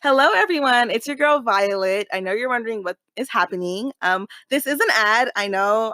Hello, everyone. It's your girl, Violet. I know you're wondering what is happening. This is an ad. I know.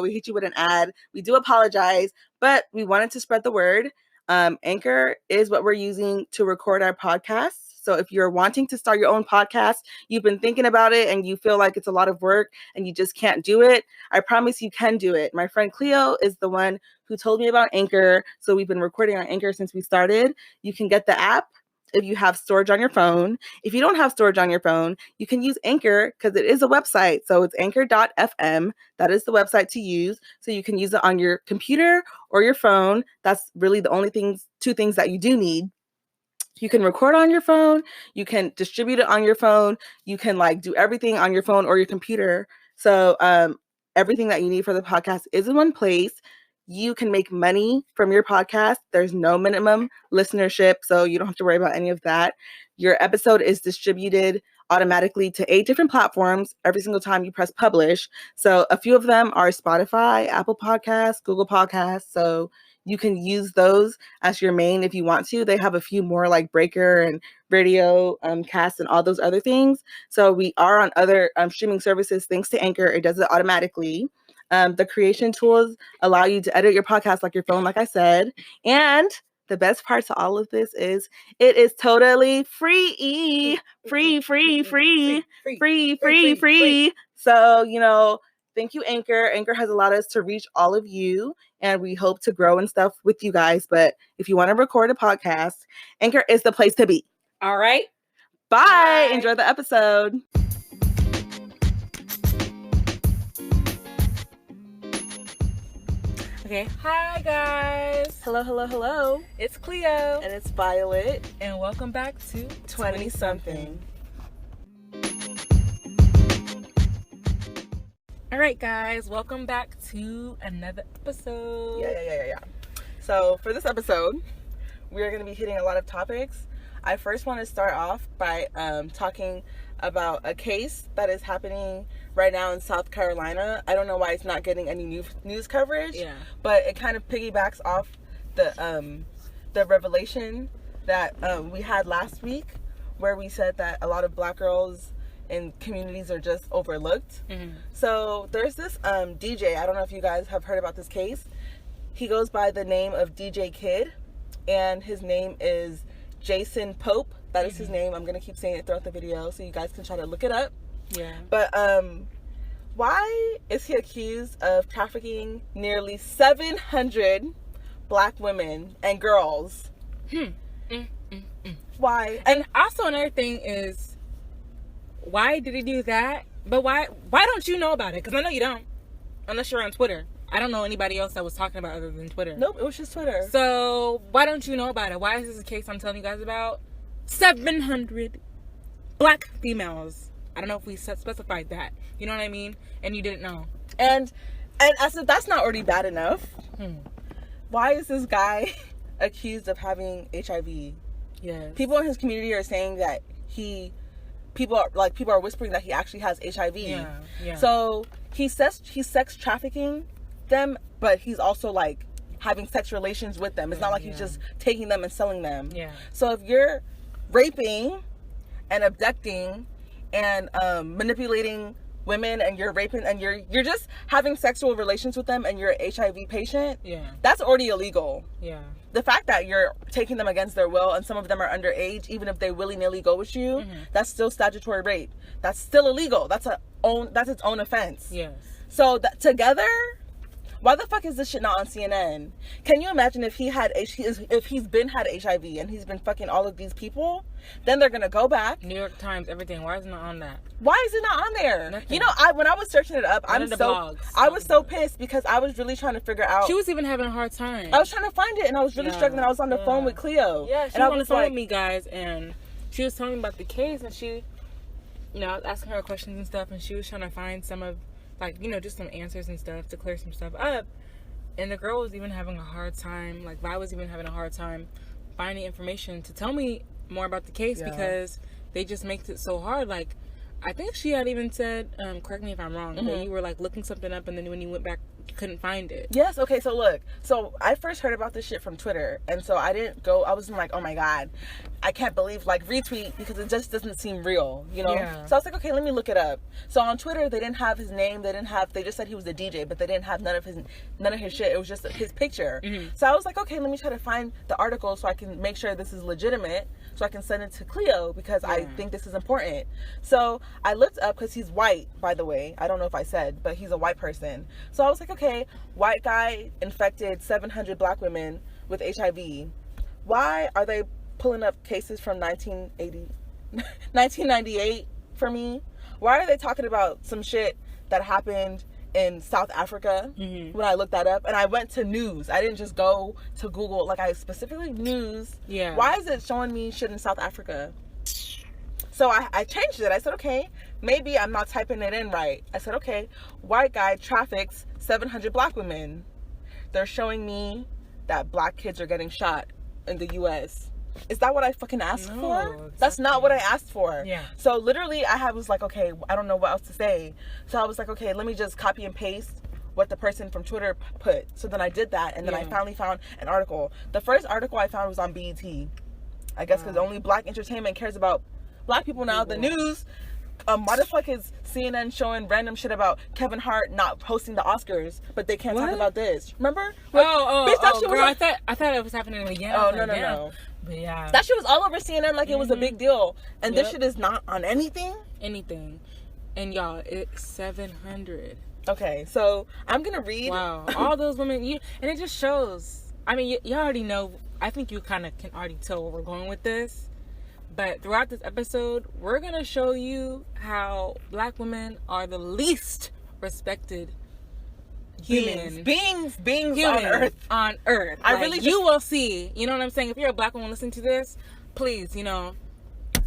We hit you with an ad. We do apologize, but we wanted to spread the word. Anchor is what we're using to record our podcasts. So if you're wanting to start your own podcast, you've been thinking about it and you feel like it's a lot of work and you just can't do it, I promise you can do it. My friend Cleo is the one who told me about Anchor. So we've been recording on Anchor since we started. You can get the app if you have storage on your phone. If you don't have storage on your phone, you can use Anchor because it is a website. So it's anchor.fm. That is the website to use. So you can use it on your computer or your phone. That's really the only two things that you do need. You can record on your phone. You can distribute it on your phone. You can do everything on your phone or your computer. So everything that you need for the podcast is in one place. You can make money from your podcast. There's no minimum listenership, so you don't have to worry about any of that. Your episode is distributed automatically to 8 different platforms every single time you press publish. So a few of them are Spotify, Apple Podcasts, Google Podcasts. So you can use those as your main if you want to. They have a few more like Breaker and Radio Cast and all those other things. So we are on other streaming services thanks to Anchor. It does it automatically. The creation tools allow you to edit your podcast like your phone, like I said. And the best part to all of this is it is totally free. Free. So, thank you, Anchor. Anchor has allowed us to reach all of you, and we hope to grow and stuff with you guys. But if you want to record a podcast, Anchor is the place to be. All right. Bye. Enjoy the episode. Okay. Hi, guys. Hello. It's Cleo. And it's Violet. And welcome back to 20-something. All right, guys. Welcome back to another episode. Yeah. So for this episode, we're going to be hitting a lot of topics. I first want to start off by talking about a case that is happening right now in South Carolina. I don't know why it's not getting any news coverage, but it kind of piggybacks off the revelation that we had last week, where we said that a lot of Black girls in communities are just overlooked. Mm-hmm. So there's this DJ. I don't know if you guys have heard about this case. He goes by the name of DJ Kid, and his name is Jason Pope. That is his name. I'm going to keep saying it throughout the video so you guys can try to look it up. Yeah. But why is he accused of trafficking nearly 700 Black women and girls? Why? And also another thing is, why did he do that? But why don't you know about it? Because I know you don't. Unless you're on Twitter. I don't know anybody else that was talking about other than Twitter. Nope, it was just Twitter. So why don't you know about it? Why is this a case I'm telling you guys about? 700 Black females. I don't know if we specified that. You know what I mean? And you didn't know. And as if that's not already bad enough, why is this guy accused of having HIV? Yes. People in his community are saying that people are whispering that he actually has HIV. Yeah. So he's sex trafficking them, but he's also having sex relations with them. It's not like he's just taking them and selling them. Yeah. So if you're raping and abducting and manipulating women, and you're raping and you're just having sexual relations with them, and you're an HIV patient, that's already illegal. Yeah. The fact that you're taking them against their will, and some of them are underage, even if they willy-nilly go with you, that's still statutory rape. That's still illegal. That's its own offense. Yes. So together, why the fuck is this shit not on CNN? Can you imagine if he's been had HIV and he's been fucking all of these people? Then they're gonna go back. New York Times, everything. Why is it not on that? Why is it not on there? Nothing. When I was searching it up, I was so pissed because I was really trying to figure out. She was even having a hard time. I was trying to find it, and I was really struggling. I was on the phone with Cleo. Yeah, she was on the phone with me, guys, and she was telling me about the case, and she, I was asking her questions and stuff, and she was trying to find some of, just some answers and stuff to clear some stuff up. And the girl was even having a hard time, Vi was even having a hard time finding information to tell me more about the case because they just make it so hard. I think she had even said, correct me if I'm wrong, that you were looking something up, and then when you went back couldn't find it. Yes, okay, so look. So I first heard about this shit from Twitter. And so I didn't go, I was like, oh my God, I can't believe, like, retweet because it just doesn't seem real, you know? Yeah. So I was like, okay, let me look it up. So on Twitter, they didn't have his name. They just said he was a DJ, but they didn't have none of his shit. It was just his picture. Mm-hmm. So I was like, okay, let me try to find the article so I can make sure this is legitimate, so I can send it to Cleo because I think this is important. So I looked up, because he's white, by the way. I don't know if I said, but he's a white person. So I was like, okay, white guy infected 700 black women with HIV. Why are they pulling up cases from 1998 for me? Why are they talking about some shit that happened in South Africa when I looked that up? And I went to news. I didn't just go to Google. Like, I specifically news. Yeah. Why is it showing me shit in South Africa? So I changed it. I said, okay, maybe I'm not typing it in right. I said, okay, white guy traffics 700 black women. They're showing me that black kids are getting shot in the U.S. Is that what I fucking asked for? Exactly. That's not what I asked for. Yeah. So literally was like, okay, I don't know what else to say. So I was like, okay, let me just copy and paste what the person from Twitter put. So then I did that, and then I finally found an article. The first article I found was on BET. I guess because only black entertainment cares about black people now. The news, why the fuck is CNN showing random shit about Kevin Hart not hosting the Oscars, but they can't talk about this? Remember? Bitch, girl, I thought it was happening again. Oh, no. But yeah. That shit was all over CNN like it was a big deal. And this shit is not on anything? Anything. And y'all, it's 700. Okay, so I'm going to read. Wow. All those women. And it just shows. I mean, you already know. I think you kind of can already tell where we're going with this. But throughout this episode, we're going to show you how black women are the least respected beings on earth. You will see, you know what I'm saying? If you're a black woman listening to this, please,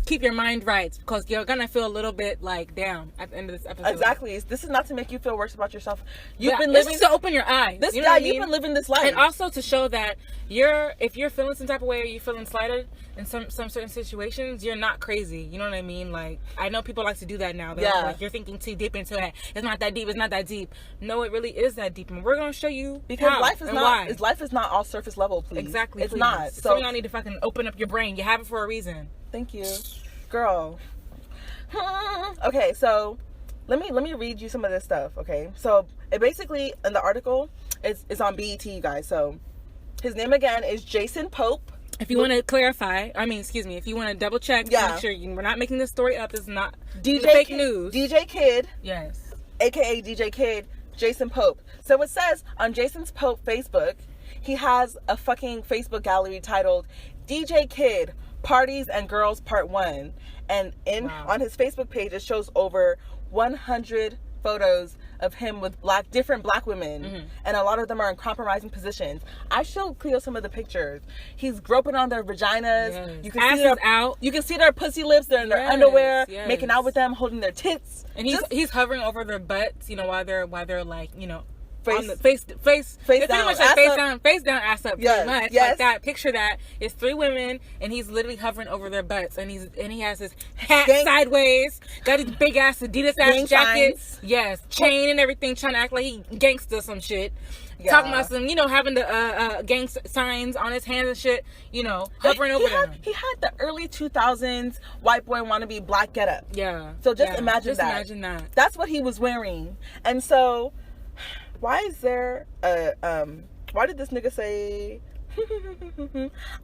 keep your mind right, because you're gonna feel a little bit like damn at the end of this episode. Exactly. This is not to make you feel worse about yourself. You've been living to open your eyes. You've been living this life, and also to show that if you're feeling some type of way, or you're feeling slighted in some certain situations, you're not crazy. You know what I mean? Like, I know people like to do that now. Like, you're thinking too deep into it. It's not that deep. It's not that deep. No, it really is that deep, and we're gonna show you because how life is not all surface level. Please, exactly. It's not. So y'all need to fucking open up your brain. You have it for a reason. Thank you, girl. Okay, so let me read you some of this stuff. Okay, so it basically in the article it's on BET, you guys. So his name again is Jason Pope. If you want to clarify, if you want to double check, make sure we're not making this story up. It's not fake news. DJ Kid, yes, aka DJ Kid, Jason Pope. So it says on Jason's Pope Facebook, he has a fucking Facebook gallery titled DJ Kid Parties and Girls Part 1. And on his Facebook page, it shows over 100 photos of him with different black women. And a lot of them are in compromising positions. I showed Cleo some of the pictures. He's groping on their vaginas. Yes. You can see out. You can see their pussy lips. They're in their underwear, making out with them, holding their tits. And he's hovering over their butts, while they're like, face on the face down, pretty much like face down, ass up. Pretty much like that. Picture that. It's 3 women, and he's literally hovering over their butts, and he has his hat sideways, got his big ass Adidas ass jacket, chain and everything, trying to act like he gangsta some shit. Talking about some, having the gang signs on his hands and shit, hovering over them. He had the early 2000s white boy wannabe black getup. Yeah. So imagine that. That's what he was wearing. And so why is there why did this nigga say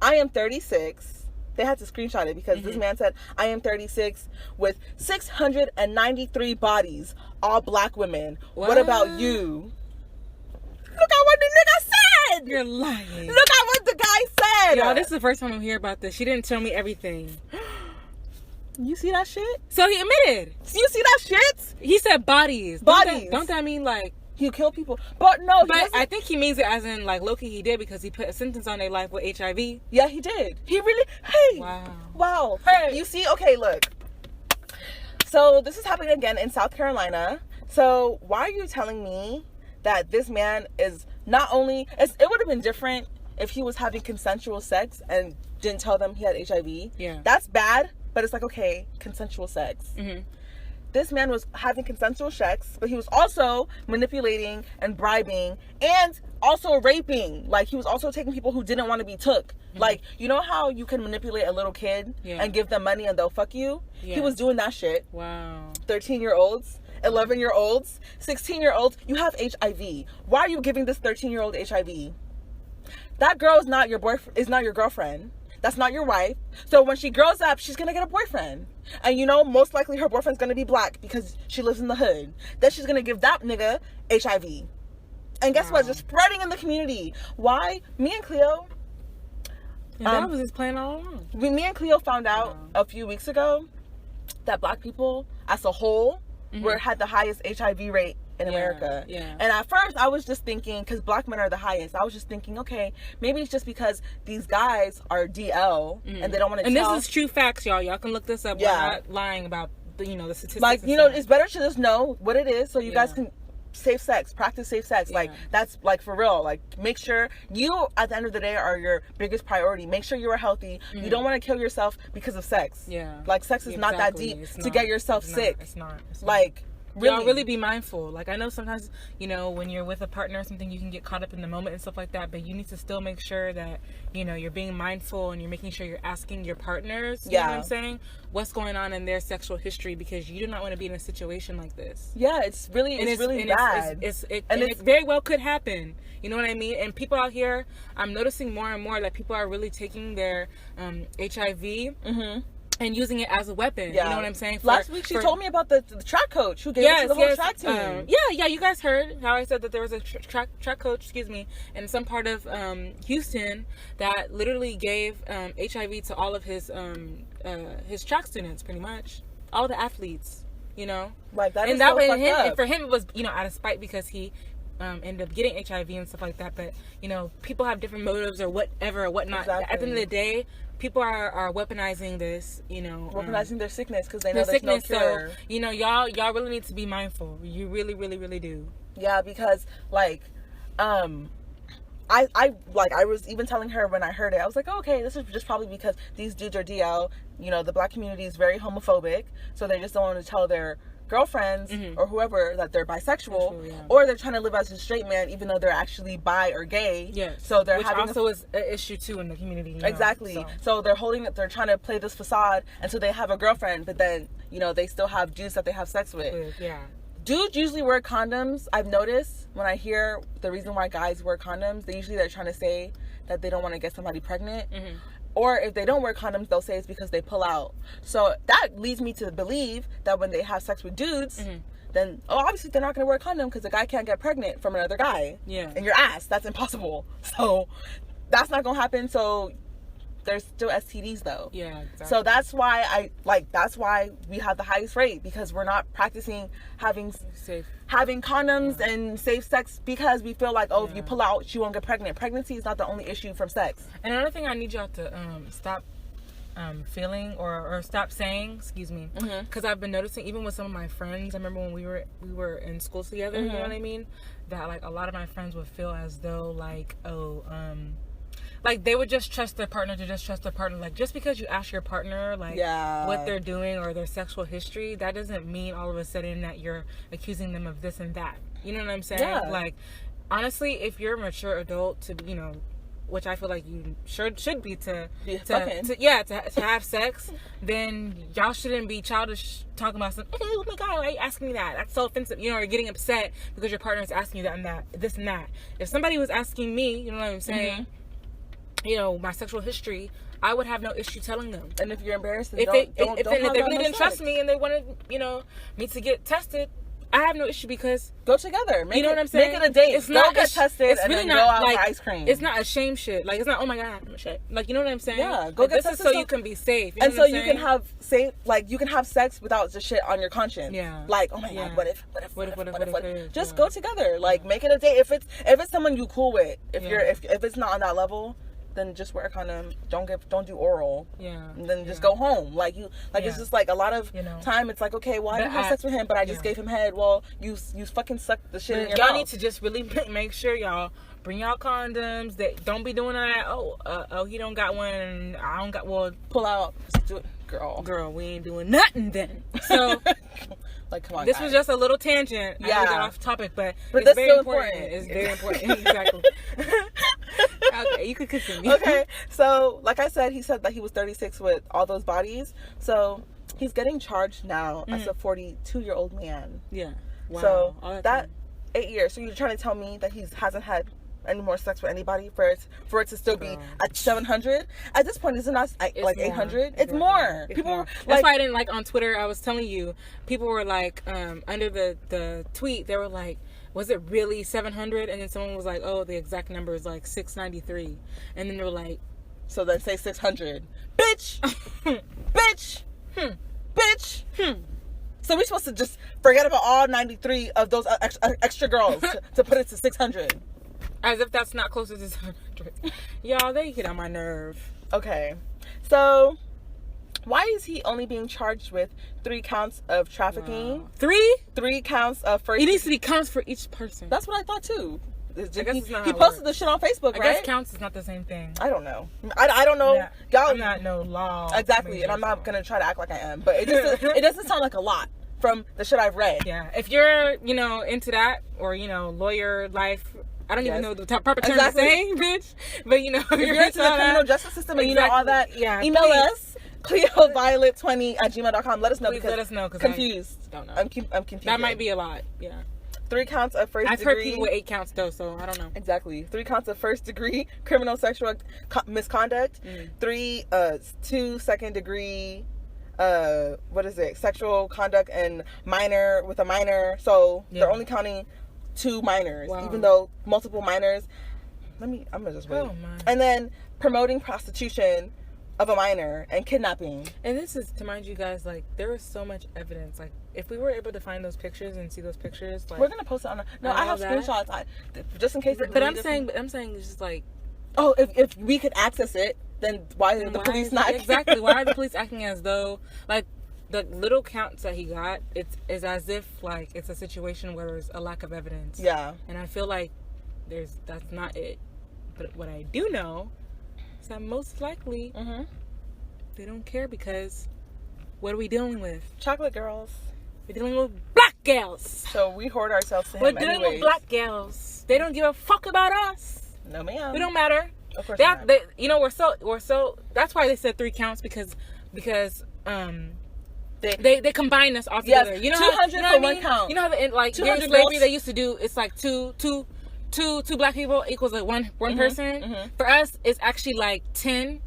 I am 36? They had to screenshot it because this man said I am 36 with 693 bodies, all black women. What about you? Look at what the nigga said. You're lying. Look at what the guy said. Y'all, this is the first time I'm hearing about this. She didn't tell me everything. You see that shit? So he admitted. You see that shit? He said bodies. Don't that mean like he killed people? But no, I think he means it as in like low-key he did, because he put a sentence on their life with HIV. Yeah, he did. He really. Hey. Wow. Hey. You see? Okay, look. So this is happening again in South Carolina. So why are you telling me that this man is not only... It would have been different if he was having consensual sex and didn't tell them he had HIV. Yeah. That's bad, but it's like, okay, consensual sex. this man was having consensual sex, but he was also manipulating and bribing and also raping. Like, he was also taking people who didn't want to be took. Like, you know how you can manipulate a little kid and give them money and they'll fuck you? He was doing that shit. Wow. 13-year-olds, 11-year-olds, 16-year-olds. You have HIV. Why are you giving this 13-year-old HIV? That girl is not your boyfriend, is not your girlfriend. That's not your wife. So when she grows up, she's gonna get a boyfriend. And you know, most likely her boyfriend's gonna be black because she lives in the hood. Then she's gonna give that nigga HIV. And guess what? Just spreading in the community. Why? Me and Cleo. And that was his plan all along. Me and Cleo found out a few weeks ago that black people as a whole had the highest HIV rate in America. Yeah. And at first I was just thinking, because black men are the highest, I was just thinking, okay, maybe it's just because these guys are DL and they don't want to tell. And this is true facts, y'all. Y'all can look this up. Yeah. We're not lying about the statistics. Like, you know, it's better to just know what it is so you guys can safe sex, practice safe sex. Like, that's like for real. Like, make sure you at the end of the day are your biggest priority. Make sure you are healthy. You don't want to kill yourself because of sex. Like, sex is not that deep to get yourself sick. It's not. Like, y'all really be mindful. Like, I know sometimes, you know, when you're with a partner or something, you can get caught up in the moment and stuff like that, but you need to still make sure that, you know, you're being mindful and you're making sure you're asking your partners, you know what I'm saying, what's going on in their sexual history, because you do not want to be in a situation like this. It's really bad. It very well could happen. You know what I mean? And people out here, I'm noticing more and more that people are really taking their HIV and using it as a weapon. You know what I'm saying? Last week she told me about the track coach who gave it to the whole track team. You guys heard how I said that there was a track coach, in some part of Houston that literally gave HIV to all of his track students, pretty much. All the athletes, you know? Like, that and is that so way, fucked up. and for him, it was, you know, out of spite because he ended up getting HIV and stuff like that. But, you know, people have different motives or whatever or whatnot. Exactly. At the end of the day, people are weaponizing this, you know, weaponizing their sickness because they know there's no cure. So, you know, y'all really need to be mindful. You really, really, really do. Yeah, because like, I was even telling her when I heard it, I was like, oh, okay, this is just probably because these dudes are DL. You know, the black community is very homophobic, so they just don't want to tell their girlfriends or whoever that they're bisexual, or they're trying to live as a straight man even though they're actually bi or gay. So they're which also is an issue too in the community. You know? Exactly. So they're trying to play this facade until they have a girlfriend, but then, you know, they still have dudes that they have sex with. Dudes usually wear condoms. I've noticed when I hear the reason why guys wear condoms, they're trying to say that they don't want to get somebody pregnant. Or if they don't wear condoms, they'll say it's because they pull out. So that leads me to believe that when they have sex with dudes, then obviously they're not going to wear a condom because the guy can't get pregnant from another guy. In your ass. That's impossible. So that's not going to happen. So there's still STDs though. Exactly. So that's why that's why we have the highest rate, because we're not practicing having condoms and safe sex, because we feel like, if you pull out, you won't get pregnant. Pregnancy is not the only issue from sex. And another thing I need y'all to stop feeling or stop saying, excuse me, because I've been noticing even with some of my friends. I remember when we were in school together, you know what I mean, that like a lot of my friends would feel as though like, like they would just trust their partner to just trust their partner. Like, just because you ask your partner like what they're doing or their sexual history, that doesn't mean all of a sudden that you're accusing them of this and that. You know what I'm saying? Like, honestly, if you're a mature adult, to, you know, which I feel like you should be to have sex, then y'all shouldn't be childish talking about something. Oh my god, why are you asking me that? That's so offensive. You know, or getting upset because your partner is asking you that and that, this and that. If somebody was asking me, you know what I'm saying, you know, my sexual history, I would have no issue telling them. And if you're embarrassed, if they really didn't trust me and they wanted, you know, me to get tested, I have no issue, because go together. You know what I'm saying? Make it a date. It's not get tested. It's really not go out like for ice cream. It's not a shame shit. Like, it's not, oh my god, shit. Like, you know what I'm saying? Yeah, go get tested. This is so you can be safe. You and know so you can have you can have sex without the shit on your conscience. Like, oh my god, what if? Just go together. Like, make it a date. If it's someone you cool with. If it's not on that level, then just wear a condom. Don't do oral. And then just go home. It's just like a lot of time. It's like, okay, well, I didn't have sex with him, but I just gave him head. Well, you fucking suck the shit in your mouth. Y'all need to just really make sure y'all bring y'all condoms. That don't be doing that. Oh, he don't got one, and I don't got. Well, pull out. Just do it, girl. We ain't doing nothing then. So Like, come on, This guys. was just a little tangent. Yeah. I got off topic, but it's very important. It's very important. Exactly. Okay, you could continue. Okay, so like I said, he said that he was 36 with all those bodies. So he's getting charged now as a 42-year-old man. Yeah. Wow. So that 8 years. So you're trying to tell me that he hasn't had any more sex with anybody for it to still be at 700? At this point, is it not like 800? It's more. People more. That's why I didn't like on Twitter. I was telling you, people were like, under the tweet, they were like, was it really 700? And then someone was like, oh, the exact number is like 693. And then they were like, so then say 600. Bitch! Bitch! Bitch! So we're supposed to just forget about all 93 of those extra girls to put it to 600. As if that's not closer to 700. Y'all, they get on my nerve. Okay. So, why is he only being charged with 3 counts of trafficking? Wow. 3? 3 counts of first... It needs to be counts for each person. That's what I thought, too. He posted the shit on Facebook, right? I guess counts is not the same thing. I don't know. I don't know. Y'all, I'm not no law. Exactly, and I'm not going to try to act like I am. But it doesn't sound like a lot from the shit I've read. Yeah. If you're, into that, or, lawyer life... I don't even know the proper term to say, bitch. But, if you're into the criminal justice system and all that, email us, Cleo&Violet20@gmail.com. Let us know. Please let us know. Because confused. I don't know. I'm confused. That might be a lot. Yeah. 3 counts of first degree. I've heard people with 8 counts, though, so I don't know. Exactly. 3 counts of first degree criminal sexual misconduct. 2 second degree, sexual conduct and minor with a minor. So they're only counting 2 minors, even though multiple minors. I'm gonna just wait. Oh my. And then promoting prostitution of a minor and kidnapping. And this is to mind you guys, like, there is so much evidence. Like, if we were able to find those pictures and see those pictures, like, we're gonna post it on. I have screenshots. just in case. But I'm saying it's just like, oh, if we could access it, then why are the police not? Exactly. Why are the police acting as though, like, the little counts that he got, it's as if, like, it's a situation where there's a lack of evidence. Yeah. And I feel like that's not it. But what I do know is that most likely they don't care, because what are we dealing with? Chocolate girls. We're dealing with black girls. So we hoard ourselves to him. We're dealing with black girls. They don't give a fuck about us. No, ma'am. We don't matter. Of course not. We're so. That's why they said 3 counts, because they combine us all together. Yes, you know 200 how, for one count. You know how during slavery they used to do, it's like two black people equals like one person. For us, it's actually like 10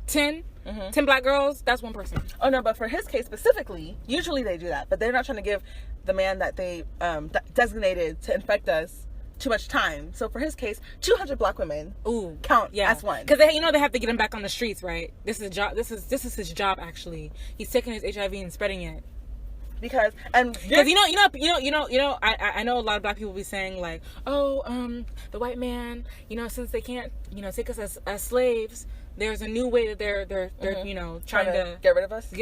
black girls. That's one person. Oh no, but for his case specifically, usually they do that, but they're not trying to give the man that they designated to infect us too much time. So for his case, 200 black women count as one, because they have to get him back on the streets, right? This is his job. Actually, he's taking his HIV and spreading it. Because I know a lot of black people be saying, like, oh, the white man, since they can't take us as slaves, there's a new way that they're trying to get rid of us.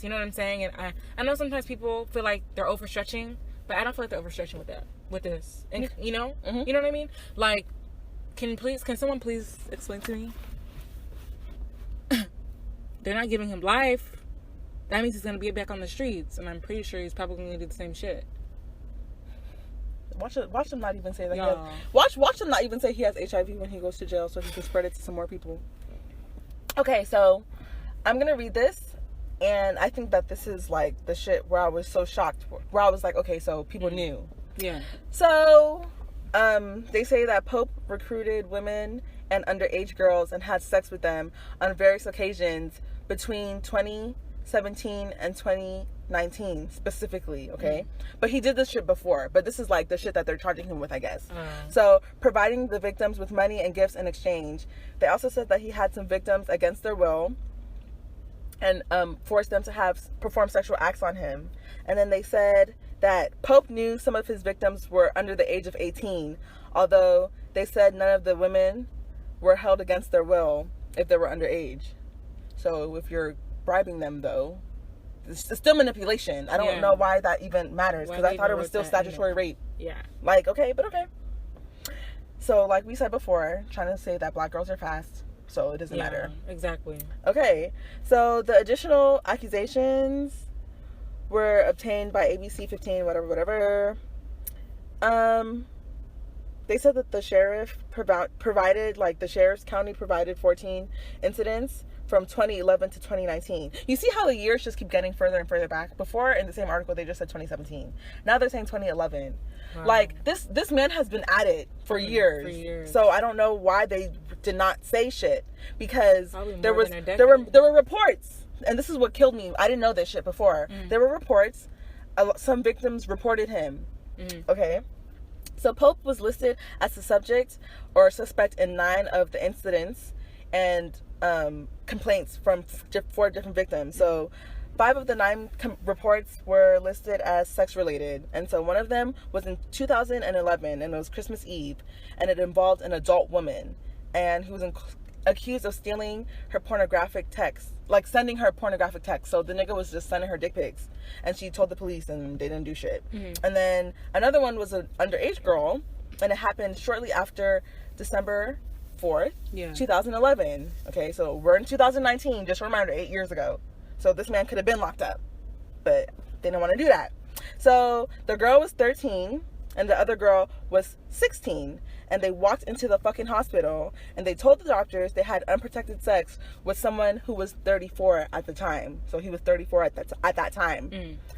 You know what I'm saying? And I know sometimes people feel like they're overstretching, but I don't feel like they're overstretching with this. And you know what I mean? Like, can someone please explain to me? They're not giving him life. That means he's gonna be back on the streets, and I'm pretty sure he's probably gonna do the same shit. Watch him not even say that. Watch him not even say he has HIV when he goes to jail, so he can spread it to some more people. Okay, so I'm gonna read this, and I think that this is like the shit where I was so shocked. Where I was like, okay, so people knew. Yeah. So, they say that Pope recruited women and underage girls and had sex with them on various occasions between 2017 and 2019 specifically, okay? But he did this shit before, but this is like the shit that they're charging him with, I guess. So providing the victims with money and gifts in exchange. They also said that he had some victims against their will and forced them to perform sexual acts on him. And then they said that Pope knew some of his victims were under the age of 18, although they said none of the women were held against their will if they were underage. So if you're bribing them, though, it's still manipulation. I don't know why that even matters, because I thought it was still statutory rape. Yeah. Like, okay, but okay. So, like we said before, trying to say that black girls are fast, so it doesn't matter. Exactly. Okay, so the additional accusations were obtained by ABC 15, whatever. They said that the sheriff provided, like, the sheriff's county provided 14 incidents from 2011 to 2019. You see how the years just keep getting further and further back? Before, in the same article, they just said 2017. Now they're saying 2011. Wow. Like, this man has been at it for years. So I don't know why they did not say shit. Because there were reports. And this is what killed me. I didn't know this shit before. There were reports. Some victims reported him. Okay? So Pope was listed as a subject or suspect in 9 of the incidents and complaints from 4 different victims. So 5 of the 9 reports were listed as sex-related. And so one of them was in 2011, and it was Christmas Eve, and it involved an adult woman. And he was accused of stealing her pornographic texts, like sending her pornographic texts. So the nigga was just sending her dick pics, and she told the police, and they didn't do shit. And then another one was an underage girl, and it happened shortly after December 4th, 2011. Okay, so we're in 2019, just a reminder, 8 years ago. So this man could have been locked up, but they didn't want to do that. So the girl was 13 and the other girl was 16, and they walked into the fucking hospital and they told the doctors they had unprotected sex with someone who was 34 at the time. So he was 34 at that time.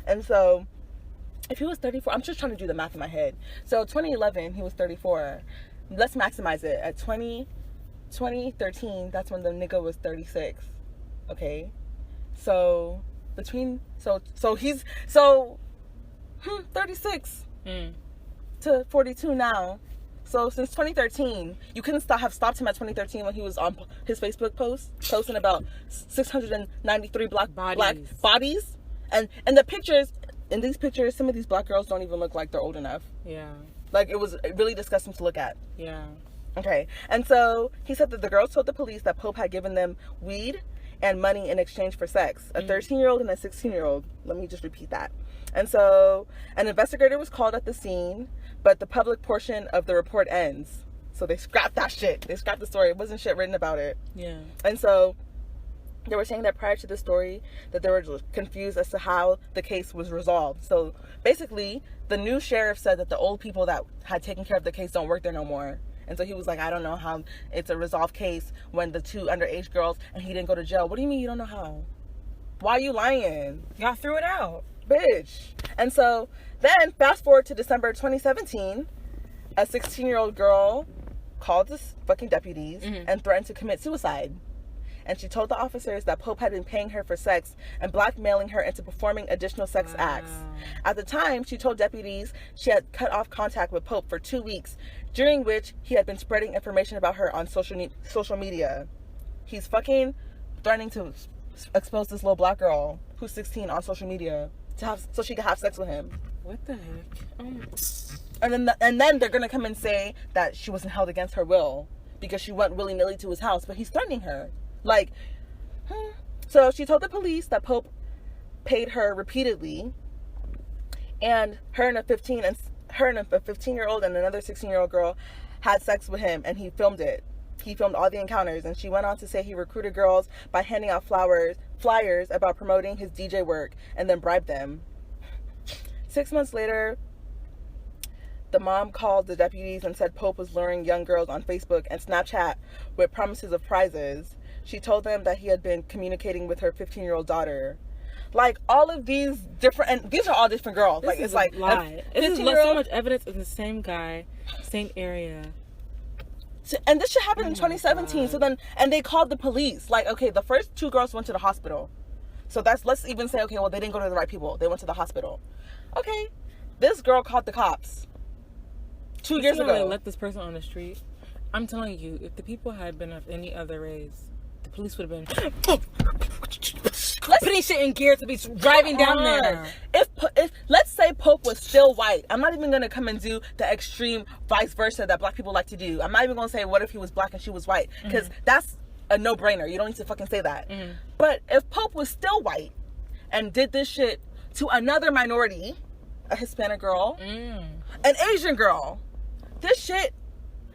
And so if he was 34, I'm just trying to do the math in my head. So 2011, he was 34. Let's maximize it. At 2013, that's when the nigga was 36. Okay? So between he's 36 to 42 now. So since 2013, you couldn't have stopped him at 2013 when he was on his Facebook post posting about 693 black bodies. And the pictures, in these pictures, some of these black girls don't even look like they're old enough. Yeah. Like, it was really disgusting to look at. Yeah. Okay. And so he said that the girls told the police that Pope had given them weed and money in exchange for sex. A 13-year-old and a 16-year-old. Let me just repeat that. And so an investigator was called at the scene, but the public portion of the report ends. So they scrapped that shit. They scrapped the story. It wasn't shit written about it. Yeah. And so they were saying that prior to the story, that they were confused as to how the case was resolved. So basically, the new sheriff said that the old people that had taken care of the case don't work there no more. And so he was like, I don't know how it's a resolved case when the 2 underage girls, and he didn't go to jail. What do you mean you don't know how? Why are you lying? Y'all threw it out. Bitch. And so then fast forward to December 2017, a 16-year-old girl called the fucking deputies and threatened to commit suicide. And she told the officers that Pope had been paying her for sex and blackmailing her into performing additional sex acts. At the time, she told deputies she had cut off contact with Pope for 2 weeks, during which he had been spreading information about her on social media. He's fucking threatening to expose this little black girl who's 16 on social media so she could have sex with him. What the heck? And then they're gonna come and say that she wasn't held against her will because she went willy-nilly to his house, but he's threatening her. Like, so she told the police that Pope paid her repeatedly, and her and a 15-year-old and another 16-year-old girl had sex with him, and he filmed it. He filmed all the encounters, and she went on to say he recruited girls by handing out flyers about promoting his DJ work and then bribed them. 6 months later, the mom called the deputies and said Pope was luring young girls on Facebook and Snapchat with promises of prizes. She told them that he had been communicating with her 15-year-old daughter. Like, all of these different, and these are all different girls. Like, it's like lie. This is so much evidence of the same guy, same area. And this shit happened in 2017. So then, and they called the police. Like, okay, the first 2 girls went to the hospital. So let's even say, okay, well, they didn't go to the right people. They went to the hospital. Okay, this girl called the cops 2 years ago. They let this person on the street. I'm telling you, if the people had been of any other race, the police would have been putting shit in gear to be driving down there. If let's say Pope was still white, I'm not even gonna come and do the extreme vice versa that black people like to do. I'm not even gonna say what if he was black and she was white, because that's a no-brainer. You don't need to fucking say that. But if Pope was still white and did this shit to another minority, a Hispanic girl, an Asian girl, this shit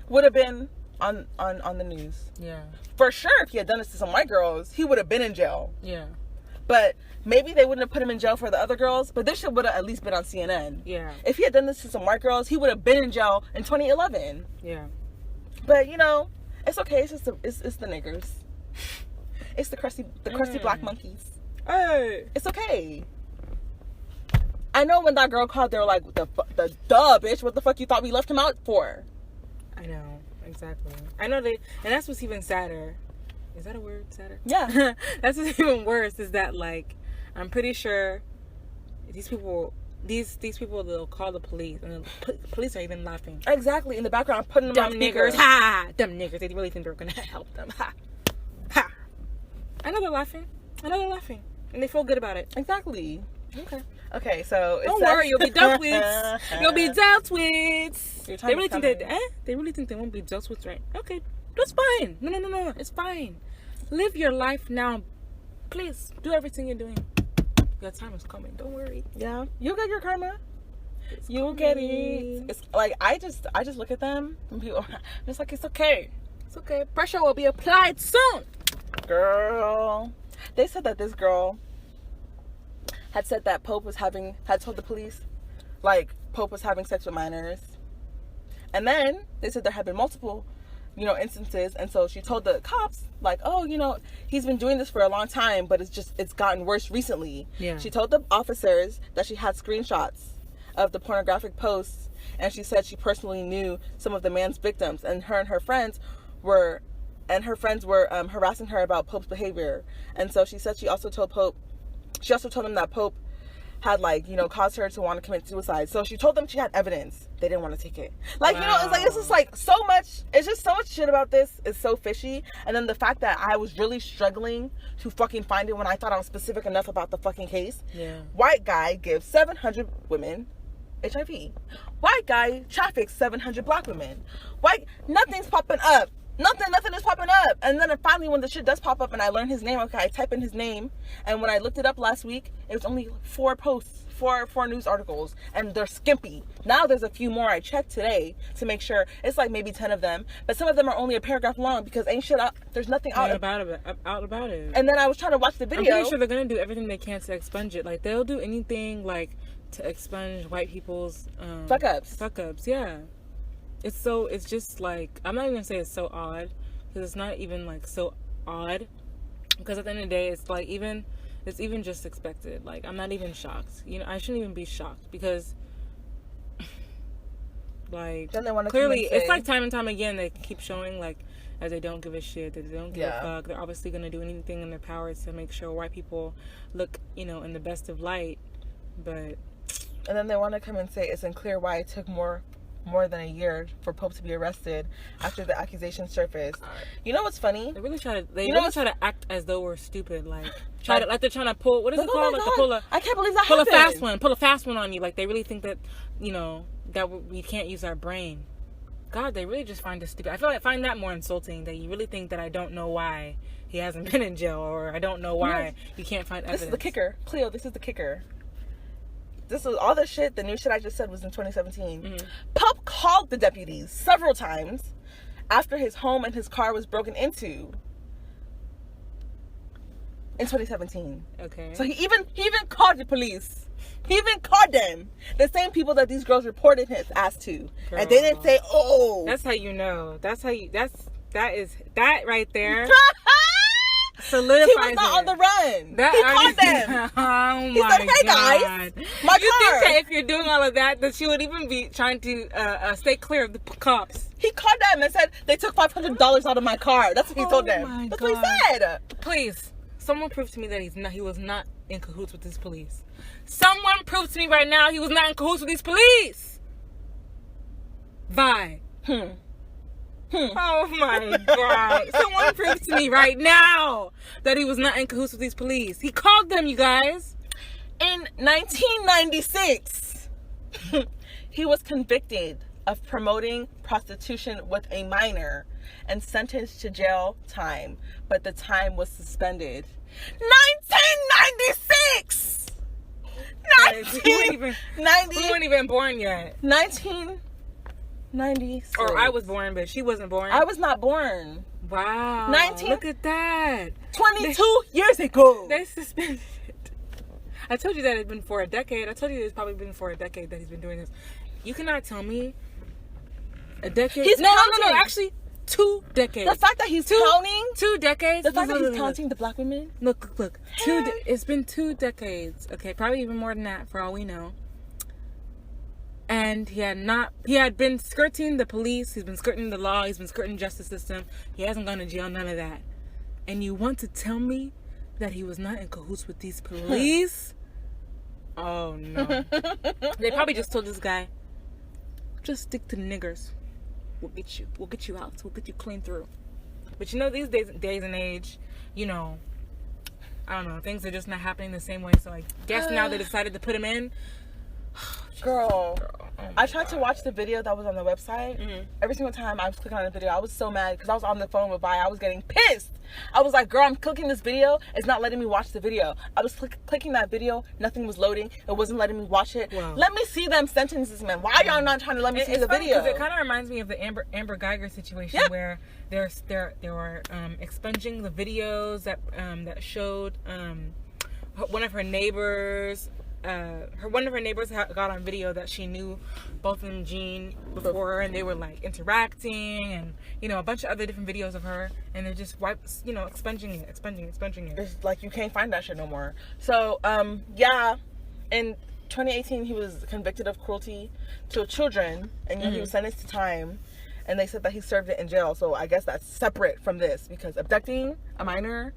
would have been on the news. Yeah. For sure, if he had done this to some white girls, he would have been in jail. Yeah. But maybe they wouldn't have put him in jail for the other girls, but this shit would have at least been on CNN. Yeah. If he had done this to some white girls, he would have been in jail in 2011. Yeah. But, you know, it's okay. It's just it's the niggers. It's the crusty black monkeys. Hey. It's okay. I know when that girl called, they were like, the duh, bitch, what the fuck you thought we left him out for? I know, exactly. I know and that's what's even sadder. Is that a word, sadder? Yeah. That's what's even worse, is that, like, I'm pretty sure these people, they'll call the police, and the police are even laughing. Exactly, in the background, putting them Dumb on niggers, speaker. ha! Dumb niggers, they really think they're gonna help them, ha! Ha! I know they're laughing. And they feel good about it. Exactly. Okay, so don't worry, you'll be dealt with. You'll be dealt with. They really think they really think they won't be dealt with, right? Okay, that's fine. No, it's fine. Live your life now. Please do everything you're doing. Your time is coming. Don't worry. Yeah, you'll get your karma. You'll get it. It's like I just look at them and people. I'm just like, it's okay. It's okay. Pressure will be applied soon. Girl, they said that this girl had said that Pope had told the police, like, Pope was having sex with minors. And then they said there had been multiple, instances. And so she told the cops, like, oh, he's been doing this for a long time, but it's gotten worse recently. Yeah. She told the officers that she had screenshots of the pornographic posts. And she said she personally knew some of the man's victims. And her friends were harassing her about Pope's behavior. And so she said she also told him that Pope had, caused her to want to commit suicide. So she told them she had evidence. They didn't want to take it. Wow. It's just so much. It's just so much shit about this is so fishy. And then the fact that I was really struggling to fucking find it when I thought I was specific enough about the fucking case. Yeah. White guy gives 700 women HIV. White guy traffics 700 black women. Nothing's popping up. Nothing is popping up. And then finally, when the shit does pop up and I learn his name, okay, I type in his name. And when I looked it up last week, it was only 4 posts, 4 news articles. And they're skimpy. Now there's a few more I checked today to make sure. It's like maybe 10 of them. But some of them are only a paragraph long because ain't shit out. There's nothing out about it. And then I was trying to watch the video. I'm pretty sure they're going to do everything they can to expunge it. Like, they'll do anything, to expunge white people's... Fuck ups, yeah. It's just like, I'm not even gonna say it's so odd, because it's not even so odd, because at the end of the day, it's even just expected. Like, I'm not even shocked. I shouldn't even be shocked, because clearly it's like time and time again they keep showing as they don't give a shit, that they don't give a fuck. They're obviously gonna do anything in their power to make sure white people look in the best of light, and then they want to come and say it's unclear why it took more than a year for Pope to be arrested after the accusation surfaced. You know what's funny? They really try to act as though we're stupid. They're trying to pull, what is it called? I can't believe that pull happened. Pull a fast one on you. Like, they really think that, that we can't use our brain. God, they really just find us stupid. I find that more insulting, that you really think that I don't know why he hasn't been in jail, or I don't know why you can't find evidence. This is the kicker. Cleo, this is the kicker. This was all the shit, the new shit I just said was in 2017. Mm-hmm. Pope called the deputies several times after his home and his car was broken into in 2017. Okay. So he even called the police. He even called them. The same people that these girls reported his ass to. Girl. And they didn't say, oh. That's how you know. That right there. Solidifies. He was not on the run. He called them. Oh he said, hey guys, my car. You think that if you're doing all of that she would even be trying to stay clear of the cops? He called them and said they took $500 out of my car. That's what he told them. That's what he said. Please, someone prove to me that he was not in cahoots with these police. Someone prove to me right now he was not in cahoots with these police. Vi. Oh my God. Someone prove to me right now that he was not in cahoots with these police. He called them, you guys. In 1996, he was convicted of promoting prostitution with a minor and sentenced to jail time, but the time was suspended. 1996! We weren't even born yet. 1996. Or I was born, but she wasn't born. I was not born. Wow. Look at that. 22 years ago. They suspended I told you that it's been for a decade. I told you it's probably been for a decade that he's been doing this. You cannot tell me a decade. He's no, counting. actually, 2 decades. The fact that he's counting. 2 decades. The fact that he's counting the black women. Look. It's been 2 decades. Okay, probably even more than that for all we know. And he had been skirting the police, he's been skirting the law, he's been skirting the justice system. He hasn't gone to jail, none of that. And you want to tell me that he was not in cahoots with these police? Oh, no. They probably just told this guy, just stick to the niggers. We'll get you out. We'll get you clean through. But you know, these days and age, you know, I don't know, things are just not happening the same way. So I guess now they decided to put him in. Girl. I tried to watch the video that was on the website. Mm-hmm. Every single time I was clicking on the video, I was so mad because I was on the phone with Vi. I was getting pissed. I was like, girl, I'm clicking this video. It's not letting me watch the video. I was clicking that video. Nothing was loading. It wasn't letting me watch it. Wow. Let me see them sentences, man. Why y'all not trying to let me see the video? Because it kind of reminds me of the Amber Geiger situation, where they were expunging the videos that showed one of her neighbors. One of her neighbors got on video that she knew both of them, Jean, before, and they were like interacting, and you know, a bunch of other different videos of her, and they're just expunging it. It's like you can't find that shit no more. So in 2018 he was convicted of cruelty to children, and he was sentenced to time, and they said that he served it in jail. So I guess that's separate from this, because abducting a minor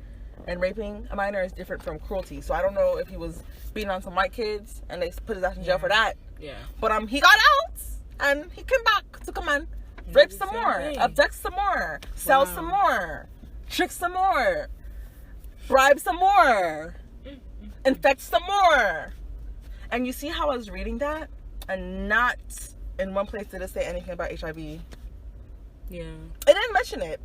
and raping a minor is different from cruelty. So I don't know if he was beating on some white kids and they put his ass in jail for that. Yeah. But he got out and he came back to come on, rape some more, abduct some more, sell some more, trick some more, bribe some more, infect some more. And you see how I was reading that, and not in one place did it say anything about HIV. Yeah. It didn't mention it.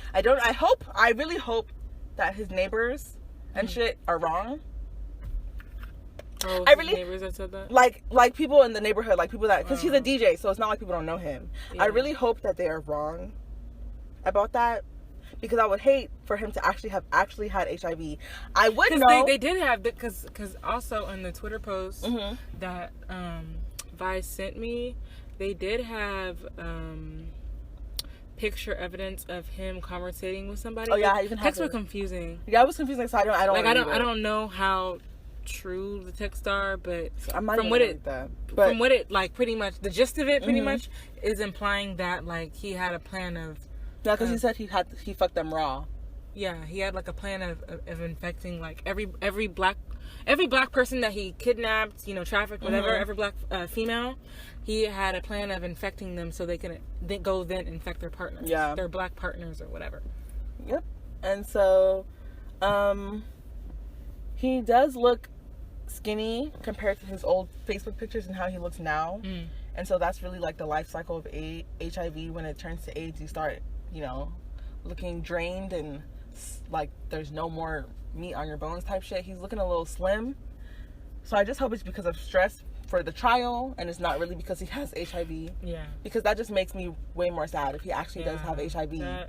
I really hope that his neighbors and shit are wrong. Oh, neighbors that said that? Like people in the neighborhood, like people that, because he's a DJ, so it's not like people don't know him. Yeah. I really hope that they are wrong about that, because I would hate for him to actually have had HIV. I would know. They did have, because also in the Twitter post that Vice sent me, they did have picture evidence of him conversating with somebody. Oh yeah, even texts were confusing. Yeah, it was confusing. So I don't know how true the texts are, but from what it like, pretty much the gist of it pretty much is implying that like he had a plan of. Yeah, because he said he fucked them raw. Yeah, he had like a plan of infecting like every black person that he kidnapped, trafficked, whatever, every black female. He had a plan of infecting them so they can then infect their partners. Yeah. Their black partners or whatever. Yep. And so, he does look skinny compared to his old Facebook pictures and how he looks now. And so that's really like the life cycle of HIV. When it turns to AIDS, you start, looking drained and like there's no more meat on your bones type shit. He's looking a little slim. So I just hope it's because of stress for the trial, and it's not really because he has HIV. Yeah. Because that just makes me way more sad if he actually does have HIV.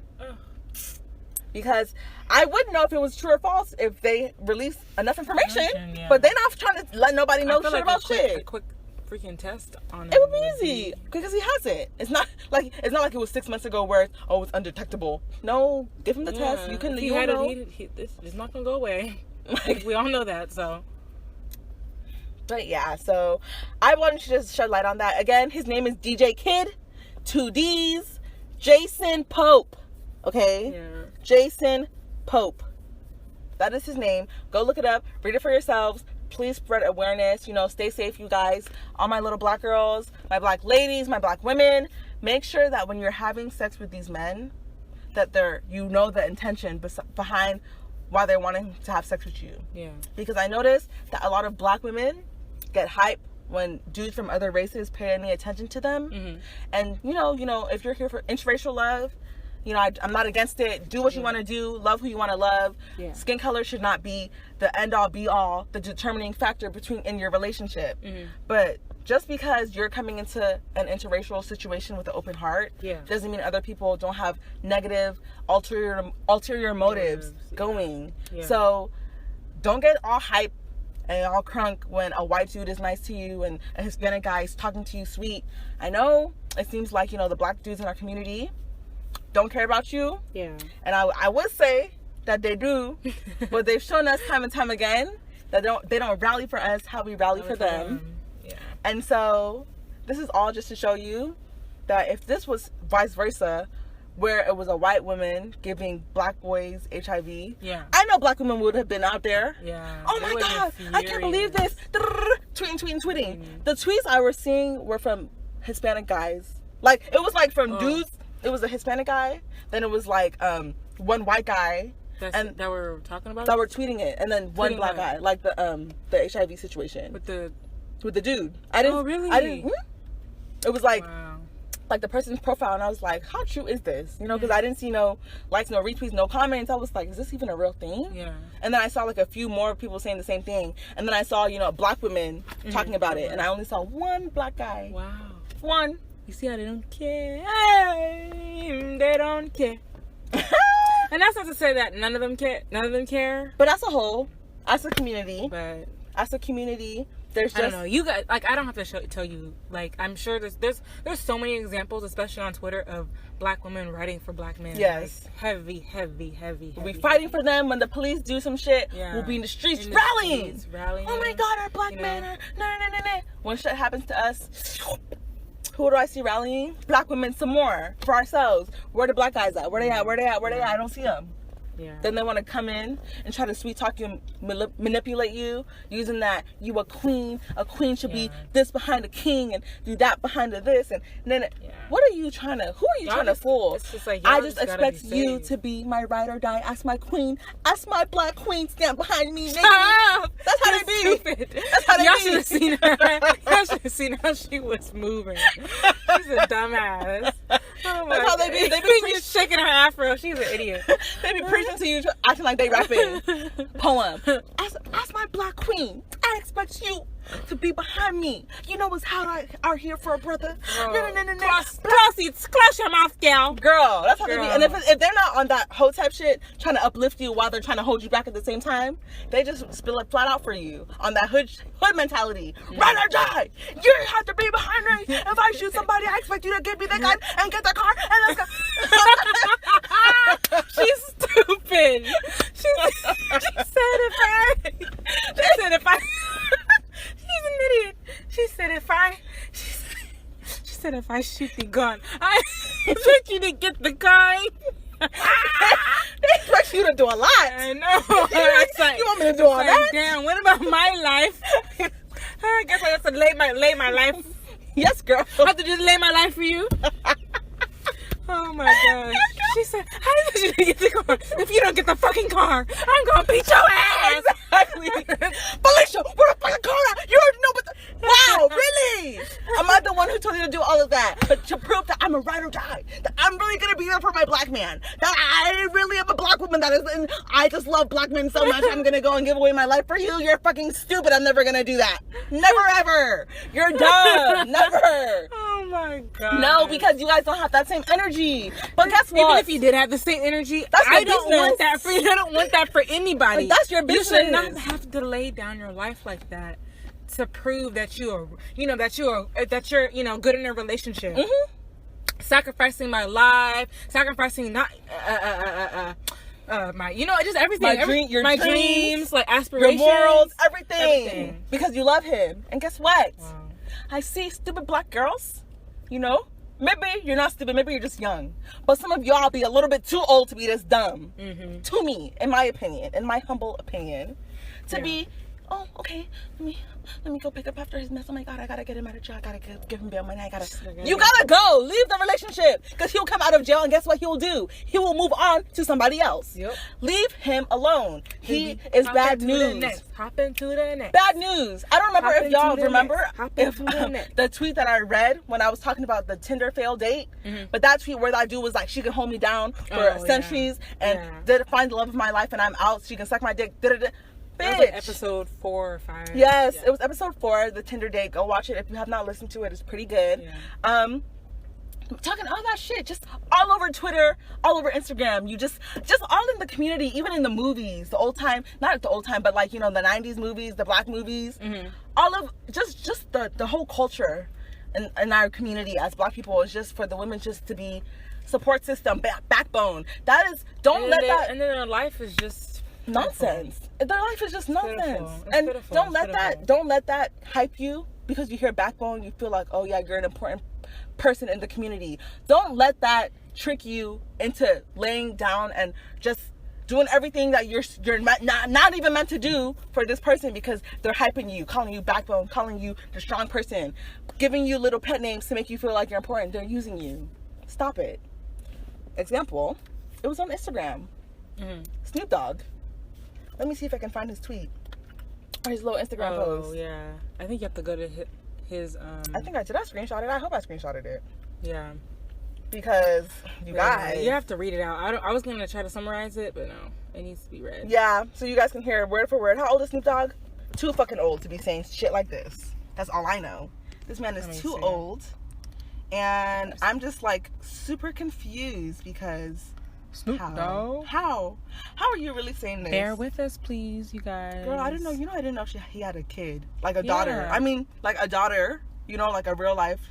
Because I wouldn't know if it was true or false if they released enough information. But they're not trying to let nobody know shit about shit. A quick freaking test on it would be easy because he has it. It's not like it was 6 months ago where it's undetectable. No, give him the test. You can. If he had it, it's not gonna go away. Like, we all know that. So. But yeah, so I wanted to just shed light on that. Again, his name is DJ Kid, 2 D's, Jason Pope. Okay? Yeah. Jason Pope. That is his name. Go look it up. Read it for yourselves. Please spread awareness. Stay safe, you guys. All my little black girls, my black ladies, my black women. Make sure that when you're having sex with these men, that the intention behind why they're wanting to have sex with you. Yeah. Because I noticed that a lot of black women get hype when dudes from other races pay any attention to them. And if you're here for interracial love, I'm not against it. Do what you want to do. Love who you want to love. Yeah. Skin color should not be the end all be all, the determining factor in your relationship. But just because you're coming into an interracial situation with an open heart doesn't mean other people don't have negative ulterior motives going. Yeah. So don't get all hype and all crunk when a white dude is nice to you and a Hispanic guy is talking to you sweet. I know it seems like, you know, the black dudes in our community don't care about you. Yeah. And I would say that they do, but they've shown us time and time again that they don't rally for us how we rally for them. Yeah. And so this is all just to show you that if this was vice versa, where it was a white woman giving black boys HIV, yeah, I know black women would have been out there. Yeah. Oh my God, I can't believe this. Tweeting. Mm-hmm. The tweets I was seeing were from Hispanic guys. Like, it was like from dudes. It was a Hispanic guy. Then it was like one white guy. That we're talking about? That were tweeting it. And then one black guy. Like the HIV situation. With the dude. I didn't. Oh, really? I didn't. It was like, wow. Like the person's profile, and I was like, how true is this? You know, because I didn't see no likes, no retweets, no comments. I was like, is this even a real thing? Yeah. And then I saw like a few more people saying the same thing. And then I saw, you know, black women talking about it. And I only saw one black guy. Wow. One. You see how they don't care? They don't care. And that's not to say that none of them care. But as a whole, as a community, there's just, I don't know. You guys, like, I don't have to tell you. Like, I'm sure there's so many examples, especially on Twitter, of black women writing for black men. Yes. Like, heavy. We'll be fighting for them when the police do some shit. Yeah. We'll be in the streets rallying. Oh my God, our black men are no. When shit happens to us, who do I see rallying? Black women some more for ourselves. Where the black guys at? Where they at? I don't see them. Yeah. Then they want to come in and try to sweet talk you and manipulate you, using that you a queen. A queen should be this behind a king and do that behind a this. And then what are you trying to? Who are you trying to fool? It's just like, I just expect you to be my ride or die. As my queen, as my black queen, stand behind me. That's how they be. Stupid. That's how they Y'all be. should have seen her. Y'all should have seen how she was moving. She's a dumbass. Oh my That's how they be. They be just shaking her afro. She's an idiot. They be preaching to you, acting like they rapping. Poem. As my black queen, I expect you to be behind me. You know what's how I are here for a brother. No. Close your mouth, gal. Girl, that's how they be. And if they're not on that hotep shit, trying to uplift you while they're trying to hold you back at the same time, they just spill it flat out for you on that hood mentality. Ride or die. You have to be behind me. If I shoot somebody, I expect you to give me the gun and get the car and let's go. She's stupid. She said if I she's an idiot. She said if I shoot the gun, I expect you to get the gun. They expect you to do a lot. I know. You want me to do all that? Damn, what about my life? I guess I have to lay my life. Yes, girl. I have to just lay my life for you. Oh my gosh. She said, how did you get the car? If you don't get the fucking car, I'm gonna beat your ass. Exactly. Felicia, where the fucking car at? You already know what the... Wow, really? Am I the one who told you to do all of that? But to prove that I'm a ride or die, that I'm really gonna be there for my black man, that I really am a black woman, that is, and I just love black men so much, I'm gonna go and give away my life for you. You're fucking stupid. I'm never gonna do that. Never ever. You're dumb. Never. Oh my god. No, because you guys don't have that same energy. But guess what? Even if you did have the same energy, I don't want that for you. I don't want that for anybody. Like, that's your business. You should not have to lay down your life like that to prove that you're good in a relationship. Mm-hmm. Sacrificing my life, sacrificing not my, just everything. Your my dreams, like aspirations, your morals, everything. Because you love him. And guess what? Wow. I see stupid black girls, maybe you're not stupid, maybe you're just young, but some of y'all be a little bit too old to be this dumb. Mm-hmm. To me, in my opinion, in my humble opinion, to be, oh, okay, let me go pick up after his mess. Oh my god, I gotta get him out of jail. I gotta give him bail money. You gotta go. Leave the relationship, because he'll come out of jail, and guess what he'll do? He will move on to somebody else. Yep. Leave him alone. He is bad news. Hop into the next. Bad news. I don't remember if y'all remember the tweet that I read when I was talking about the Tinder failed date. Mm-hmm. But that tweet where that dude was like, she can hold me down for centuries and did find the love of my life, and I'm out. She can suck my dick. That was like episode 4 or 5. Yes, it was episode 4, the Tinder date. Go watch it if you have not listened to it. It's pretty good. Yeah. talking all that shit, just all over Twitter, all over Instagram. You just all in the community, even in the movies, the old time, not the old time, but like, you know, the 90s movies, the black movies, all of just the whole culture in our community as black people is just for the women just to be support system, backbone. That is, don't let that. And then their life is just nonsense. Their life is just nonsense. And don't let that hype you because you hear backbone. You feel like, oh yeah, you're an important person in the community. Don't let that trick you into laying down and just doing everything that you're not even meant to do for this person because they're hyping you, calling you backbone, calling you the strong person, giving you little pet names to make you feel like you're important. They're using you. Stop it. Example, it was on Instagram. Snoop Dogg. Let me see if I can find his tweet or his little Instagram post. Oh yeah, I think you have to go to his. I think I screenshot it. I hope I screenshotted it. Yeah. Because you guys, you have to read it out. I was gonna try to summarize it, but no, it needs to be read. Yeah, so you guys can hear word for word. How old is Snoop Dogg? Too fucking old to be saying shit like this. That's all I know. This man is too old, and I'm just like super confused because Snoop Dogg. How are you really saying this? Bear with us, please, you guys. Girl, I didn't know. I didn't know he had a kid, like a daughter. I mean, like a daughter. You know, like a real life.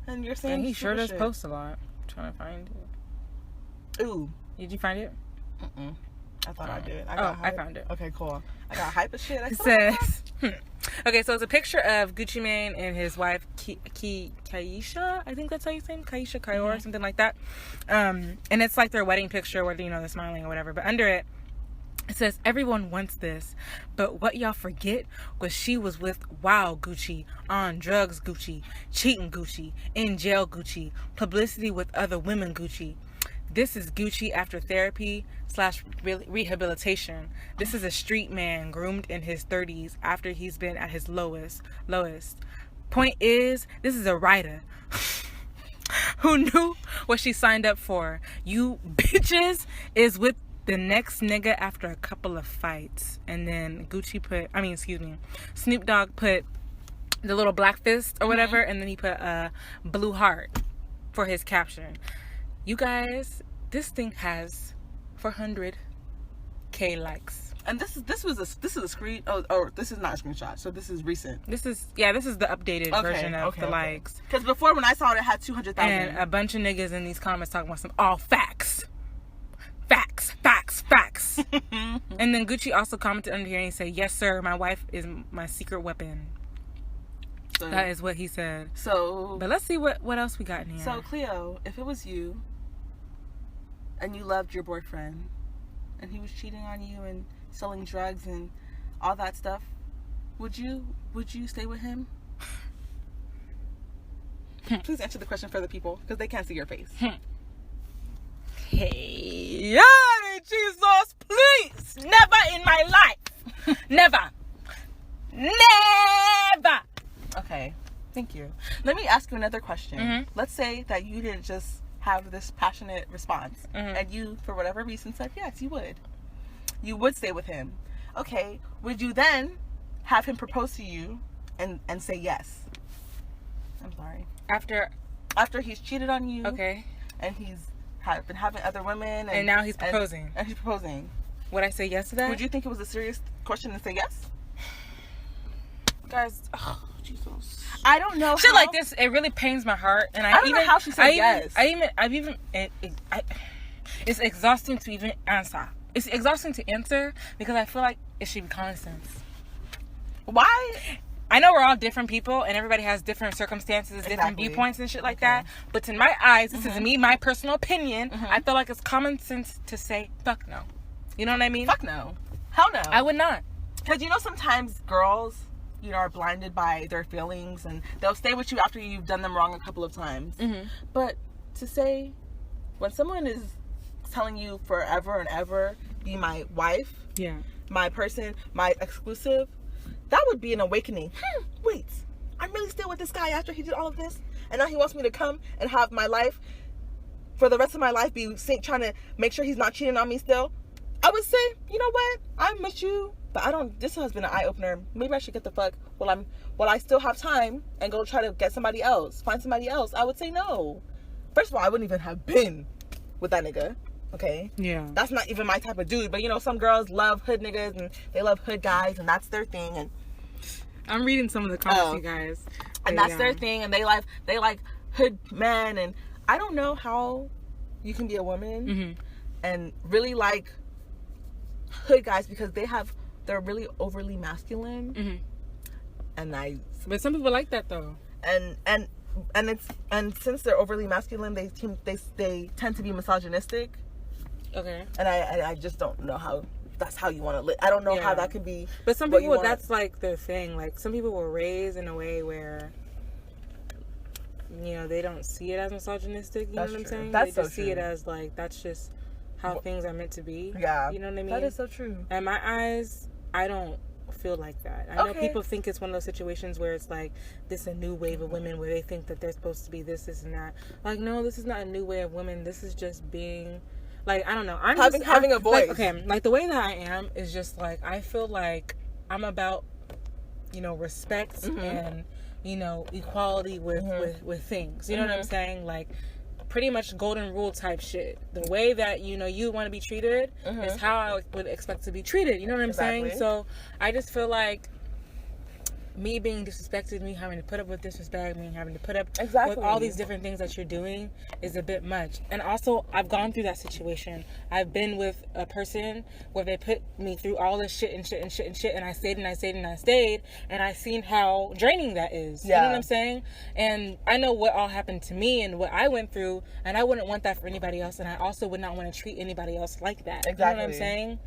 And you're saying and he sure does post a lot. Trying to find it. Ooh. Did you find it? I thought I did. I found it. Okay, cool. I got hype as shit. It says, okay, so it's a picture of Gucci Mane and his wife, Kaisha. I think that's how you say it. Kaisha, or something like that. And it's like their wedding picture where, you know, they're smiling or whatever. But under it, it says, everyone wants this, but what y'all forget was she was with wild Gucci, on drugs Gucci, cheating Gucci, in jail Gucci, publicity with other women Gucci. This is Gucci after therapy / rehabilitation. This is a street man groomed in his 30s after he's been at his lowest. Point is, this is a writer who knew what she signed up for. You bitches is with the next nigga after a couple of fights. And then Snoop Dogg put the little black fist or whatever, and then he put a blue heart for his caption. You guys, this thing has 400k likes. And this is a screen. Oh, this is not a screenshot. So this is recent. This is the updated version of the likes. Because before, when I saw it, it had 200,000. And a bunch of niggas in these comments talking about some all facts. And then Gucci also commented under here and he said, yes sir, my wife is my secret weapon. So, that is what he said. So, but let's see what else we got in here. So Cleo, if it was you and you loved your boyfriend and he was cheating on you and selling drugs and all that stuff, would you stay with him? Please answer the question for the people because they can't see your face. Hey, yeah, Jesus, please. Never in my life. Never. Okay, thank you. Let me ask you another question. Let's say that you didn't just have this passionate response and you, for whatever reason, said yes, you would. You would stay with him. Okay, would you then have him propose to you and say yes? I'm sorry. After he's cheated on you. Okay. And he's been having other women. And now he's proposing. And he's proposing. Would I say yes to that? Would you think it was a serious question to say yes? Guys, oh, Jesus. I don't know. Shit like this, it really pains my heart. And I don't know how she said yes. It's exhausting to even answer. It's exhausting to answer because I feel like it should be common sense. Why? I know we're all different people and everybody has different circumstances, different viewpoints and shit like that. But in my eyes, this is me, my personal opinion. I feel like it's common sense to say, fuck no. You know what I mean? Fuck no. Hell no. I would not. Because you know sometimes girls, you know, are blinded by their feelings and they'll stay with you after you've done them wrong a couple of times. But to say, when someone is telling you forever and ever, be my wife, my person, my exclusive, that would be an awakening. Wait, I'm really still with this guy after he did all of this? And now he wants me to come and have my life, for the rest of my life, be trying to make sure he's not cheating on me still? I would say, you know what? I miss you, but this has been an eye-opener. Maybe I should get the fuck while I still have time and go try to get somebody else, find somebody else. I would say no. first of all, I wouldn't even have been with that nigga. Okay? Yeah. That's not even my type of dude. But, you know, some girls love hood niggas and they love hood guys and that's their thing. And I'm reading some of the comments, you guys. And that's their thing. And they like hood men. And I don't know how you can be a woman and really like hood guys because they're really overly masculine. But some people like that though. And since they're overly masculine, they tend to be misogynistic. Okay. And I just don't know how that's how you want to live. I don't know how that could be. But some people, that's like their thing. Like some people were raised in a way where, you know, they don't see it as misogynistic. You know what I'm saying? They just see it as like that's just how things are meant to be. Yeah. You know what I mean? That is so true. In my eyes, I don't feel like that. I know people think it's one of those situations where it's like this is a new wave of women where they think that they're supposed to be this and that. Like, no, this is not a new way of women. This is just being like, I don't know. I'm having a voice. Like, okay, like the way that I am is just like I feel like I'm about, you know, respect and, you know, equality with things. You know what I'm saying? Like pretty much golden rule type shit. The way that, you know, you want to be treated is how I would expect to be treated. You know what I'm saying? So I just feel like me being disrespected, me having to put up with disrespect, me having to put up with all these different things that you're doing is a bit much. And also, I've gone through that situation. I've been with a person where they put me through all this shit, and I stayed, and I seen how draining that is. You know what I'm saying? And I know what all happened to me and what I went through, and I wouldn't want that for anybody else, and I also would not want to treat anybody else like that. You know what I'm saying?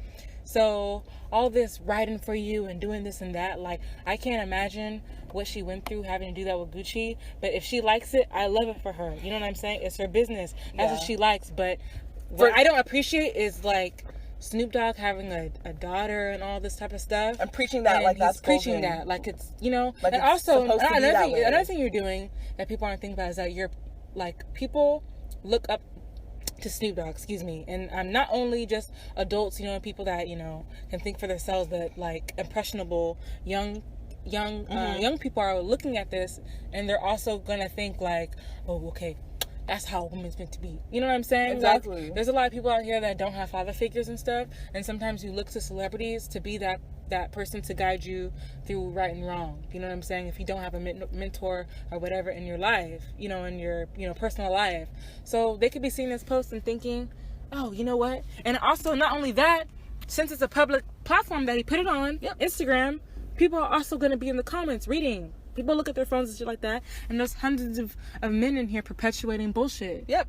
So all this writing for you and doing this and that, like I can't imagine what she went through having to do that with Gucci. But if she likes it, I love it for her. You know what I'm saying? It's her business. That's what she likes. But what I don't appreciate is like Snoop Dogg having a daughter and all this type of stuff. I'm preaching that, and like that's preaching that, like it's, you know. Like and also another thing you're doing that people aren't thinking about is that you're like people look up to Snoop Dogg, and not only just adults, you know, people that, you know, can think for themselves, but like impressionable young people are looking at this and they're also gonna think like, oh, okay, that's how a woman's meant to be. You know what I'm saying? Exactly. Like, there's a lot of people out here that don't have father figures and stuff, and sometimes you look to celebrities to be that person to guide you through right and wrong. You know what I'm saying? If you don't have a mentor or whatever in your life, you know, in your, you know, personal life. So they could be seeing this post and thinking, oh, you know what? And also, not only that, since it's a public platform that he put it on, Instagram, people are also going to be in the comments reading. People look at their phones and shit like that, and there's hundreds of men in here perpetuating bullshit. Yep.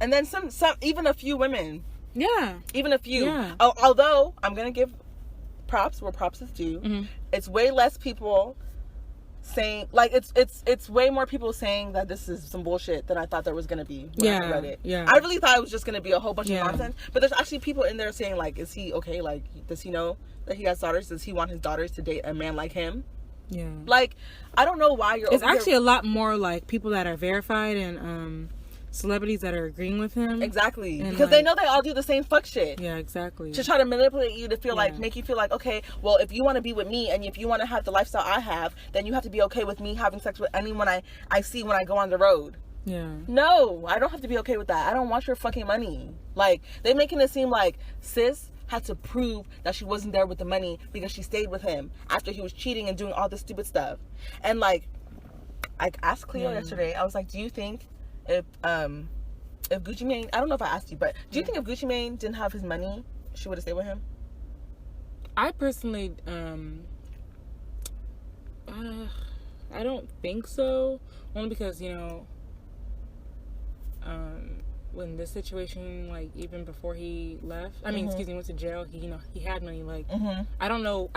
And then some even a few women. Yeah. Even a few. Yeah. Although, I'm going to give props where props is due. It's way less people saying, like, it's way more people saying that this is some bullshit than I thought there was gonna be when I read it. I really thought it was just gonna be a whole bunch of nonsense, but there's actually people in there saying, like, is he okay? Like, does he know that he has daughters? Does he want his daughters to date a man like him? Like, I don't know why you're. It's actually a lot more like people that are verified and celebrities that are agreeing with him. Exactly. And because, like, they know they all do the same fuck shit. Yeah, exactly. To try to manipulate you to feel like, make you feel like, okay, well, if you want to be with me and if you want to have the lifestyle I have, then you have to be okay with me having sex with anyone I see when I go on the road. Yeah. No, I don't have to be okay with that. I don't want your fucking money. Like, they're making it seem like sis had to prove that she wasn't there with the money because she stayed with him after he was cheating and doing all this stupid stuff. And, like, I asked Cleo yesterday, I was like, do you think if Gucci Mane, I don't know if I asked you, but do you think if Gucci Mane didn't have his money, she would have stayed with him? I personally, I don't think so. Only because, you know, when this situation, like, even before he left, I mean, went to jail, he, you know, he had money, like, I don't know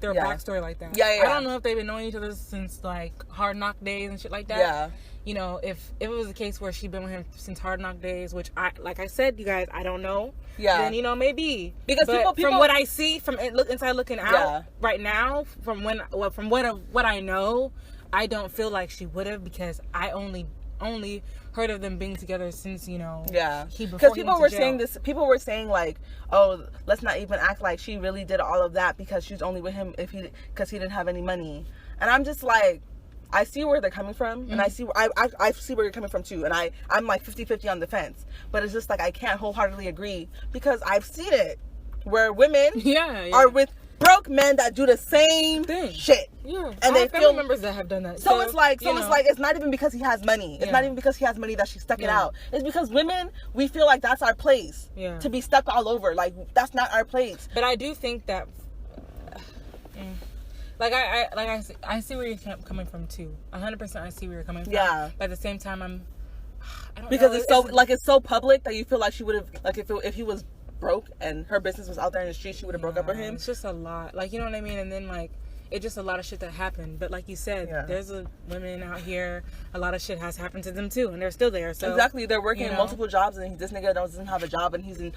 their backstory like that. I don't know if they've been knowing each other since, like, Hard Knock days and shit like that. You know, if it was a case where she'd been with him since Hard Knock days, which like I said, you guys, I don't know. Then, you know, maybe. Because people from what I see, from inside looking out right now, from what I know, I don't feel like she would have, because I only heard of them being together since, you know, because people were saying this. People were saying, like, oh, let's not even act like she really did all of that because she's only with him because he didn't have any money. And I'm just like, I see where they're coming from, and I see where you're coming from too, and I'm like 50-50 on the fence, but it's just like I can't wholeheartedly agree because I've seen it where women are with broke men that do the same shit. Yeah, and they family members that have done that. So it's like, it's not even because he has money. It's not even because he has money that she stuck it out. It's because women, we feel like that's our place to be stuck all over. Like that's not our place. But I do think that, I see where you're coming from too. 100%, I see where you're coming from. Yeah. But at the same time, I don't know. It's so public that you feel like she would have, like, if he was broke and her business was out there in the street, she would have broke up with him. It's just a lot, like, you know what I mean. And then like, it's just a lot of shit that happened. But like you said, there's women out here, a lot of shit has happened to them too, and they're still there. So exactly, they're working multiple jobs, and this nigga doesn't have a job, and he's in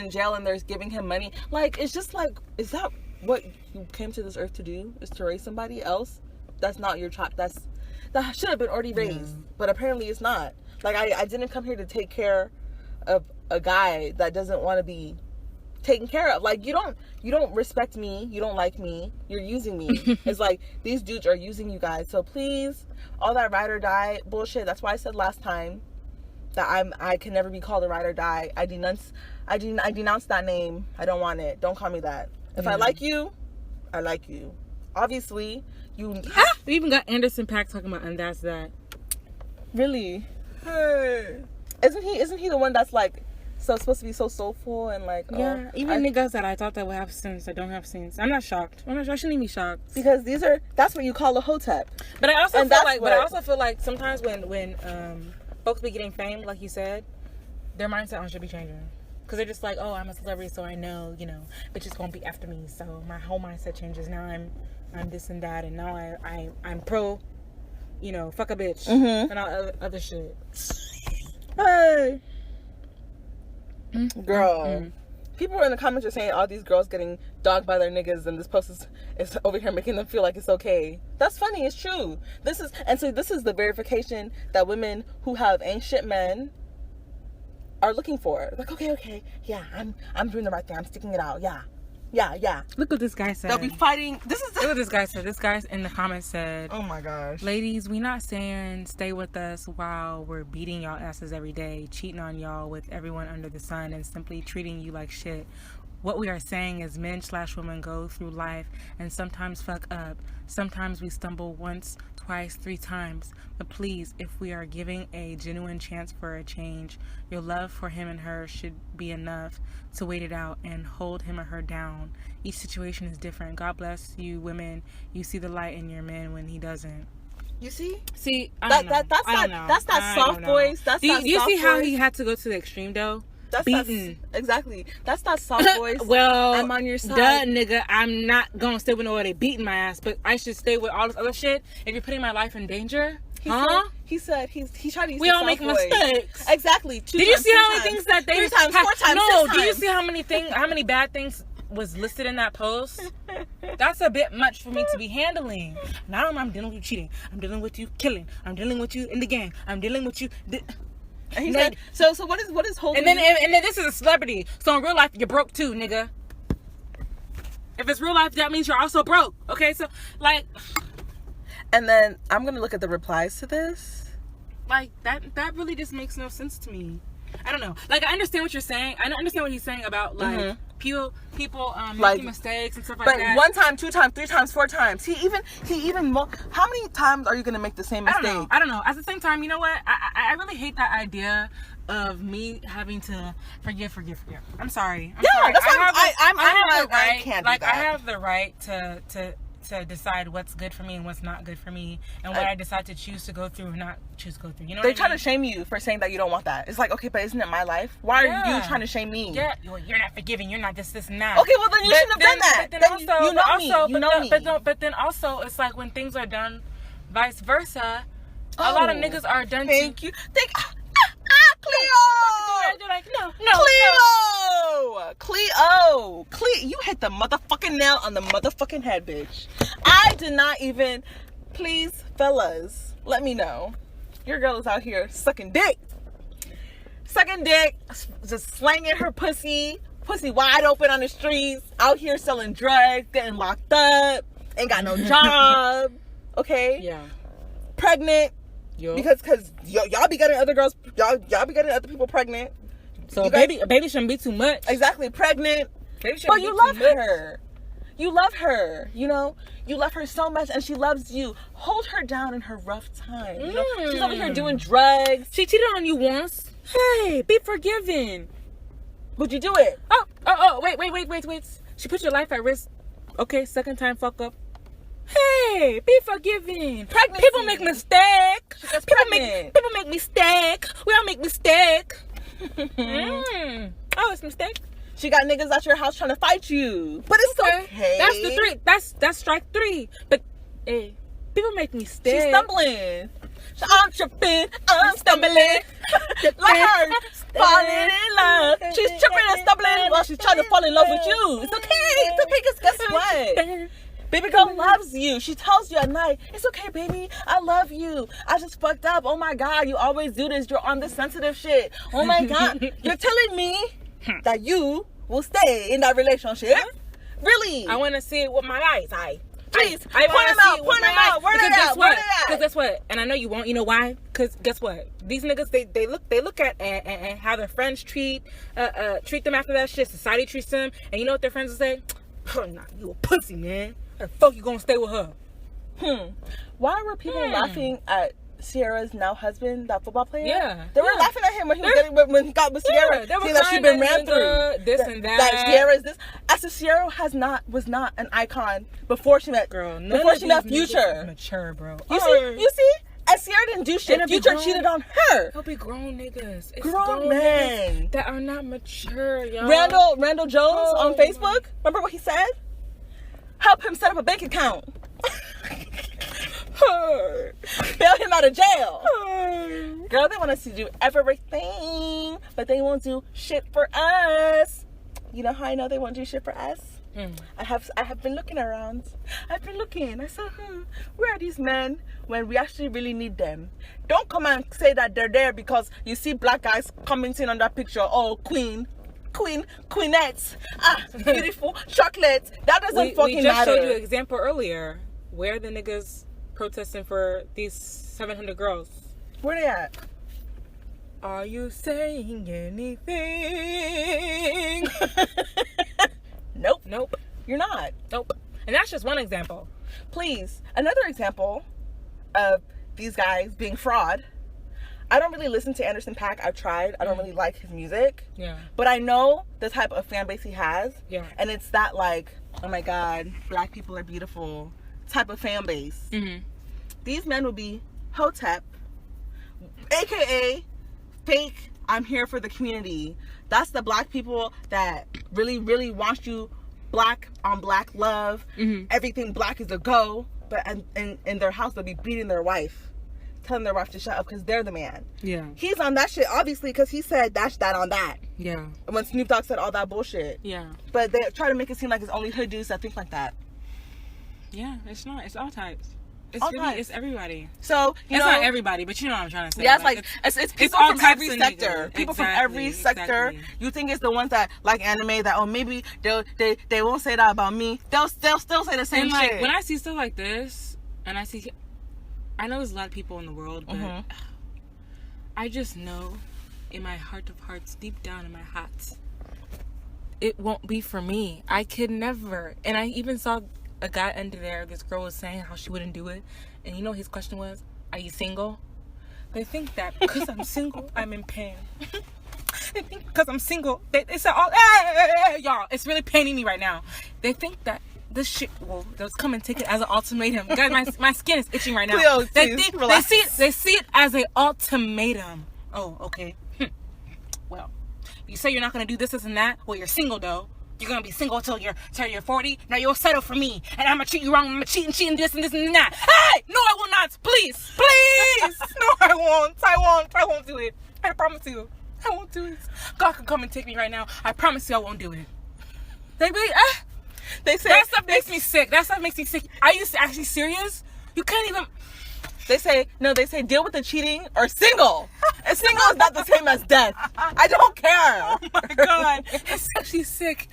jail, and they're giving him money. Like, it's just like, is that what you came to this earth to do? Is to raise somebody else? That's not your child. That should have been already raised, but apparently it's not. Like, I didn't come here to take care of a guy that doesn't want to be taken care of. Like, you don't respect me, you don't like me, you're using me. It's like these dudes are using you guys. So please, all that ride or die bullshit. That's why I said last time that I can never be called a ride or die. I denounce that name. I don't want it. Don't call me that. If I like you, I like you. Obviously, we even got Anderson .Paak talking about, and that's that. Really? Hey. Isn't he the one that's like so supposed to be so soulful and like even niggas that I thought that would have sense that don't have sense. I'm not shocked. I shouldn't even be shocked because that's what you call a hotep. But I also feel like sometimes when folks be getting fame, like you said, their mindset on should be changing. Because they're just like, oh, I'm a celebrity, so I know, bitches gonna be after me. So my whole mindset changes. Now I'm this and that, and now I'm pro, fuck a bitch and all other shit. Hey, girl. People in the comments are saying all these girls getting dogged by their niggas, and this post is over here making them feel like it's okay. That's funny. It's true. This is the verification that women who have ain't shit men are looking for. Like, okay, yeah, I'm doing the right thing. I'm sticking it out. Yeah. Look what this guy said. They'll be fighting. Look what this guy said. This guy in the comments said, oh my gosh. Ladies, we not saying stay with us while we're beating y'all asses every day, cheating on y'all with everyone under the sun, and simply treating you like shit. What we are saying is men/women go through life and sometimes fuck up. Sometimes we stumble once, twice, 3 times. But please, if we are giving a genuine chance for a change, your love for him and her should be enough to wait it out and hold him or her down. Each situation is different. God bless you, women. You see the light in your man when he doesn't. You see? That's that soft voice. Do you see how he had to go to the extreme though? Exactly. That's that soft voice. Well, I'm on your side. Duh, nigga. I'm not gonna stay with nobody beating my ass, but I should stay with all this other shit. If you're putting my life in danger, he said he tried to use. We all make mistakes. Exactly. Did you see how many things that they 3 times, 4 times? No. Did you see how many bad things was listed in that post? That's a bit much for me to be handling. Now I'm dealing with you cheating. I'm dealing with you killing. I'm dealing with you in the gang. I'm dealing with you. And he said, so what is holding? And then this is a celebrity. So in real life, you're broke too, nigga. If it's real life, that means you're also broke. Okay, so like. And then I'm gonna look at the replies to this. Like that really just makes no sense to me. I don't know. Like, I understand what you're saying. I understand what he's saying about like people making mistakes and stuff like that. But 1 time, 2 times, 3 times, 4 times. He even how many times are you gonna make the same mistake? I don't know. At the same time, you know what? I really hate that idea of me having to forgive. I'm sorry. Sorry. That's I can't do that. I have the right to decide what's good for me and what's not good for me, and what I decide to choose to go through or not choose to go through. You know, they're trying to shame you for saying that you don't want that. It's like, okay, but isn't it my life? Why are you trying to shame me? Yeah, you're not forgiving. You're not this and that. Okay, well then you shouldn't have done that. But then also, it's like when things are done, vice versa. A lot of niggas are done. Thank you. Cleo. You're like, no. Cleo, you hit the motherfucking nail on the motherfucking head, bitch. I did not even. Please, fellas, let me know. Your girl is out here sucking dick, just slanging her pussy wide open on the streets, out here selling drugs, getting locked up, ain't got no job. Okay? Yeah. pregnant. Yo. Because y'all be getting other girls, y'all be getting other people pregnant. So a baby shouldn't be too much. Exactly, pregnant. But you love her. You love her. You know, you love her so much, and she loves you. Hold her down in her rough time. You know, she's over here doing drugs. She cheated on you once. Hey, be forgiven. Would you do it? Oh, wait. She put your life at risk. Okay, second time fuck up. Hey, be forgiven. Pregnancy. People make mistakes. People make mistake. We all make mistake. Oh, it's a mistake. She got niggas at your house trying to fight you. But it's okay. That's the 3. That's strike 3. But hey, people make mistakes. She's stumbling. I'm tripping. I'm stumbling. Like her falling in love. She's tripping and stumbling while she's trying to fall in love with you. It's okay. It's okay, because guess what? Baby girl loves you. She tells you at night, it's okay, baby. I love you. I just fucked up. Oh my God, you always do this. You're on this sensitive shit. Oh my God. You're telling me that you will stay in that relationship? Really? I want to see it with my eyes. Please, point them out. Word it out. Because guess what? And I know you won't. You know why? Because guess what? These niggas, they look at and how their friends treat them after that shit. Society treats them. And you know what their friends will say? Oh, nah, you a pussy, man. How the fuck you gonna stay with her? Why were people laughing at Sierra's now husband, that football player? Yeah. They were laughing at him when he got with Sierra. They were saying that she'd been ran through. This and that. That Sierra is this. As Sierra was not an icon before she met Future. Mature, bro. You see? As Sierra didn't do shit. Future cheated on her. They'll be grown niggas. It's grown men that are not mature, y'all. Randall Jones on Facebook. Remember what he said? Help him set up a bank account. Bail him out of jail. Girl, they want us to do everything, but they won't do shit for us. You know how I know they won't do shit for us? I have been looking around. I said, where are these men when we actually really need them? Don't come and say that they're there because you see black guys commenting on that picture. Oh, queenettes, beautiful chocolates. That doesn't fucking matter. We just showed you an example earlier. Where are the niggas protesting for these 700 girls? Where they at? Are you saying anything? Nope. You're not. Nope. And that's just one example. Please, another example of these guys being fraud. I don't really listen to Anderson .Paak. I've tried. I don't really like his music. Yeah. But I know the type of fan base he has. Yeah. And it's that like, oh my God, black people are beautiful type of fan base. These men will be Hotep, aka fake, I'm here for the community. That's the black people that really, really want you black on black love. Everything black is a go. But in their house, they'll be beating their wife, telling their wife to shut up because they're the man. Yeah. He's on that shit, obviously, because he said dash that on that. Yeah. When Snoop Dogg said all that bullshit. Yeah. But they try to make it seem like it's only hood dudes that think like that. Yeah, it's not. It's all types. It's everybody. So, it's not everybody, but you know what I'm trying to say. Yeah, it's people from every sector. People from every sector. Exactly. You think it's the ones that like anime that, oh, maybe they won't say that about me. They'll still say the same shit. When I see stuff like this, and I know there's a lot of people in the world, but I just know in my heart of hearts, deep down in my heart, it won't be for me. I could never. And I even saw a guy under there, this girl was saying how she wouldn't do it. And you know his question was, are you single? They think that because I'm single, I'm in pain. They think because I'm single, they say, y'all, it's really paining me right now. They think that this shit they'll come and take it as an ultimatum. Guys, my skin is itching right now. Cleo, they see it as an ultimatum. Oh, okay. Well, you say you're not gonna do this and that. Well, you're single though. You're gonna be single till you're 40. Now you'll settle for me, and I'm gonna treat you wrong. I'm gonna cheat and this and that. Hey, no, I will not. Please. No, I won't do it. I promise you, I won't do it. God can come and take me right now. I promise you, I won't do it. They say that stuff makes me sick. Are you actually serious? You can't even. They say deal with the cheating or single. And single is not the same as death. I don't care. Oh my God. It's actually sick.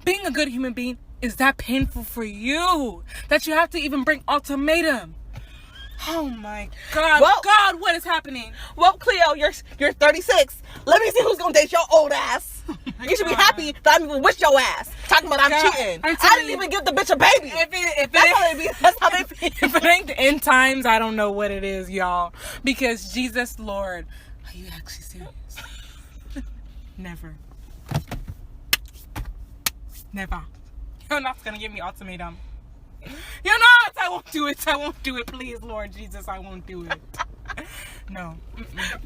Being a good human being is that painful for you that you have to even bring ultimatum. Oh my God. Well, God, what is happening? Well, Cleo, you're 36. Let me see who's gonna date your old ass. You should be happy that I'm even with your ass. Talking about I'm cheating. I didn't even give the bitch a baby. If it ain't the end times, I don't know what it is, y'all. Because Jesus Lord, are you actually serious? Never. You're not gonna give me ultimatum. You're not. I won't do it. I won't do it. Please, Lord Jesus, I won't do it. No. I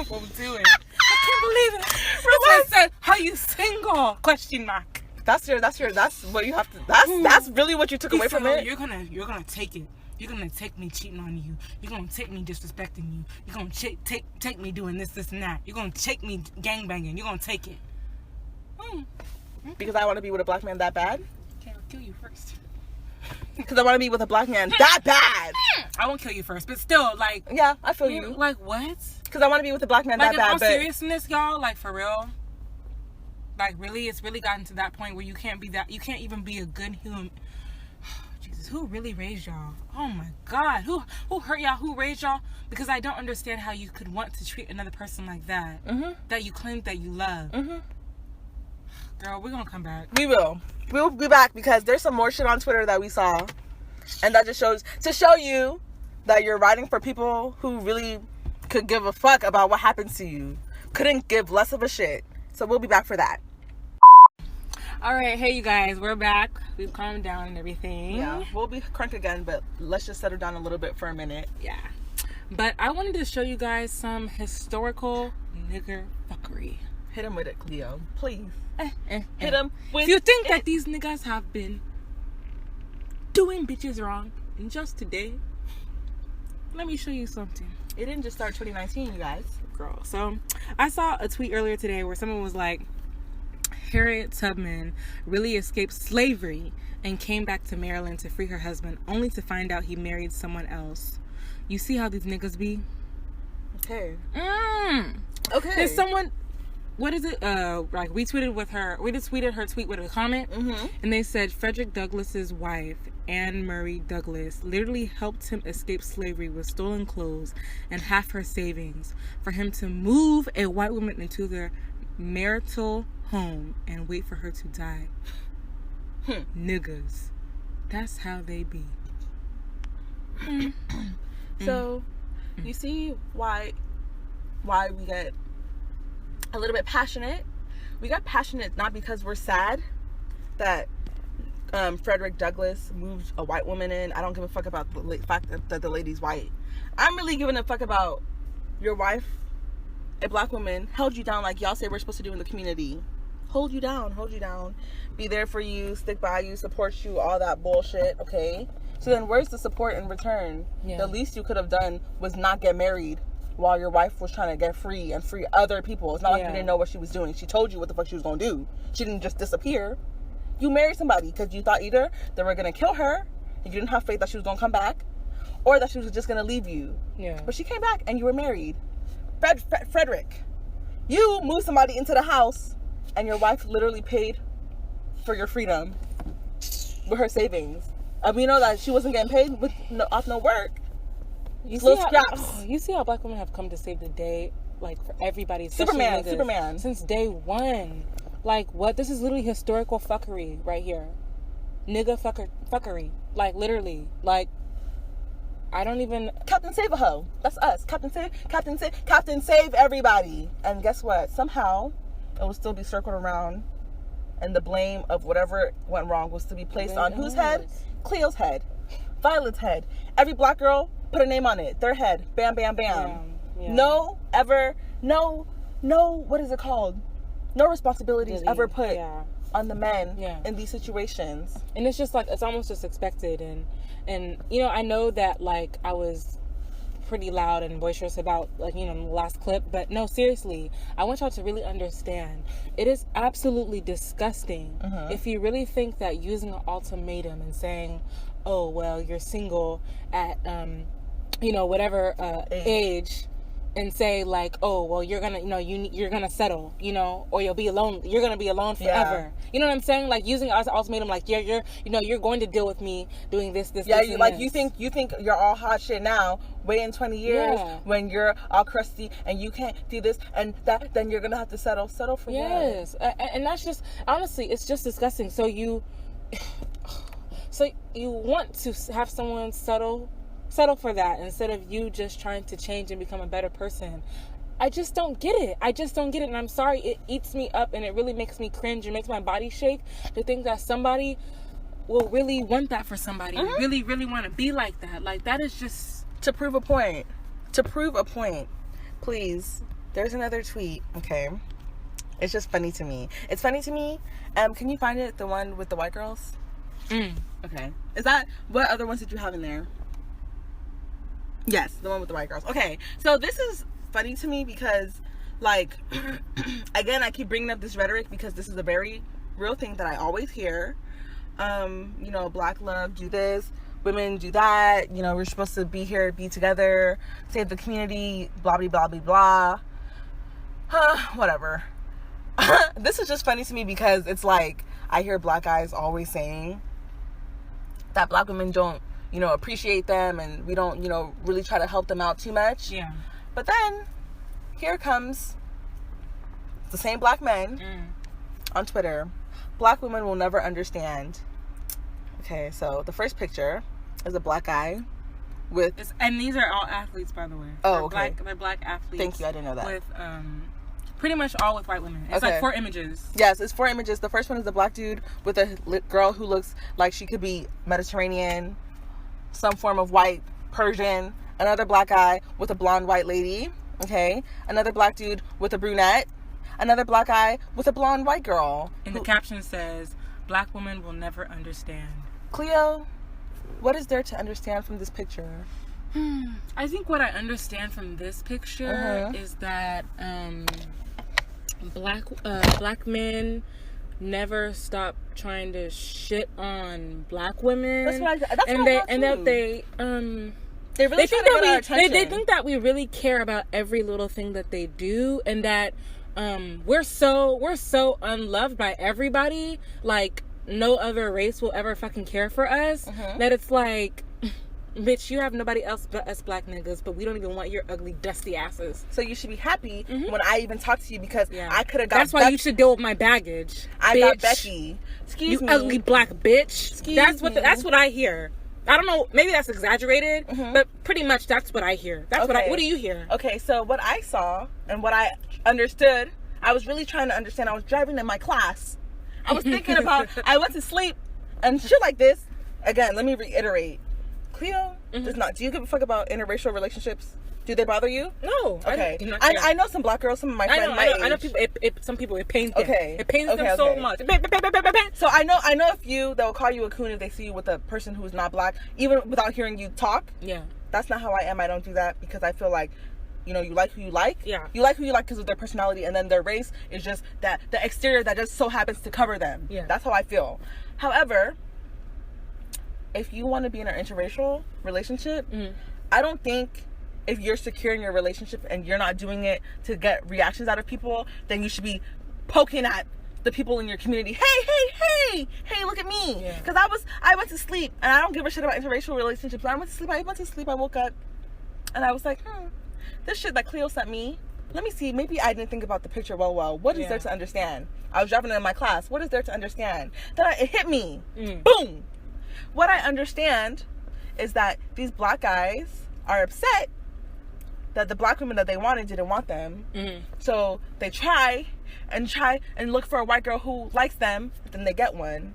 won't do it. I can't believe it. Relax. Said, "Are you single?" Question mark. That's what you have to. That's really what you took away from it. You're gonna take it. You're gonna take me cheating on you. You're gonna take me disrespecting you. You're gonna take me doing this, and that. You're gonna take me gangbanging. You're gonna take it. Because I want to be with a black man that bad. Okay, I'll kill you first. Because I want to be with a black man that bad. I won't kill you first, but still, like... Yeah, I feel you. Like, what? Because I want to be with a black man that bad, Like, in all seriousness, y'all, like, for real, like, really, it's really gotten to that point where you can't even be a good human... Jesus, who really raised y'all? Oh, my God. Who hurt y'all? Who raised y'all? Because I don't understand how you could want to treat another person like that. Mm-hmm. That you claim that you love. Mm-hmm. Girl, we're gonna come back. We will. We'll be back because there's some more shit on Twitter that we saw. And that just shows, to show you that you're writing for people who really could give a fuck about what happens to you. Couldn't give less of a shit. So we'll be back for that. Alright, hey you guys, we're back. We've calmed down and everything. Yeah, we'll be crunk again, but let's just settle down a little bit for a minute. Yeah. But I wanted to show you guys some historical nigger fuckery. Hit him with it, Cleo. Please. Hit him with it. If you think that these niggas have been doing bitches wrong, and just today, let me show you something. It didn't just start 2019, you guys. Girl. So, I saw a tweet earlier today where someone was like, Harriet Tubman really escaped slavery and came back to Maryland to free her husband, only to find out he married someone else. You see how these niggas be? Okay. Okay. There's someone... What is it? Like we tweeted her tweet with a comment, and they said Frederick Douglass's wife, Anne Murray Douglas, literally helped him escape slavery with stolen clothes and half her savings for him to move a white woman into their marital home and wait for her to die. Niggas, that's how they be. So, you see why we get a little bit passionate. We got passionate not because we're sad that Frederick Douglass moved a white woman in. I don't give a fuck about the fact that the lady's white. I'm really giving a fuck about your wife, a black woman, held you down like y'all say we're supposed to do in the community. Hold you down, be there for you, stick by you, support you, all that bullshit, okay? So then where's the support in return? Yeah. The least you could have done was not get married while your wife was trying to get free and free other people. It's not like you didn't know what she was doing. She told you what the fuck she was going to do. She didn't just disappear. You married somebody because you thought either they were going to kill her and you didn't have faith that she was going to come back, or that she was just going to leave you. Yeah. But she came back and you were married. Frederick, you moved somebody into the house and your wife literally paid for your freedom with her savings. And we know that she wasn't getting paid off no work. You see how black women have come to save the day, like, for everybody. Superman. Since day one. Like, what? This is literally historical fuckery right here. Nigga fuckery. Like, literally. Like, I don't even... Captain Save a Hoe. That's us. Captain Save everybody. And guess what? Somehow, it will still be circled around, and the blame of whatever went wrong will still be placed on whose head? Cleo's head. Violet's head. Every black girl... Put a name on it. Their head. Bam, bam, bam. Yeah. No, what is it called? No responsibilities ever put on the men in these situations. And it's just like, it's almost just expected. And you know, I know that, like, I was pretty loud and boisterous about, like, you know, the last clip, but no, seriously, I want y'all to really understand. It is absolutely disgusting if you really think that using an ultimatum and saying, oh, well, you're single at, you know, whatever age, and say like, oh, well, you're gonna, you're gonna settle, or you'll be alone. You're gonna be alone forever. You know what I'm saying? Like using it as an ultimatum, like you're going to deal with me doing this. Yeah, this, you like this. you think you're all hot shit now. Wait in 20 years when you're all crusty and you can't do this and that. Then you're gonna have to settle for what? Yes, and that's just honestly, it's just disgusting. So you want to have someone settle for that instead of you just trying to change and become a better person. I just don't get it. And I'm sorry, it eats me up and it really makes me cringe and makes my body shake to think that somebody will really want that for somebody. Really, really want to be like that. Like, that is just... To prove a point. Please. There's another tweet. Okay. It's just funny to me. It's funny to me. Can you find it? The one with the white girls? Okay. Is that... What other ones did you have in there? Yes, the one with the white girls. Okay, so this is funny to me because, like, again, I keep bringing up this rhetoric because this is a very real thing that I always hear. Black love, do this, women do that, we're supposed to be here, be together, save the community, blah, blah, blah, blah, blah. Whatever. This is just funny to me because it's like, I hear black guys always saying that black women don't, appreciate them and we don't, really try to help them out too much. Yeah. But then, here comes the same black men on Twitter. Black women will never understand. Okay, so the first picture is a black guy with... And these are all athletes, by the way. Oh, okay. They're black athletes. Thank you, I didn't know that. With, pretty much all with white women. It's like 4 images. Yes, it's 4 images. The first one is the black dude with a girl who looks like she could be Mediterranean, some form of white, Persian. Another black guy with a blonde white lady. Okay. Another black dude with a brunette. Another black guy with a blonde white girl. And the caption says, "Black women will never understand." Cleo, what is there to understand from this picture? I think what I understand from this picture is that black men never stop trying to shit on black women. They really think they think that we really care about every little thing that they do, and that we're so unloved by everybody, like no other race will ever fucking care for us, that it's like, bitch, you have nobody else but us black niggas, but we don't even want your ugly, dusty asses. So you should be happy when I even talk to you, because I could have got... That's why you should deal with my baggage. I got Becky. Excuse me. You ugly black bitch. That's what I hear. I don't know, maybe that's exaggerated, but pretty much that's what I hear. What do you hear? Okay, so what I saw and what I understood, I was really trying to understand. I was driving in my class. I was thinking about, I went to sleep and shit like this. Again, let me reiterate. Cleo does not. Do you give a fuck about interracial relationships? Do they bother you? No. Okay. I know some black girls, some of my friends my age. I know people. Some people, it pains them. Okay. It pains them so much. So I know a few that will call you a coon if they see you with a person who's not black, even without hearing you talk. Yeah. That's not how I am. I don't do that because I feel like, you like who you like. Yeah. You like who you like because of their personality, and then their race is just the exterior that just so happens to cover them. Yeah. That's how I feel. However, if you want to be in an interracial relationship, I don't think if you're secure in your relationship and you're not doing it to get reactions out of people, then you should be poking at the people in your community. Hey, look at me. Because I went to sleep, and I don't give a shit about interracial relationships. I went to sleep, I woke up, and I was like, this shit that Cleo sent me, let me see, maybe I didn't think about the picture well. What is there to understand? I was driving in my class. What is there to understand? Then it hit me. Boom. What I understand is that these black guys are upset that the black women that they wanted didn't want them. So they try and look for a white girl who likes them, but then they get one.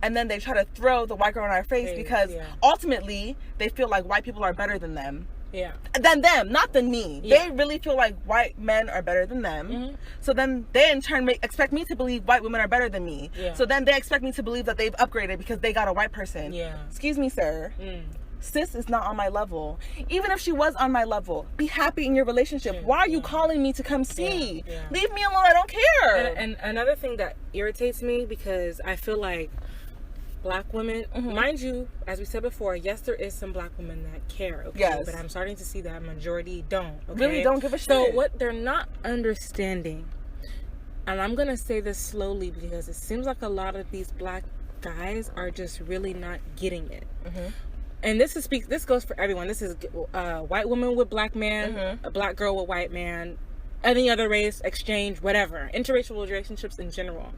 And then they try to throw the white girl in our face because ultimately they feel like white people are better than them. Yeah. Than them, not than me. They really feel like white men are better than them. So then they in turn expect me to believe white women are better than me. So then they expect me to believe that they've upgraded because they got a white person. Excuse me, sir. Sis is not on my level. Even if she was on my level, be happy in your relationship. Why are you calling me to come see? Leave me alone. I don't care. And another thing that irritates me, because I feel like black women, mind you, as we said before, yes, there is some black women that care, okay? Yes. But I'm starting to see that majority don't, okay? Really don't give a shit. So what they're not understanding, and I'm going to say this slowly because it seems like a lot of these black guys are just really not getting it. And this goes for everyone. This is white woman with black man, a black girl with white man, any other race, exchange, whatever. Interracial relationships in general.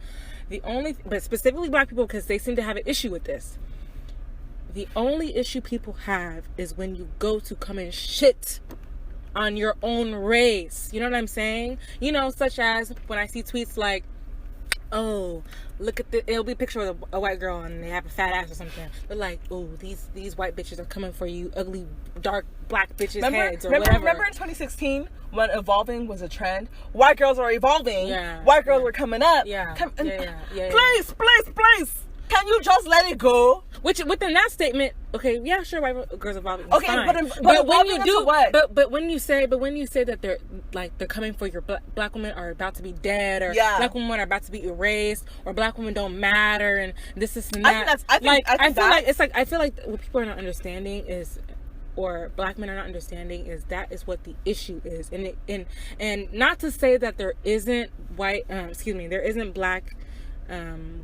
But specifically black people, because they seem to have an issue with this. The only issue people have is when you go to come and shit on your own race. You know what I'm saying? You know, such as when I see tweets like, oh, look at it'll be a picture of a white girl and they have a fat ass or something. They're like, oh, these white bitches are coming for you, ugly, dark, black bitches' heads or whatever. Remember in 2016 when evolving was a trend? White girls are evolving. Yeah. White girls were coming up. Yeah. Please. Can you just let it go? Which within that statement, okay, yeah, sure, white girls evolving. Okay, fine. but when you do what? But when you say that they're coming for your black women are about to be dead, or black women are about to be erased, or black women don't matter, and this and that. I feel like what people are not understanding is, or black men are not understanding is that is what the issue is, and not to say that there isn't there isn't black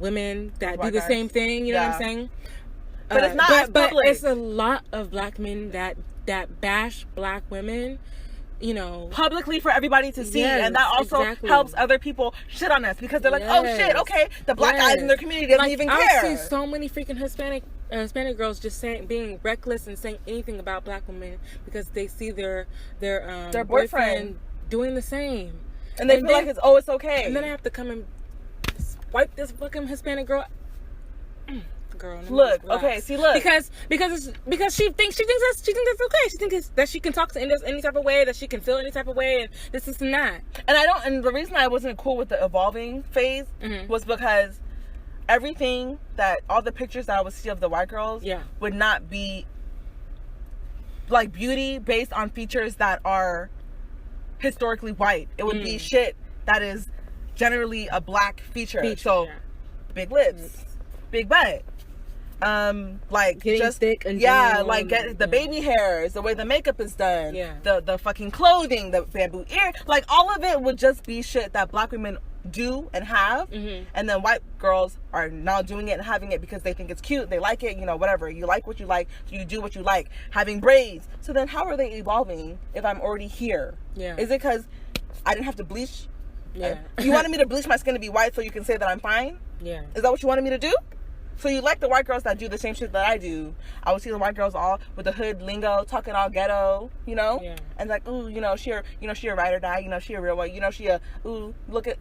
women that do the same thing, you know what I'm saying? But it's not but it's a lot of black men that bash black women, you know, publicly for everybody to see, and that also helps other people shit on us because they're like, oh shit, okay, the black guys in their community doesn't even care. I see so many freaking Hispanic girls just being reckless and saying anything about black women because they see their boyfriend doing the same, and they feel like it's okay, and then I have to come and wipe this fucking Hispanic girl. Girl, look, okay, see, look, because she thinks that's okay. She thinks that she can talk to any type of way, that she can feel any type of way, and this and that. And the reason I wasn't cool with the evolving phase was because all the pictures that I would see of the white girls would not be like beauty based on features that are historically white. It would be shit that is generally a black feature. So big lips, big butt, like getting just thick and like get the baby hairs, the way the makeup is done, the fucking clothing, the bamboo ear, like all of it would just be shit that black women do and have, and then white girls are now doing it and having it because they think it's cute, they like it, you know, whatever, you like what you like, so you do what you like, having braids. So then how are they evolving if I'm already here? Is it because I didn't have to bleach? You wanted me to bleach my skin to be white so you can say that I'm fine? Is that what you wanted me to do? So you like the white girls that do the same shit that I do. I would see the white girls all with the hood lingo, talking all ghetto, you know? And like, ooh, you know, she a ride or die, you know, she a real one, you know, look at,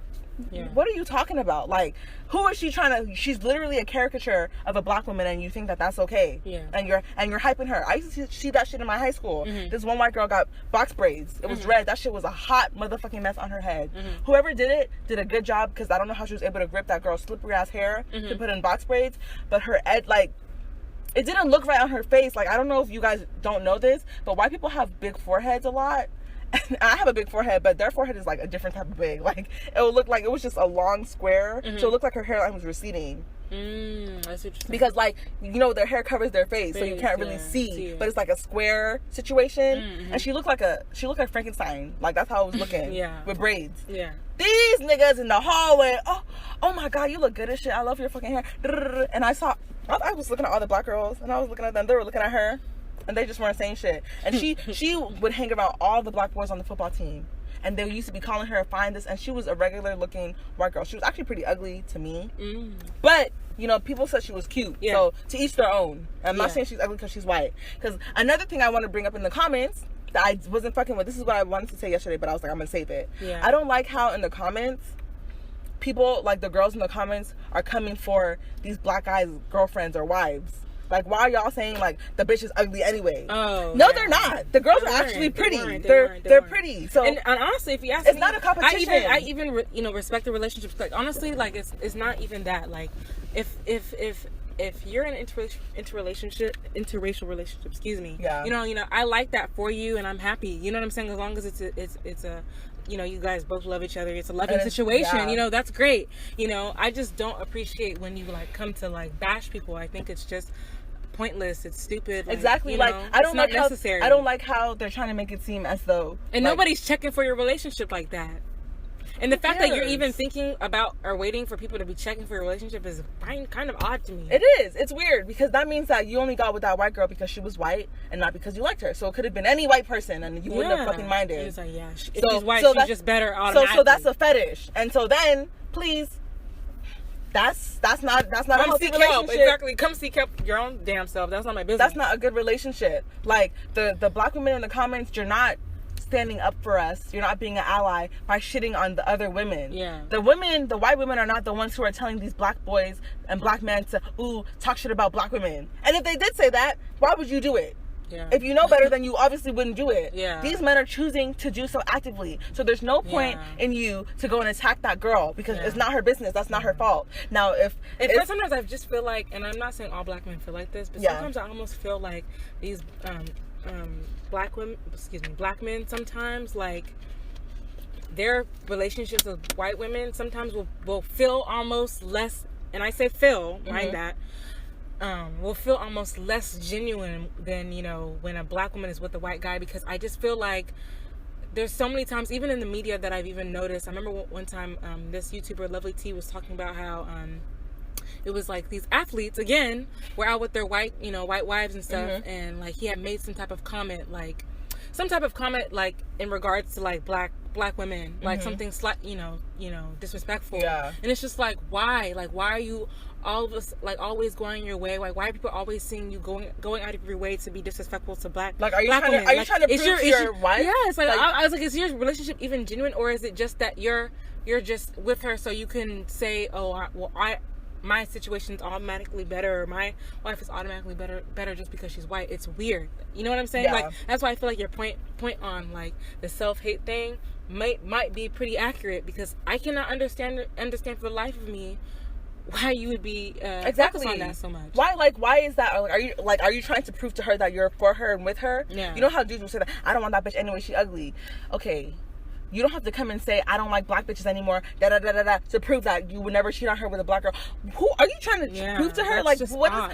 what are you talking about? Like, who is she she's literally a caricature of a black woman, and you think that that's okay? And you're hyping her. I used to see that shit in my high school. This one white girl got box braids. It was red. That shit was a hot motherfucking mess on her head. Whoever did it did a good job, because I don't know how she was able to grip that girl's slippery ass hair to put in box braids, but her head, like, it didn't look right on her face. Like, I don't know if you guys don't know this, but white people have big foreheads a lot. And I have a big forehead, but their forehead is like a different type of big. Like, it would look like it was just a long square, so it looked like her hairline was receding. That's interesting. Because, like, you know, their hair covers their face, so you can't really see. But it's like a square situation, and she looked like Frankenstein. Like, that's how it was looking. With braids. These niggas in the hallway. Oh my god, you look good as shit. I love your fucking hair. And I was looking at all the black girls, and I was looking at them. They were looking at her. And they just weren't saying shit. And she would hang around all the black boys on the football team. And they used to be calling her find this. And she was a regular looking white girl. She was actually pretty ugly to me. But, you know, people said she was cute. So to each their own. I'm not saying she's ugly because she's white. Because another thing I want to bring up in the comments that I wasn't fucking with. This is what I wanted to say yesterday, but I was like, I'm going to save it. I don't like how in the comments, people, like the girls in the comments, are coming for these black guys' girlfriends or wives. Like, why are y'all saying, like, the bitch is ugly anyway? No, they're not. The girls are actually pretty. They're pretty. So, and honestly, if you ask me, it's not a competition. I even you know, respect the relationships. Like, honestly, like, it's not even that. Like, if you're in an interracial relationship, excuse me. You know, I like that for you, and I'm happy. You know what I'm saying? As long as it's a you know, you guys both love each other. It's a loving situation. Yeah. You know, that's great. You know, I just don't appreciate when you like come to like bash people. I think it's just pointless. It's stupid. Like, exactly. you Like know, I don't like how necessary. I don't like how they're trying to make it seem as though and like, nobody's checking for your relationship like that. And the fact that you're even thinking about or waiting for people to be checking for your relationship is kind of odd to me. It is. It's weird because that means that you only got with that white girl because she was white and not because you liked her. So it could have been any white person and you wouldn't have fucking minded. It's like, yeah, if she's white, she's just better automatically. So that's a fetish. And so then, please, that's not a healthy relationship. Exactly. Come seek help your own damn self. That's not my business. That's not a good relationship. Like the black women in the comments, you're not standing up for us. You're not being an ally by shitting on the other women. Yeah. The white women are not the ones who are telling these black boys and black men to talk shit about black women. And if they did say that, why would you do it? Yeah. If you know better, then you obviously wouldn't do it. Yeah. These men are choosing to do so actively. So there's no point in you to go and attack that girl because it's not her business. That's not her fault. Now, but sometimes I just feel like, and I'm not saying all black men feel like this, but sometimes I almost feel like these black men sometimes, like, their relationships with white women sometimes will feel almost less, and I say feel, mind that, will feel almost less genuine than, you know, when a black woman is with a white guy, because I just feel like there's so many times, even in the media, that I've even noticed. I remember one time this YouTuber, Lovely T, was talking about how it was like these athletes, again, were out with their white wives and stuff, and like he had made some type of comment like in regards to like black women, like something disrespectful. Yeah. And it's just like, why are you all of us like always going your way? Like, why are people always seeing you going out of your way to be disrespectful to black women? Are you trying to prove to your wife? Yeah, it's like I was like, is your relationship even genuine, or is it just that you're just with her so you can say, my situation's automatically better, or my wife is automatically better just because she's white? It's weird. You know what I'm saying? Yeah. Like, that's why I feel like your point on like the self-hate thing might be pretty accurate, because I cannot understand for the life of me why you would be focused on that so much. Why is that? Are you trying to prove to her that you're for her and with her? Yeah. You know how dudes will say that, I don't want that bitch anyway, she ugly. Okay. You don't have to come and say, I don't like black bitches anymore, to prove that you would never cheat on her with a black girl. Who are you trying to prove to her? Like,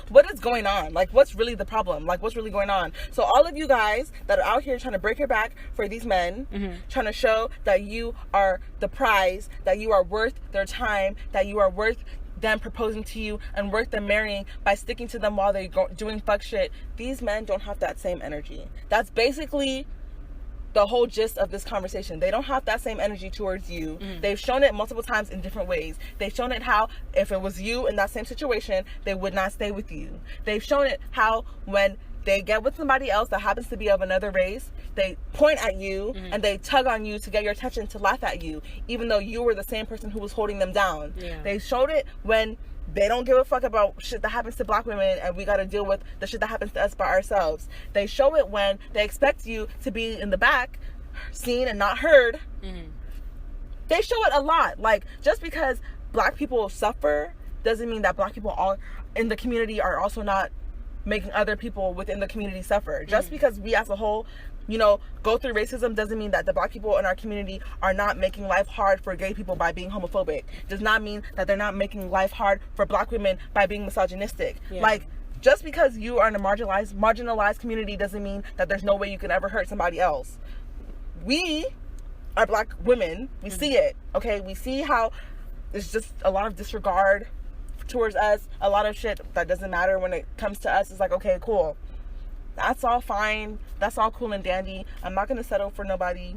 what is going on? Like, what's really the problem? Like, what's really going on? So all of you guys that are out here trying to break your back for these men, trying to show that you are the prize, that you are worth their time, that you are worth them proposing to you and worth them marrying by sticking to them while they're doing fuck shit. These men don't have that same energy. That's basically the whole gist of this conversation. They don't have that same energy towards you. They've shown it multiple times in different ways. They've shown it how, if it was you in that same situation, they would not stay with you. They've shown it how, when they get with somebody else that happens to be of another race, they point at you and they tug on you to get your attention, to laugh at you, even though you were the same person who was holding them down. They showed it when they don't give a fuck about shit that happens to black women, and we got to deal with the shit that happens to us by ourselves. They show it when they expect you to be in the back, seen and not heard. They show it a lot. Like, just because black people suffer doesn't mean that black people all in the community are also not making other people within the community suffer. Just because we as a whole, go through racism doesn't mean that the black people in our community are not making life hard for gay people by being homophobic. Does not mean that they're not making life hard for black women by being misogynistic. Like, just because you are in a marginalized community doesn't mean that there's no way you can ever hurt somebody else. We are black women. We see it. Okay, we see how there's just a lot of disregard towards us, a lot of shit that doesn't matter when it comes to us. It's like, okay, cool. That's all fine. That's all cool and dandy. I'm not going to settle for nobody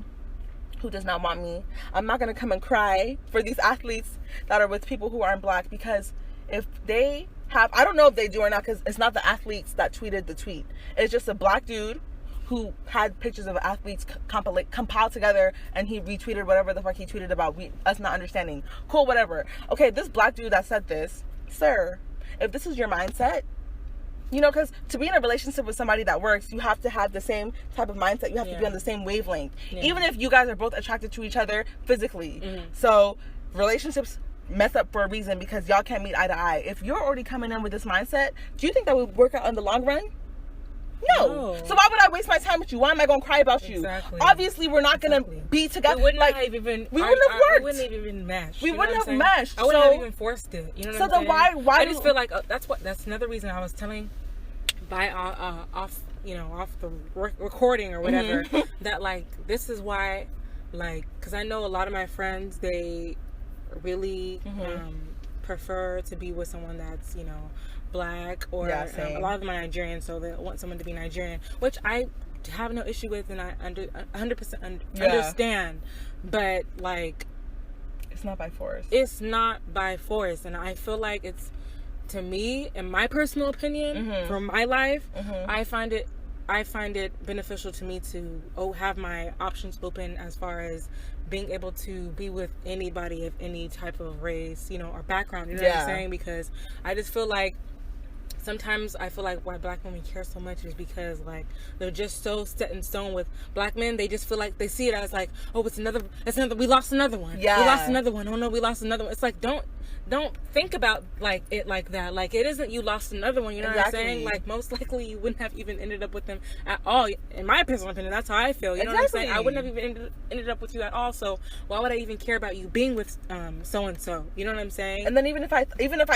who does not want me. I'm not going to come and cry for these athletes that are with people who aren't black, because if they have, I don't know if they do or not, because it's not the athletes that tweeted the tweet. It's just a black dude who had pictures of athletes compiled together, and he retweeted whatever the fuck he tweeted about us not understanding. Cool, whatever. Okay, this black dude that said this, sir, if this is your mindset, because to be in a relationship with somebody that works, you have to have the same type of mindset. You have to be on the same wavelength, even if you guys are both attracted to each other physically. So relationships mess up for a reason, because y'all can't meet eye to eye. If you're already coming in with this mindset, do you think that would work out in the long run? No. So why would I waste my time with you? Why am I gonna cry about you? Obviously, we're not gonna be together. We wouldn't have even. We wouldn't have worked. We wouldn't have even meshed. We wouldn't have meshed. I wouldn't have even forced it. You know what I'm saying? So then why? I just feel like that's another reason I was telling off the recording or whatever that like this is why, like, because I know a lot of my friends, they really prefer to be with someone that's black, or a lot of them are Nigerian, so they want someone to be Nigerian, which I have no issue with, and I 100% understand, but like it's not by force. It's not by force, and I feel like it's, to me, in my personal opinion, from my life, I find it beneficial to me to have my options open as far as being able to be with anybody of any type of race, or background, what I'm saying? Because I just feel like sometimes I feel like why black women care so much is because like they're just so set in stone with black men. They just feel like they see it as like, oh, it's another, we lost another one. We lost another one. Oh no, we lost another one. It's like, don't think about like it like that. Like, it isn't you lost another one, you know what I'm saying? Like, most likely you wouldn't have even ended up with them at all. In my personal opinion, that's how I feel. You know what I'm saying? I wouldn't have even ended up with you at all. So why would I even care about you being with so and so? You know what I'm saying? And then even if I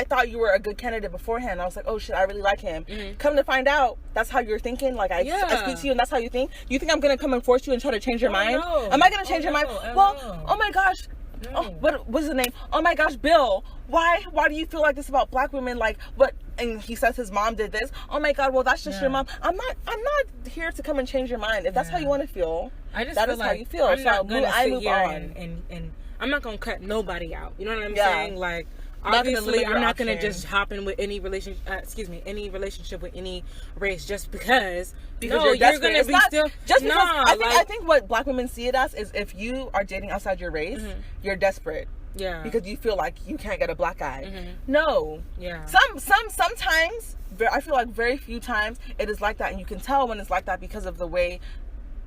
thought you were a good candidate beforehand, I was like, oh shit, I really like him. Come to find out, that's how you're thinking. Like I speak to you and that's how you think. You think I'm gonna come and force you and try to change your mind? No. Am I gonna change your mind? Well, oh my gosh. No. Oh, what was his name? Oh my gosh, Bill. Why do you feel like this about black women? Like, what? And he says his mom did this. Oh my God, well that's just your mom. I'm not here to come and change your mind. If that's how you want to feel, that is how you feel. I'm not gonna sit here and I'm not gonna cut nobody out. You know what I'm saying? Like, obviously, I'm not gonna just hop in with any relationship with any race just because you're gonna be still just because. I think what black women see it as is if you are dating outside your race, you're desperate. Yeah. Because you feel like you can't get a black guy. No. Yeah. Sometimes, I feel like very few times it is like that, and you can tell when it's like that because of the way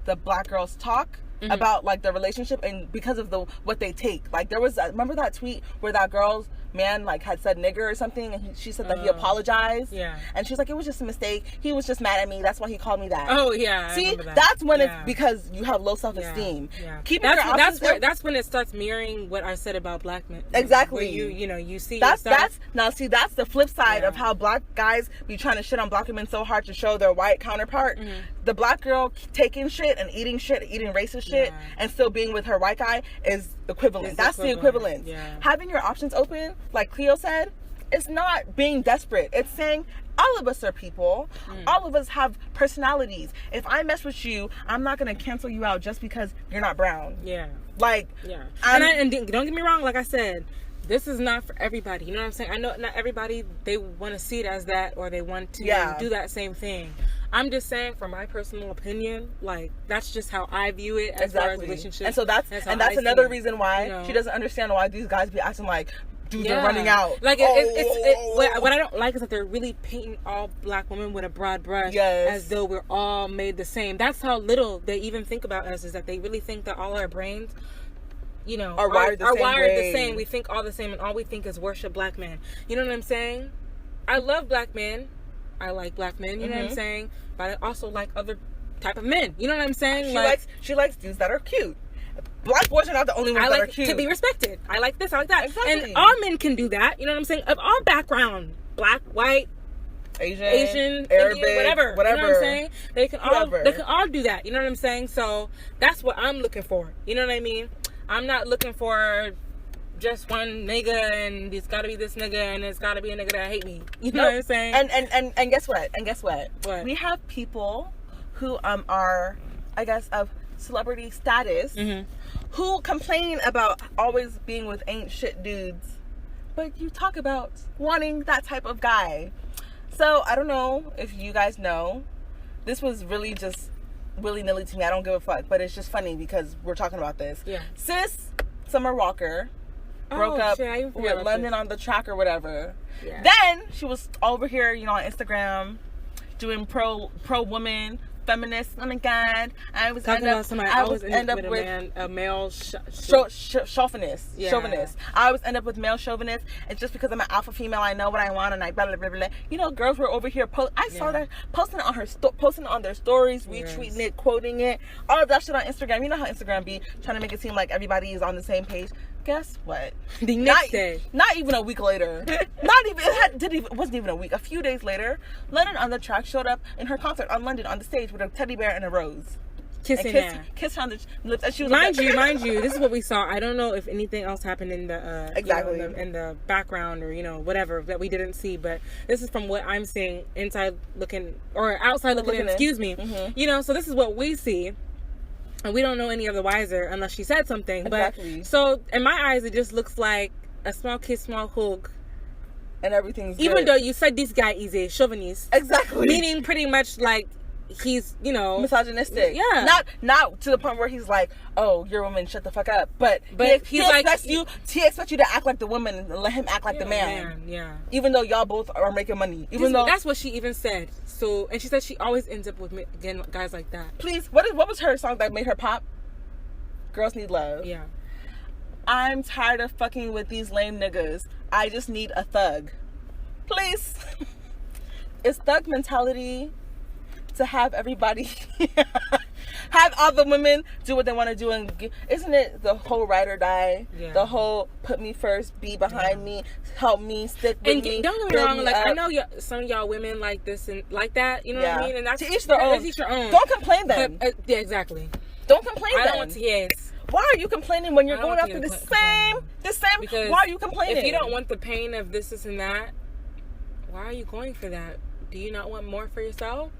the black girls talk about like the relationship, and because of what they take. Like, there was remember that tweet where that girl's man like had said nigger or something, and she said that he apologized. Yeah. And she was like, it was just a mistake. He was just mad at me. That's why he called me that. Oh yeah. See, that's when it's because you have low self-esteem. Yeah. That's when it starts mirroring what I said about black men. Exactly. Where you see that's the flip side of how black guys be trying to shit on black women so hard to show their white counterpart. The black girl taking shit and eating racist shit and still being with her white guy is equivalent. That's the equivalent. Yeah. Having your options open, like Cleo said, it's not being desperate. It's saying all of us are people. All of us have personalities. If I mess with you, I'm not going to cancel you out just because you're not brown. Yeah. Like, and don't get me wrong, like I said, this is not for everybody. You know what I'm saying? I know not everybody, they want to see it as that, or they want to do that same thing. I'm just saying, from my personal opinion, like, that's just how I view it as far as relationships. And so that's another reason why she doesn't understand why these guys be acting like dudes are running out. Like, what I don't like is that they're really painting all black women with a broad brush, as though we're all made the same. That's how little they even think about us, is that they really think that all our brains, are wired the same. We think all the same, and all we think is worship black men. You know what I'm saying? I love black men. I like black men, you know what I'm saying? But I also like other type of men. You know what I'm saying? She likes dudes that are cute. Black boys are not the only ones that are cute. To be respected. I like this, I like that. Exactly. And all men can do that. You know what I'm saying? Of all background. Black, white, Asian, Arabic, Indian, whatever. You know what I'm saying? They can all do that. You know what I'm saying? So that's what I'm looking for. You know what I mean? I'm not looking for just one nigga, and it's gotta be this nigga, and it's gotta be a nigga that hate me. You know what I'm saying? And guess what? What? We have people who are, I guess, of celebrity status who complain about always being with ain't shit dudes, but you talk about wanting that type of guy. So I don't know if you guys know, this was really just willy-nilly to me. I don't give a fuck, but it's just funny because we're talking about this. Sis Summer Walker broke up with London on the track or whatever. Then she was over here, on Instagram doing pro woman, feminist. Oh my god, I always talking end about up. somebody. I I always always end up with with a man, a male chauvinist. Yeah. Chauvinist. I always end up with male chauvinists. It's just because I'm an alpha female. I know what I want, and I blah blah blah blah. You know, girls were over here. I saw that posting on posting on their stories, retweeting it, quoting it, all of that shit on Instagram. You know how Instagram be trying to make it seem like everybody is on the same page. Guess what? The next day, not even a week later, it wasn't even a week. A few days later, London on the Track showed up in her concert on London on the stage with a teddy bear and a rose. Kissed her on the lips, and she was mind you, this is what we saw. I don't know if anything else happened in the exactly in the background or whatever that we didn't see. But this is from what I'm seeing inside looking or outside looking in. Excuse me. Mm-hmm. So this is what we see. And we don't know any of the wiser unless she said something. Exactly. But so in my eyes, it just looks like a small kiss, small hug, and everything's even good. though you said this guy is a chauvinist. Exactly. Meaning pretty much like he's misogynistic. Yeah. Not to the point where he's like, oh, you're a woman, shut the fuck up. But he expects you to act like the woman and let him act like the man. Yeah. Even though y'all both are making money. That's what she even said. So, and she said she always ends up with guys like that. Please, what was her song that made her pop? Girls Need Love. Yeah. I'm tired of fucking with these lame niggas. I just need a thug. Please. It's thug mentality to have everybody have all the women do what they want to do, and isn't it the whole ride or die? The whole put me first, be behind me, help me, stick with me. Don't get me wrong, like I know some of y'all women like this and like that, you know what I mean? And that's to each their own. Each your own. Don't complain then. But, yeah, exactly. Don't complain then. I don't want to hear it. Why are you complaining when you're going after the same? Because why are you complaining? If you don't want the pain of this and that, why are you going for that? Do you not want more for yourself?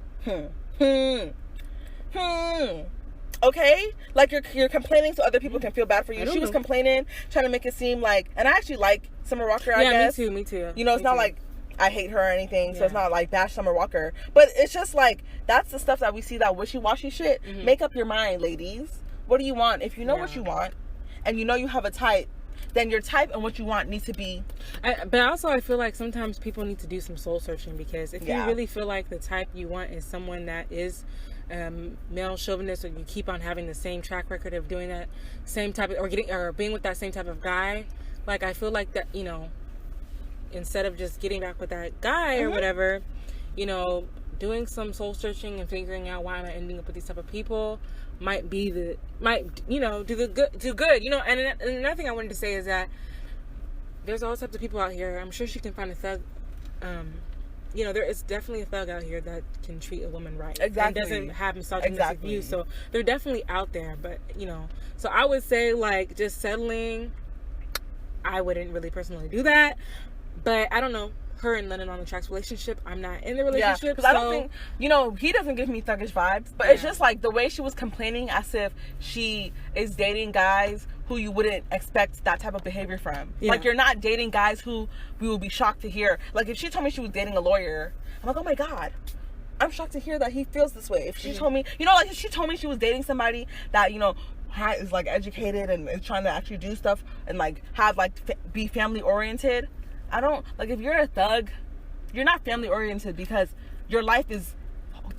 Okay, like you're complaining so other people can feel bad for you. She was complaining, trying to make it seem like, and I actually like Summer Walker. I guess. Me too. It's not like I hate her or anything, so it's not like bash Summer Walker. But it's just like that's the stuff that we see, that wishy-washy shit. Make up your mind, ladies. What do you want? If you know what you want, and you know you have a type, then your type and what you want needs to be. But also, I feel like sometimes people need to do some soul searching, because if you really feel like the type you want is someone that is male chauvinist, or you keep on having the same track record of doing that same type of, or being with that same type of guy, like I feel like that, instead of just getting back with that guy or whatever, doing some soul searching and figuring out why am I ending up with these type of people might do good. And another thing I wanted to say is that there's all types of people out here. I'm sure she can find a thug. There is definitely a thug out here that can treat a woman right. Exactly. And doesn't have misogynistic views. So they're definitely out there. But, so I would say, like, just settling, I wouldn't really personally do that. But I don't know. Her and Lennon on the Track's relationship, I'm not in the relationship. Because I don't think, he doesn't give me thuggish vibes. But it's just like the way she was complaining, as if she is dating guys who you wouldn't expect that type of behavior from. Like, you're not dating guys who we would be shocked to hear. Like, if she told me she was dating a lawyer, I'm like, oh my God, I'm shocked to hear that he feels this way. If she told me, if she told me she was dating somebody that, is like educated and is trying to actually do stuff and like have like be family oriented, I don't, like, if you're a thug, you're not family oriented, because your life is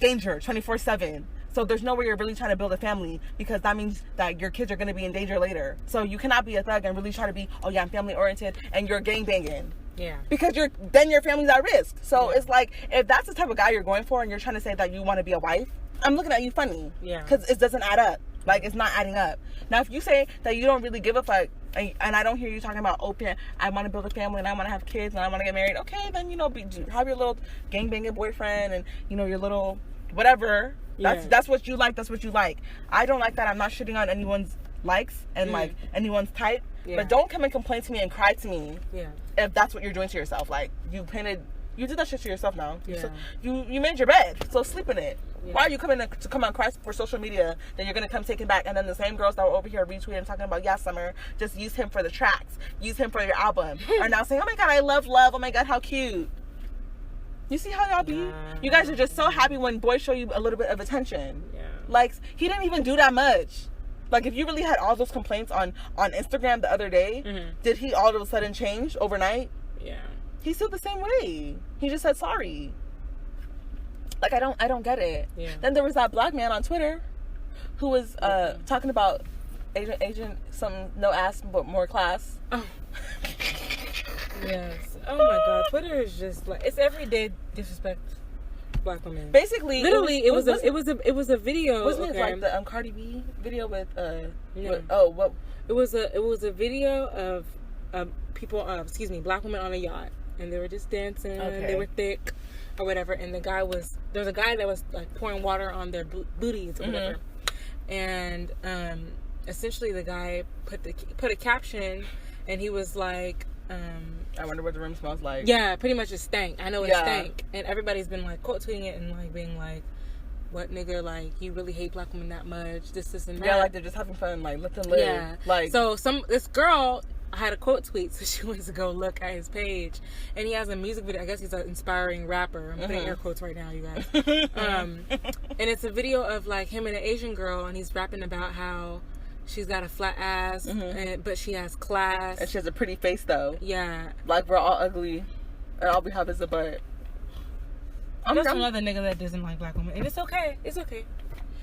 danger 24/7. So there's no way you're really trying to build a family, because that means that your kids are going to be in danger later. So you cannot be a thug and really try to be, I'm family oriented, and you're gang banging. Yeah. Because then your family's at risk. So it's like, if that's the type of guy you're going for and you're trying to say that you want to be a wife, I'm looking at you funny. Yeah. Because it doesn't add up. Like, it's not adding up. Now, if you say that you don't really give a fuck, and I don't hear you talking about open, I want to build a family and I want to have kids and I want to get married, okay, then, have your little gangbanging boyfriend and, your little whatever. That's what you like. That's what you like. I don't like that. I'm not shitting on anyone's likes and, like, anyone's type. Yeah. But don't come and complain to me and cry to me if that's what you're doing to yourself. Like, you did that shit to yourself now. Yeah. So you made your bed, so sleep in it. Yeah. Why are you coming to come on cry for social media? Then you're gonna come take it back, and then the same girls that were over here retweeting talking about Summer, just use him for the tracks, use him for your album, are now saying, oh my God, I love love. Oh my God, how cute. You see how y'all be? You guys are just so happy when boys show you a little bit of attention. Yeah. Like, he didn't even do that much. Like, if you really had all those complaints on Instagram the other day, did he all of a sudden change overnight? Yeah. He's still the same way. He just said sorry. Like, I don't get it. Yeah. Then there was that black man on Twitter who was talking about Asian something, no ass but more class. Oh. Yes. Oh my God. Twitter is just like, it's everyday disrespect. Black women. Basically, literally, it was a video. Wasn't it like the Cardi B video with Yeah. what? It was a video of people, black women on a yacht, and they were just dancing. Okay. They were thick, or whatever. And there was a guy that was like pouring water on their booties or whatever. And essentially, the guy put a caption, and he was like, I wonder what the room smells like. yeah, pretty much it stank. I know it stank. And everybody's been like quote tweeting it and like being like, what nigga, like, you really hate black women that much, this and that. Yeah, like they're just having fun, like, let them live. Yeah. Like, so this girl had a quote tweet, so she went to go look at his page, and he has a music video. I guess he's an inspiring rapper. I'm putting air quotes right now, you guys. And it's a video of like him and an Asian girl, and he's rapping about how she's got a flat ass, but she has class. And she has a pretty face, though. Yeah. Like, we're all ugly, and all we have is a butt. That's another nigga that doesn't like black women, and it's okay. It's okay.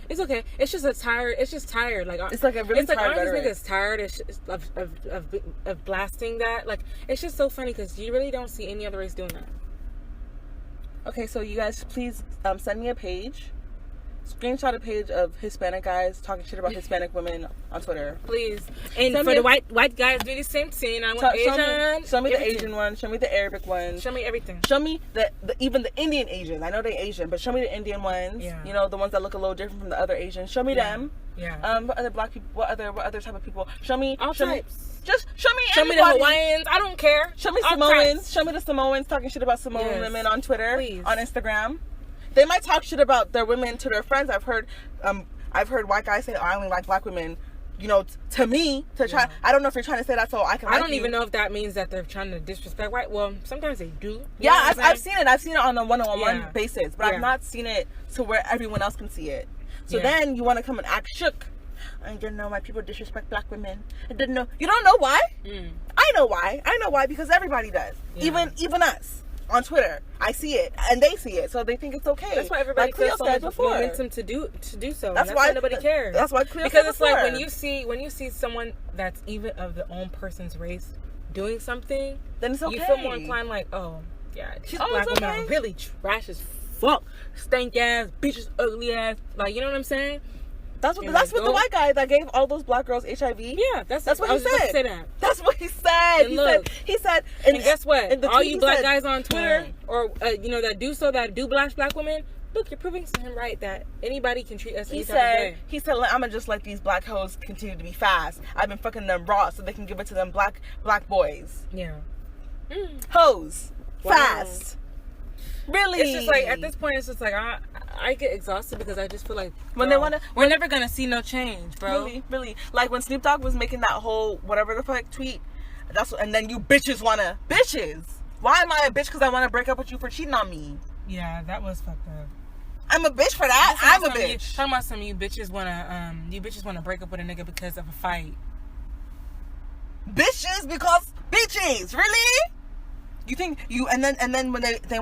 It's okay. It's just tired. Like, it's like a really it's like, tired aren't rhetoric. these niggas tired of blasting that? Like, it's just so funny because you really don't see any other race doing that. Okay, so you guys, please send me a page. Screenshot a page of Hispanic guys talking shit about Hispanic women on Twitter. Please. And for the white guys, do the same thing. I want Asian. Show me the Asian one. Show me the Arabic one. Show me everything. Show me even the Indian Asians. I know they're Asian, but show me the Indian ones. Yeah. You know, the ones that look a little different from the other Asians. Show me them. Yeah. What other black people? What other type of people? Show me all types. Just show me. Show me the Hawaiians. I don't care. Show me Samoans. Show me the Samoans talking shit about Samoan women on Twitter, please. On Instagram. They might talk shit about their women to their friends. I've heard white guys say, "Oh, I only like black women." You know, to me, to try. I don't know if you're trying to say that so I can. I don't even know if that means that they're trying to disrespect white. Well, sometimes they do. Yeah, I've seen it. I've seen it on a one-on-one basis, but Yeah. I've not seen it to where everyone else can see it. So then you want to come and act shook. I didn't know why people disrespect black women. I didn't know. You don't know why? I know why. I know why because everybody does. Yeah. Even us. On Twitter, I see it, and they see it, so they think it's okay. That's why everybody like Cleo feels so said much before. momentum to do so. That's why nobody cares. That's why Cleo because said it's before. like when you see someone that's even of the own person's race doing something, then it's okay. You feel more inclined, like, oh yeah, these black it's women okay. are really trash as fuck, stank ass, bitches, ugly ass, like, you know what I'm saying? That's what the white guy that gave all those black girls HIV. Yeah, that's what he said. Say that. That's what he said. And he said. And guess what? All you black guys on Twitter, or that do blast black women, look, you're proving to him right that anybody can treat us any type of way. He said, I'm gonna just let these black hoes continue to be fast. I've been fucking them raw so they can give it to them black boys. Yeah. Hoes. Wow. Fast. Really? It's just like, at this point, it's just like, I get exhausted because I just feel like, when they wanna, we're never gonna see no change, bro. Really. Like when Snoop Dogg was making that whole whatever the fuck tweet, and then you bitches. Why am I a bitch? Because I want to break up with you for cheating on me. Yeah, that was fucked up. I'm a bitch for that. I'm a bitch. Talking about some you bitches wanna break up with a nigga because of a fight. Bitches because bitches. Really? You think you and then when they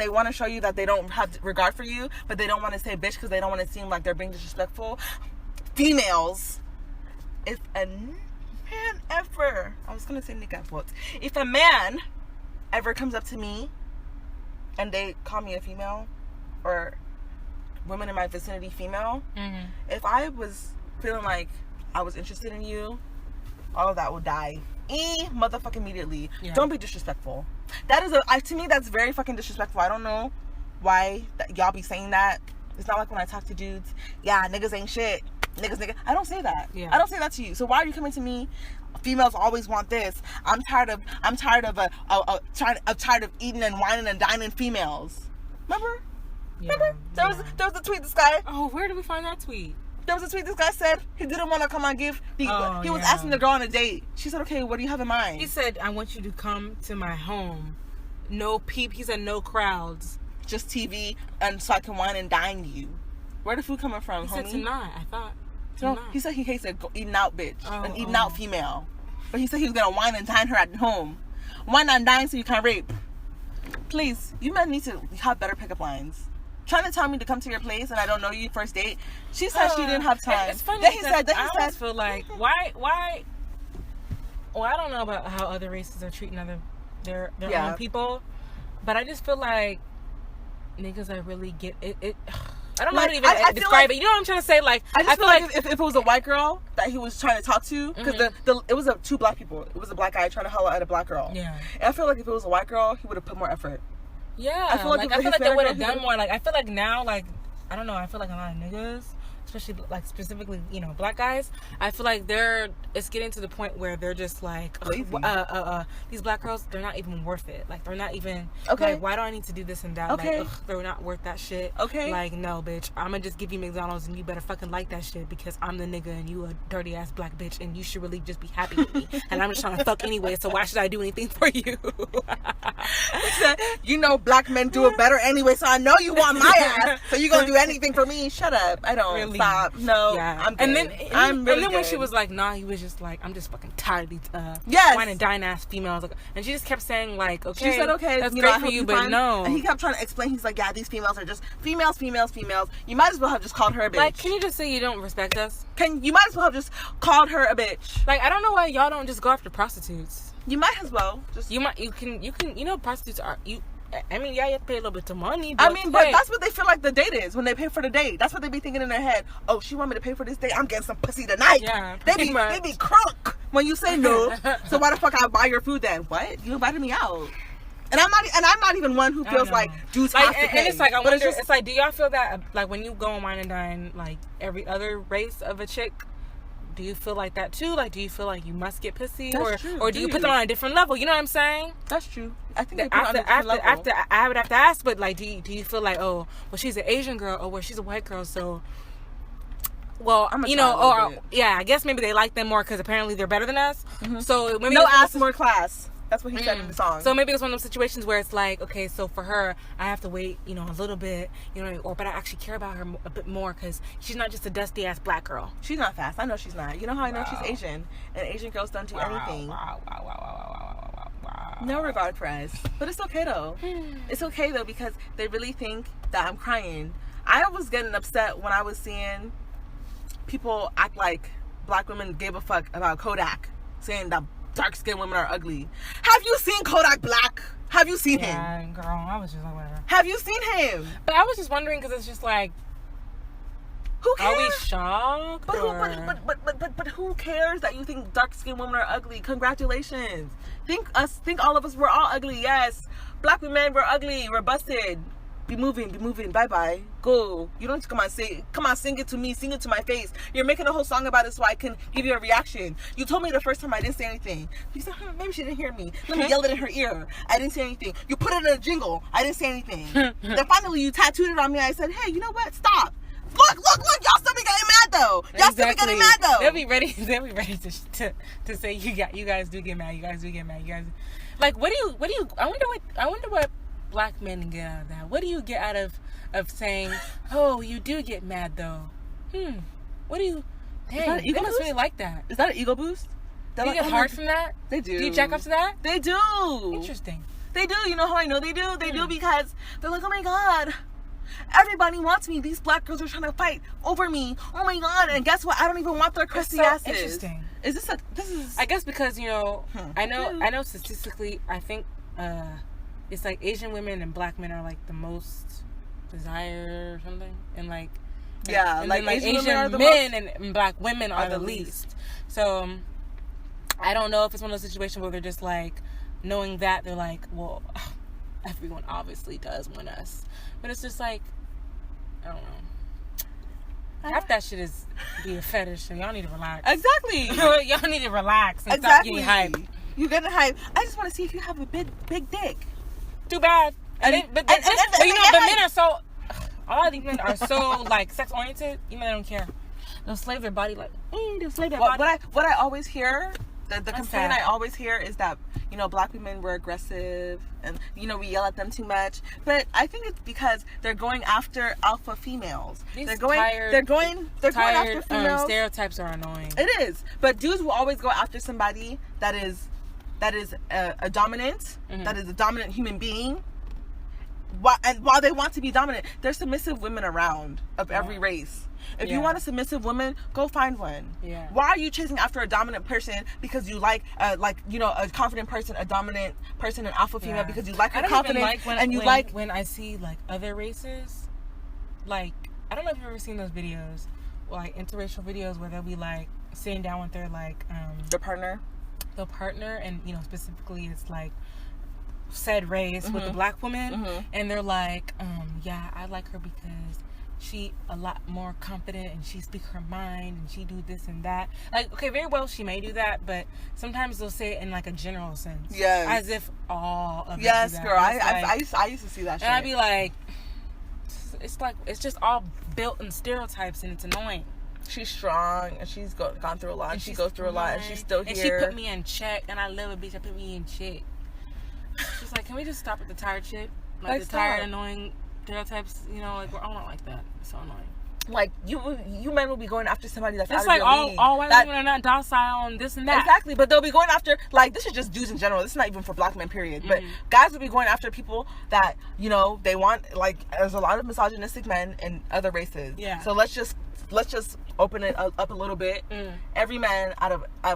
want to show you that they don't have regard for you, but they don't want to say bitch because they don't want to seem like they're being disrespectful. Females, if a man ever, I was gonna say nigga quotes, if a man ever comes up to me and they call me a female or women in my vicinity female, if I was feeling like I was interested in you, all of that would die. Motherfucking immediately. Yeah. Don't be disrespectful. That is to me that's very fucking disrespectful. I don't know why y'all be saying that. It's not like when I talk to dudes, yeah, niggas ain't shit. Niggas. I don't say that. Yeah. I don't say that to you. So why are you coming to me? Females always want this. I'm tired of eating and whining and dining females. Remember? Yeah. Remember? There was a tweet this guy. Oh, where did we find that tweet? There was a tweet this guy said he didn't want to come and give. He was asking the girl on a date. She said, okay, what do you have in mind? He said, I want you to come to my home. No peep. He said, no crowds. Just TV, and so I can wine and dine you. Where the food coming from, homie? He said tonight, I thought. No, he said he hates eating out bitch. An eating out female. But he said he was going to wine and dine her at home. Wine and dine so you can rape. Please, you men need to have better pickup lines. trying to tell me to come to your place and I don't know you first date. She said she didn't have time. It's funny. Then he said, I always feel like why. Well, I don't know about how other races are treating their own people, but I just feel like niggas are really it. I don't know how to even describe it. You know what I'm trying to say? Like, I feel like if it was a white girl that he was trying to talk to, because it was two black people. It was a black guy trying to holler at a black girl. Yeah. And I feel like if it was a white girl, he would have put more effort. Yeah. I feel like they would have done more. Like, I feel like now, like, I don't know. I feel like a lot of niggas, especially like specifically, you know, black guys, I feel like it's getting to the point where they're just like, these black girls, they're not even worth it. Like, they're not even, like, why do I need to do this and that? Okay. Like, they're not worth that shit. Okay. Like, no, bitch, I'm gonna just give you McDonald's and you better fucking like that shit because I'm the nigga and you a dirty ass black bitch and you should really just be happy with me. And I'm just trying to fuck anyway, so why should I do anything for you? You know black men do it better anyway, so I know you want my ass, so you gonna do anything for me. Shut up. I don't. Really? Stop. No. Yeah. I'm good. And then when she was like, nah, he was just like, I'm just fucking tired of these wine and dine ass females. And she just kept saying like, okay, she said, okay, that's great for you, but no. And he kept trying to explain. He's like, yeah, these females are just females. You might as well have just called her a bitch. Like, can you just say you don't respect us? You might as well have just called her a bitch. Like, I don't know why y'all don't just go after prostitutes. You might as well. You can, you know, prostitutes are, I mean, yeah, you have to pay a little bit of money. But but that's what they feel like the date is when they pay for the date. That's what they be thinking in their head. Oh, she want me to pay for this date? I'm getting some pussy tonight. Yeah, they be crunk when you say no. So why the fuck I buy your food then? What? You invited me out. And I'm not even one who feels like dudes have to pay. And it's like, I wonder, it's like, do y'all feel that like when you go on wine and dine, like every other race of a chick? Do you feel like that too? Like, do you feel like you must get pussy, or do you put them on a different level? You know what I'm saying? That's true. I think after I would have to ask, but like, do you feel like, oh, well, she's an Asian girl, or well, she's a white girl, so, well, you know, or yeah, I guess maybe they like them more because apparently they're better than us. Mm-hmm. So maybe no ass, more class. That's what he said in the song. So maybe it's one of those situations where it's like, okay, so for her, I have to wait, you know, a little bit, you know, but I actually care about her a bit more because she's not just a dusty ass black girl. She's not fast. I know she's not. You know how I know she's Asian, and Asian girls don't do anything. Wow. No regard for us, but it's okay though. It's okay though because they really think that I'm crying. I was getting upset when I was seeing people act like black women gave a fuck about Kodak, saying that dark-skinned women are ugly. Have you seen Kodak Black? Have you seen him? Yeah, girl, I was just like, whatever. Have you seen him? But I was just wondering because it's just like, who cares? Are we shocked? But who cares that you think dark-skinned women are ugly? Congratulations. Think all of us, we're all ugly. Yes, black women, we're ugly. We're busted. Be moving. Bye. Go. You don't have to come on, sing it to me, sing it to my face. You're making a whole song about it so I can give you a reaction. You told me the first time I didn't say anything. You said, maybe she didn't hear me. Let me yell it in her ear. I didn't say anything. You put it in a jingle. I didn't say anything. Then finally you tattooed it on me. I said, hey, you know what? Stop. Look. Y'all still be getting mad though. They'll be ready to say you guys do get mad. You guys like, what do you I wonder what black men get out of that. What do you get out of saying, oh, you do get mad though? What do you, dang, they must really like that. Is that an ego boost? Do you get hard from that? They do. Do you jack up to that? They do. Interesting. They do. You know how I know they do? They do because they're like, oh my god, everybody wants me. These black girls are trying to fight over me. Oh my god. And guess what? I don't even want their crusty asses. Interesting. This is I guess because, you know, I know statistically, I think it's like Asian women and black men are like the most desired or something, and like and like Asian men and black women are the least. So I don't know if it's one of those situations where they're just like, knowing that, they're like, well, everyone obviously does want us, but it's just like, I don't know. Half that shit is be a fetish, so y'all need to relax. Exactly. Y'all need to relax and stop getting hype. You getting hype? I just want to see if you have a big dick. Too bad. But men are so, a lot of these men are so like sex oriented. Even they don't care. They'll slave their body like. They'll slave their body. What I always hear, the complaint I always hear is that, you know, black women were aggressive and, you know, we yell at them too much. But I think it's because they're going after alpha females. They're going after females. Stereotypes are annoying. It is, but dudes will always go after somebody that is a dominant, that is a dominant human being. while they want to be dominant, there's submissive women around of every race. If you want a submissive woman, go find one. Yeah. Why are you chasing after a dominant person because you like a confident person, a dominant person, an alpha female because you like her confidence when I see like other races, like I don't know if you've ever seen those videos, like interracial videos where they'll be like sitting down with their like their partner, and specifically it's like said race with the black woman, and they're like, yeah, I like her because she a lot more confident and she speaks her mind and she do this and that. Like, okay, very well she may do that, but sometimes they'll say it in like a general sense. Yes. As if all of yes, do that. girl. I used to see that shit. And I'd be like, it's just all built in stereotypes and it's annoying. She's strong and she's gone through a lot. And she goes through a lot and she's still here. And she put me in check, and I love a bitch that put me in check. She's like, can we just stop with the tired shit? Like the tired, annoying stereotypes, like we're all not like that. It's so annoying. Like you men will be going after somebody that's it's out like of your league. all white women are not docile and this and that. Exactly, but they'll be going after, like, this is just dudes in general. This is not even for black men, period. But guys will be going after people that they want. Like, there's a lot of misogynistic men in other races. Yeah. So let's just open it up a little bit. Every man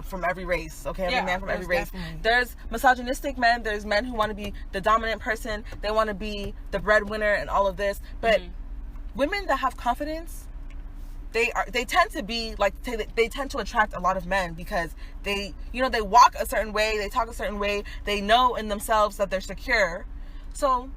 from every race, okay? Every man from every race. Definitely. There's misogynistic men. There's men who want to be the dominant person. They want to be the breadwinner and all of this. But women that have confidence, they tend to be like, they tend to attract a lot of men because they walk a certain way, they talk a certain way, they know in themselves that they're secure, so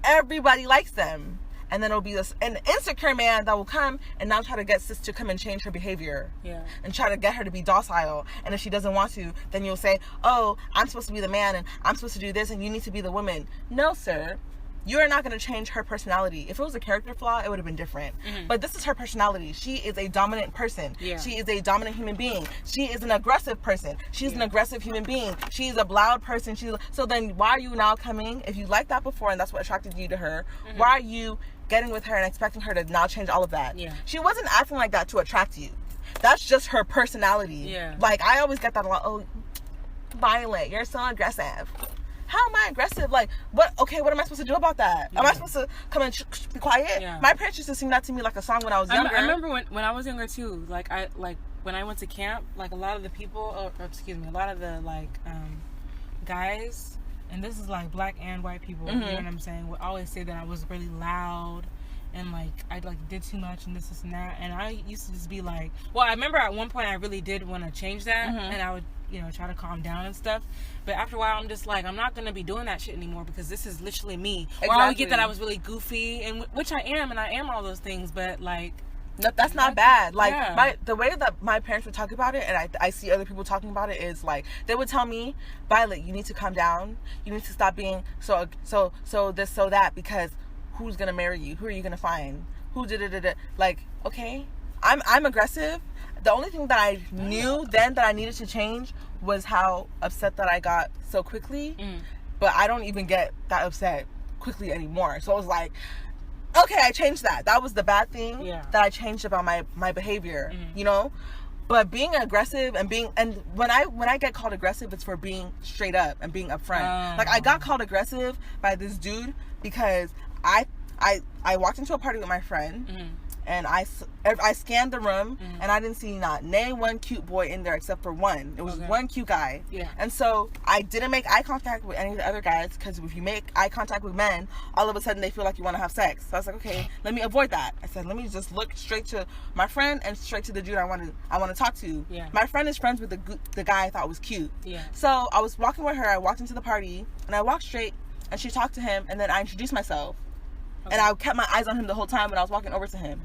everybody likes them. And then it'll be an insecure man that will come and now try to get sis to come and change her behavior. Yeah. And try to get her to be docile. And if she doesn't want to, then you'll say, oh, I'm supposed to be the man and I'm supposed to do this and you need to be the woman. No, sir. You are not going to change her personality. If it was a character flaw, it would have been different. But this is her personality. She is a dominant person. Yeah. She is a dominant human being. She is an aggressive person. She's an aggressive human being. She's a loud person. So then why are you now coming? If you liked that before and that's what attracted you to her, why are you getting with her and expecting her to now change all of that? Yeah. She wasn't acting like that to attract you. That's just her personality. Yeah. Like, I always get that a lot. Oh, Violet, you're so aggressive. How am I aggressive? Like, what am I supposed to do about that? Am I supposed to come and be quiet? Yeah. My parents used to sing that to me like a song when I was younger. I remember when I was younger too. Like when I went to camp, like a lot of the people, a lot of the guys, and this is like black and white people. You know what I'm saying? Would always say that I was really loud and like I did too much and this and that. And I used to just be like, well, I remember at one point I really did want to change that, and I would try to calm down and stuff. But after a while, I'm just like, I'm not going to be doing that shit anymore because this is literally me. Exactly. Or I would get that I was really goofy, and which I am, and I am all those things, but like... No, that's not bad. Like, the way that my parents would talk about it, and I see other people talking about it, is like, they would tell me, Violet, you need to calm down. You need to stop being so this, so that, because who's going to marry you? Who are you going to find? Who did. Like, okay, I'm aggressive. The only thing that I knew then that I needed to change was how upset that I got so quickly. But I don't even get that upset quickly anymore. So I was like, okay, I changed that. That was the bad thing that I changed about my behavior, But being aggressive and when I get called aggressive, it's for being straight up and being upfront. Like, I got called aggressive by this dude because I walked into a party with my friend. And I scanned the room, and I didn't see not one cute boy in there except for one. It was one cute guy. Yeah. And so I didn't make eye contact with any of the other guys, because if you make eye contact with men, all of a sudden they feel like you want to have sex. So I was like, okay, let me avoid that. I said, let me just look straight to my friend and straight to the dude I want to talk to. Yeah. My friend is friends with the guy I thought was cute. Yeah. So I was walking with her. I walked into the party, and I walked straight, and she talked to him, and then I introduced myself. Okay. And I kept my eyes on him the whole time when I was walking over to him.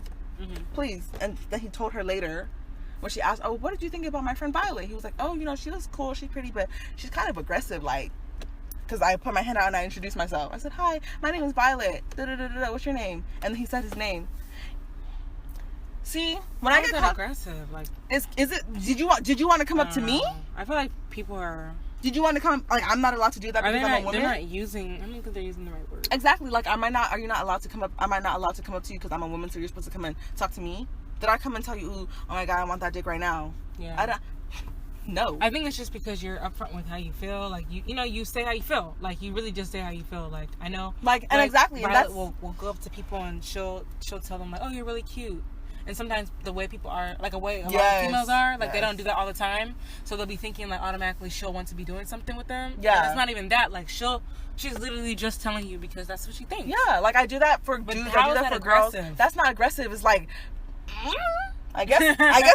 Please. And then he told her later, when she asked, oh, what did you think about my friend Violet? He was like, oh, she looks cool, she's pretty, but she's kind of aggressive, like, because I put my hand out and I introduced myself. I said, hi, my name is Violet. What's your name? And he said his name. See, when I get called aggressive, like, is it? Did you want to come up to me? I feel like people are. Did you want to come? Like, I'm not allowed to do that because I'm a woman. They're not using. I mean, because they're using the right word. Exactly. Like, are you not allowed to come up? Am I not allowed to come up to you because I'm a woman? So you're supposed to come and talk to me? Did I come and tell you, oh my God, I want that dick right now? Yeah. No. I think it's just because you're upfront with how you feel. Like, you say how you feel. Like, you really just say how you feel. Like, I know. Like, and exactly. Violet That's... will go up to people and she'll tell them, like, oh, you're really cute. And sometimes the way people are, like, a lot of females are, like, they don't do that all the time. So they'll be thinking, like, automatically she'll want to be doing something with them. Yeah. And it's not even that. Like, she's literally just telling you because that's what she thinks. Yeah, like, I do that for dudes. I do that for girls. That's not aggressive. It's like, I guess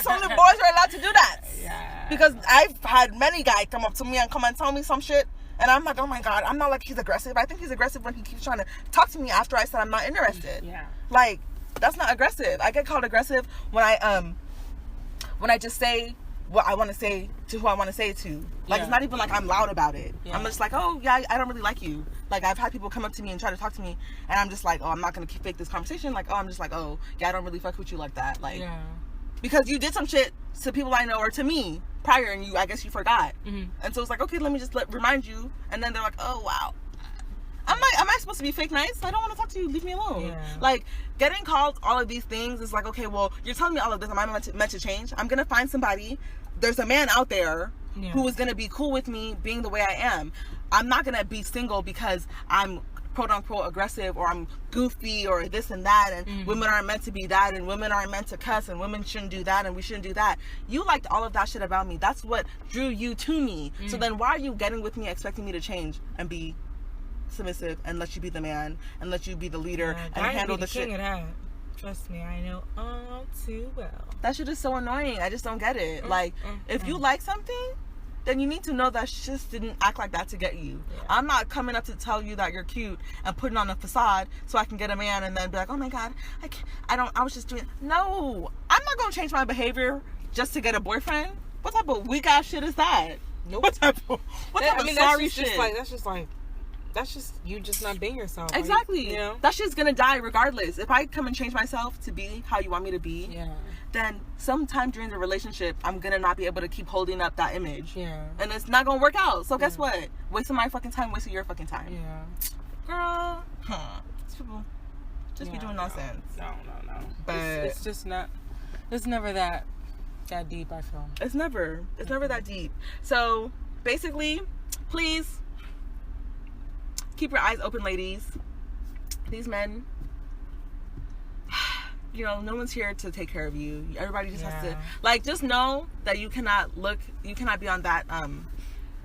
only boys are allowed to do that. Yeah. Because I've had many guys come up to me and come and tell me some shit. And I'm like, oh my God, I'm not like he's aggressive. I think he's aggressive when he keeps trying to talk to me after I said I'm not interested. Yeah. Like, that's not aggressive. I get called aggressive when I just say what I want to say to who I want to say it to. Like, it's not even like I'm loud about it. Yeah. I'm just like, oh yeah, I don't really like you. Like, I've had people come up to me and try to talk to me, and I'm just like, oh, I'm not gonna fake this conversation. Like, oh, I'm just like, oh yeah, I don't really fuck with you like that. Like, because you did some shit to people I know or to me prior, and I guess you forgot. Mm-hmm. And so it's like, okay, let me just remind you. And then they're like, oh wow. I'm like, am I supposed to be fake nice? I don't want to talk to you. Leave me alone. Yeah. Like, getting called all of these things is like, okay, well, you're telling me all of this. Am I meant to change? I'm going to find somebody. There's a man out there who is going to be cool with me being the way I am. I'm not going to be single because I'm quote unquote aggressive or I'm goofy or this and that, and women aren't meant to be that, and women aren't meant to cuss, and women shouldn't do that, and we shouldn't do that. You liked all of that shit about me. That's what drew you to me. So then why are you getting with me expecting me to change and be submissive and let you be the man and let you be the leader and handle the shit? Trust me, I know all too well. That shit is so annoying. I just don't get it. Like, if you like something, then you need to know that shit didn't act like that to get you. Yeah. I'm not coming up to tell you that you're cute and putting on a facade so I can get a man and then be like, oh my God, I was just doing... No, I'm not gonna change my behavior just to get a boyfriend. What type of weak ass shit is that? Nope. What type of sorry shit? That's just you just not being yourself. Exactly. You know? That shit's gonna die regardless. If I come and change myself to be how you want me to be, then sometime during the relationship, I'm gonna not be able to keep holding up that image. Yeah. And it's not gonna work out. So guess what? Wasting my fucking time, wasting your fucking time. Yeah. Girl. These people just be doing nonsense. No. But it's just not. It's never that deep, I feel. It's never that deep. So basically, please keep your eyes open, ladies. These men, no one's here to take care of you. Everybody just has to, like, just know that you cannot be on that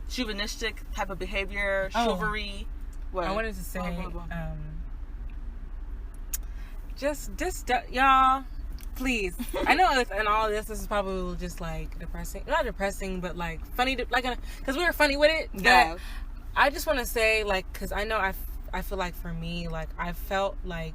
chauvinistic type of behavior, chivalry. What? I wanted to say, just y'all, please. I know in all this is probably just like depressing, not depressing, but like funny, because we were funny with it. Yeah. I just want to say, like, because I know I feel like for me, like, I felt like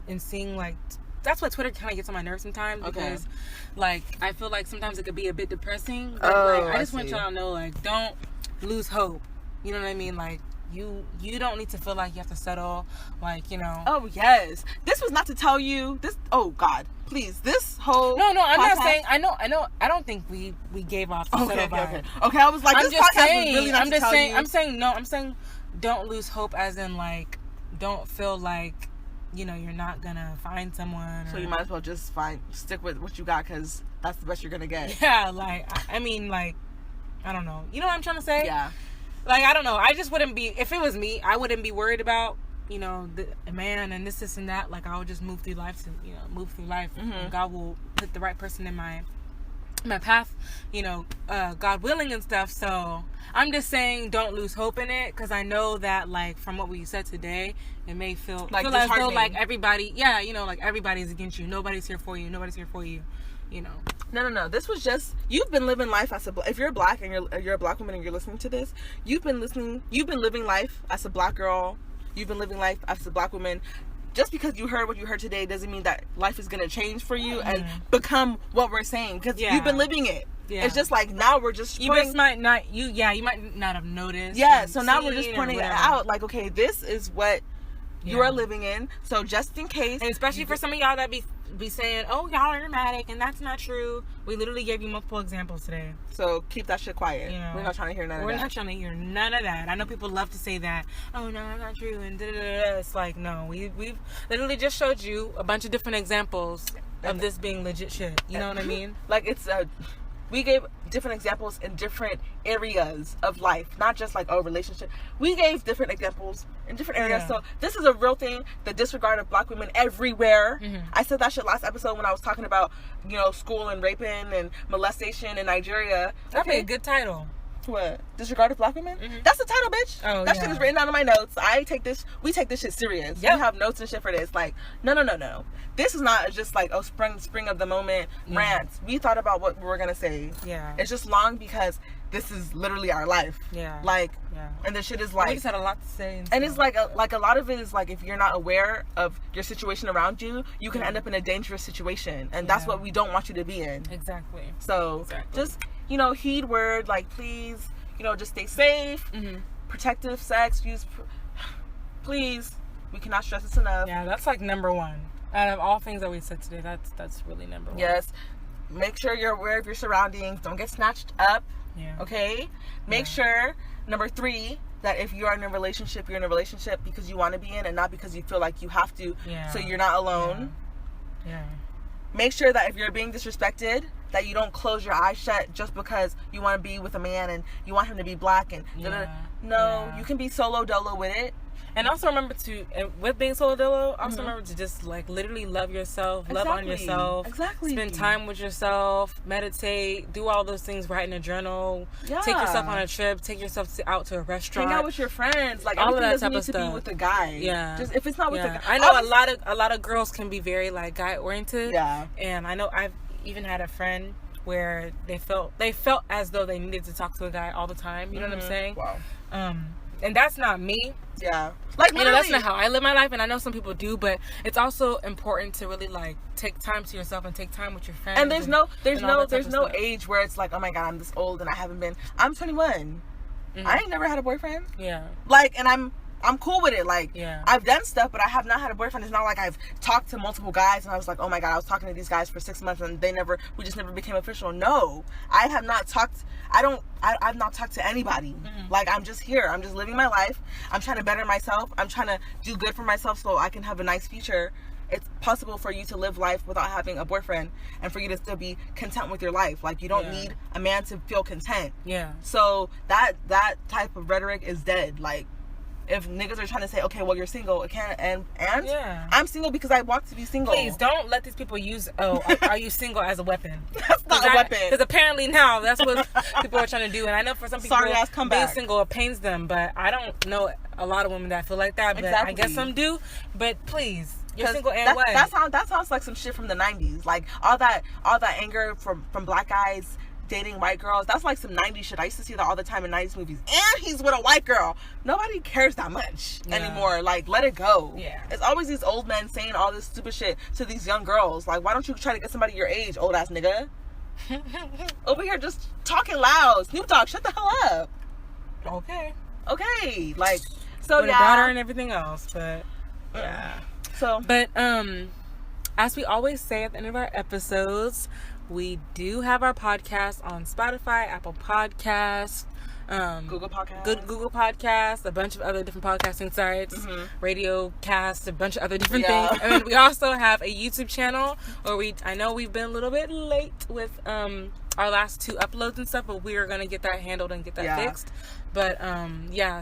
in seeing, like, that's why Twitter kind of gets on my nerves sometimes, because like, I feel like sometimes it could be a bit depressing, but I just want y'all to know, like, don't lose hope. You know what I mean? Like, you don't need to feel like you have to settle, like, Oh yes, this was not to tell you this. Oh God, please, this whole no, I'm not saying. I know. I don't think we gave off the settle vibe. Okay. I was like, this podcast was really not to tell you. I'm saying don't lose hope, as in, like, don't feel like you're not gonna find someone. So you might as well just stick with what you got, because that's the best you're gonna get. Yeah, like, I mean, like, I don't know. You know what I'm trying to say? Yeah. Like, I don't know. I just wouldn't be, if it was me, I wouldn't be worried about, a man and this and that. Like, I would just move through life and God will put the right person in my path, God willing and stuff. So I'm just saying, don't lose hope in it, because I know that, like, from what we said today, it may feel as though, like, everybody, like, everybody's against you. Nobody's here for you. No. This was just, you've been living life as if you're black and you're a black woman and you're listening to this, you've been living life as a black girl, you've been living life as a black woman. Just because you heard what you heard today doesn't mean that life is going to change for you and become what we're saying, because you've been living it. Yeah. It's just like, now we're just you might not have noticed. Yeah, so now we're just pointing it out, like, okay, this is what you are living in. So just in case, and especially for some of y'all that be saying, oh, y'all are dramatic, and that's not true. We literally gave you multiple examples today. So keep that shit quiet. We're not trying to hear none of that. We're not trying to hear none of that. I know people love to say that. Oh, no, that's not true. And da-da-da-da. It's like, no, we've literally just showed you a bunch of different examples of this being legit shit. You know what I mean? Like, it's We gave different examples in different areas of life, not just like, oh, relationship. We gave different examples in different areas. So this is a real thing, the disregard of black women everywhere. I said that shit last episode when I was talking about, you know, school and raping and molestation in Nigeria. That'd be a good title. What? Disregard of black women? That's the title, bitch. Oh, that shit is written down in my notes. We take this shit serious. Yep. We have notes and shit for this. Like, no. This is not just like, oh, spring of the moment rants. We thought about what we were gonna say. Yeah. It's just long because this is literally our life. Yeah. Like, and the shit is like, we just had a lot to say. And it's like a lot of it is like, if you're not aware of your situation around you, you can end up in a dangerous situation, and that's what we don't want you to be in. Exactly. So just, you know, heed word, like, please, you know, just stay safe, protective sex, please. We cannot stress this enough. Yeah, that's like number one. Out of all things that we said today, that's really number one. Yes. Make sure you're aware of your surroundings. Don't get snatched up. Yeah. Okay? Make sure, number 3, that if you are in a relationship, you're in a relationship because you want to be in and not because you feel like you have to. Yeah. So you're not alone. Yeah. Make sure that if you're being disrespected, that you don't close your eyes shut just because you want to be with a man and you want him to be black and no, you can be solo dolo with it. And also remember to, with being solo dolo, also remember to just like literally love yourself, love on yourself, spend time with yourself, meditate, do all those things, write in a journal, take yourself on a trip, take yourself out to a restaurant, hang out with your friends, like all of everything that doesn't type need of to stuff. be with a guy. Just if it's not with a guy. I know a lot of girls can be very like guy oriented. Yeah. And I know I've even had a friend where they felt as though they needed to talk to a guy all the time. You know what I'm saying? Wow. And that's not me. Yeah. Like, you know, that's not how I live my life, and I know some people do, but it's also important to really like take time to yourself and take time with your friends. And there's no age where it's like, oh my god, I'm this old and I haven't been. I'm 21. I ain't never had a boyfriend. Yeah. Like, and I'm cool with it. Like, yeah. I've done stuff, but I have not had a boyfriend. It's not like I've talked to multiple guys and I was like, oh my god, I was talking to these guys for 6 months and we just never became official. No, I have not talked. I've not talked to anybody. Like, I'm just here. I'm just living my life. I'm trying to better myself. I'm trying to do good for myself so I can have a nice future. It's possible for you to live life without having a boyfriend and for you to still be content with your life. Like, you don't need a man to feel content. Yeah. So that type of rhetoric is dead. Like, if niggas are trying to say, okay, well, you're single, it can't, and I'm single because I want to be single. Please don't let these people use, are you single as a weapon? That's not a weapon. Because apparently now that's what people are trying to do. And I know for some people, being single, it pains them. But I don't know a lot of women that feel like that. But I guess some do. But please, you're single and what? That sounds like some shit from the 90s. Like, all that anger from black guys dating white girls, that's like some 90s shit. I used to see that all the time in 90s movies. And he's with a white girl. Nobody cares that much anymore. Like, let it go. Yeah. It's always these old men saying all this stupid shit to these young girls. Like, why don't you try to get somebody your age, old ass nigga? Over here just talking loud. Snoop Dogg, shut the hell up. Okay. Like, so with a daughter and everything else, but but as we always say at the end of our episodes, we do have our podcast on Spotify, Apple Podcasts, Google Podcasts, Google Podcasts, a bunch of other different podcasting sites, Radio Cast, a bunch of other different things. And then we also have a YouTube channel where I know we've been a little bit late with our last 2 uploads and stuff, but we are gonna get that handled and get that fixed. But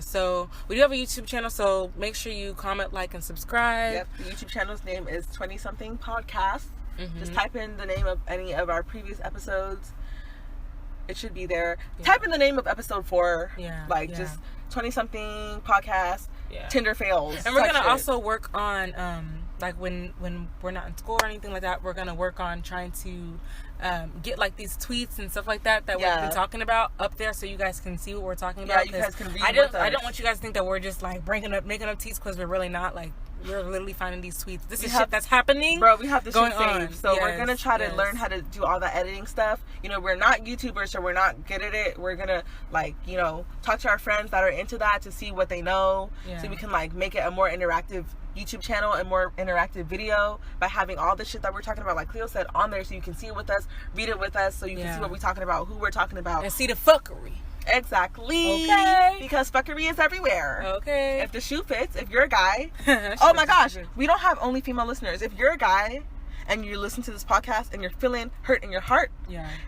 so we do have a YouTube channel, so make sure you comment, like, and subscribe. Yep, the YouTube channel's name is 20 something podcast. Just type in the name of any of our previous episodes. It should be there. Type in the name of episode 4. Just 20 something podcast. Tinder fails. And we're gonna also work on like when we're not in school or anything like that, we're gonna work on trying to get like these tweets and stuff like that we've been talking about up there, so you guys can see what we're talking about. You guys can read. I don't want you guys to think that we're just like making up tweets, because we're really not. Like, we're literally finding these tweets. This is shit that's happening. Bro, we have this going shit saved. on. So we're going to try to learn how to do all the editing stuff. You know, we're not YouTubers, so we're not good at it. We're going to, like, you know, talk to our friends that are into that to see what they know. So we can, like, make it a more interactive YouTube channel and more interactive video by having all the shit that we're talking about, like Cleo said, on there, so you can see it with us, read it with us, so you can see what we're talking about, who we're talking about. And see the fuckery. Exactly. Okay. Because fuckery is everywhere. Okay. If the shoe fits, if you're a guy. Oh my gosh. We don't have only female listeners. If you're a guy and you listen to this podcast and you're feeling hurt in your heart,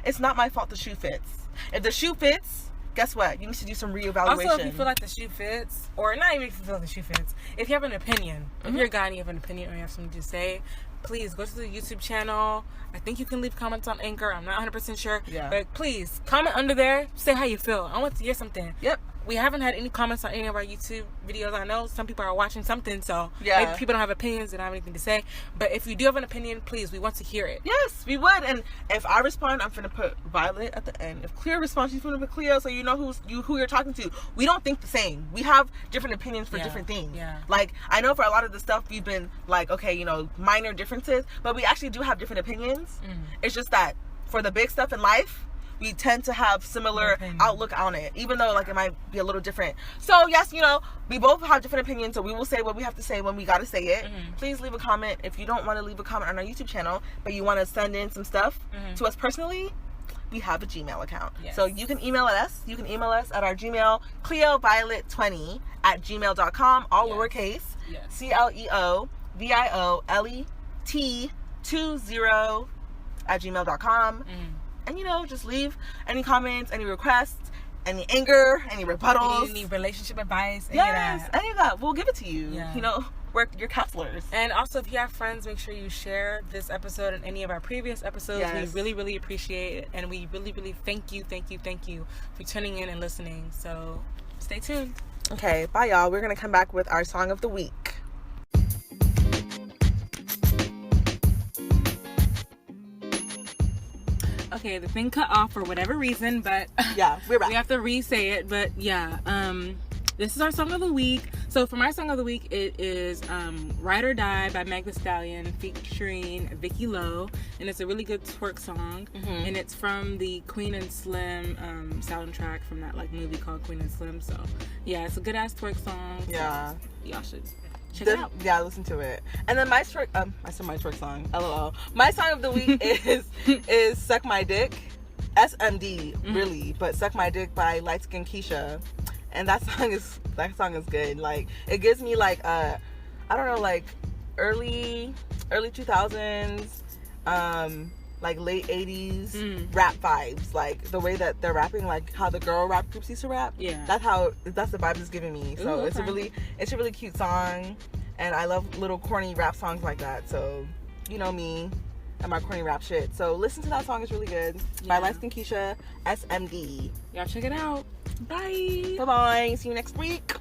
it's not my fault the shoe fits. If the shoe fits, guess what? You need to do some reevaluation. Also, if you feel like the shoe fits, or not even if you feel like the shoe fits, if you have an opinion, if you're a guy and you have an opinion or you have something to say, please go to the YouTube channel. I think you can leave comments on Anchor. I'm not 100% sure. Yeah. But please, comment under there. Say how you feel. I want to hear something. Yep. We haven't had any comments on any of our YouTube videos. I know some people are watching something, so yeah. maybe people don't have opinions and don't have anything to say. But if you do have an opinion, please, we want to hear it. Yes, we would. And if I respond, I'm going to put Violet at the end. If Cleo responds, she's going to put Cleo, so you know who you're talking to. We don't think the same. We have different opinions for different things. Yeah. Like, I know for a lot of the stuff, we've been like, okay, you know, minor differences, but we actually do have different opinions. It's just that for the big stuff in life, we tend to have similar outlook on it, even though like it might be a little different. So yes, you know, we both have different opinions, so we will say what we have to say when we gotta say it. Please leave a comment. If you don't want to leave a comment on our YouTube channel, but you want to send in some stuff to us personally, we have a Gmail account. So you can email us. You can email us at our Gmail, cleoviolet20@gmail.com, all lowercase, CLEOVIOLET20@gmail.com. And, you know, just leave any comments, any requests, any anger, any rebuttals. Any relationship advice. Any of that. We'll give it to you. You know, we're your counselors. And also, if you have friends, make sure you share this episode and any of our previous episodes. We really, really appreciate it. And we really, really thank you for tuning in and listening. So, stay tuned. Okay, bye, y'all. We're going to come back with our song of the week. Okay, the thing cut off for whatever reason, but yeah, we're back. We have to re-say it, but yeah, this is our song of the week. So for my song of the week, it is Ride or Die by Meg Thee Stallion featuring Vicky Lowe, and it's a really good twerk song, and it's from the Queen and Slim soundtrack from that like movie called Queen and Slim. So yeah, it's a good ass twerk song. Yeah, so y'all should check it out. Yeah, listen to it. And then my twerk, I said my twerk song. LOL. My song of the week is "Suck My Dick," SMD, really, but "Suck My Dick" by Light Skin Keisha. And that song is good. Like, it gives me like I don't know, like early 2000s, like late 80s rap vibes, like the way that they're rapping, like how the girl rap groups used to rap. That's the vibe it's giving me. So it's a really cute song, and I love little corny rap songs like that. So you know me and my corny rap shit. So listen to that song, it's really good. By Light Skin Keisha, SMD. Y'all check it out. Bye. Bye. See you next week.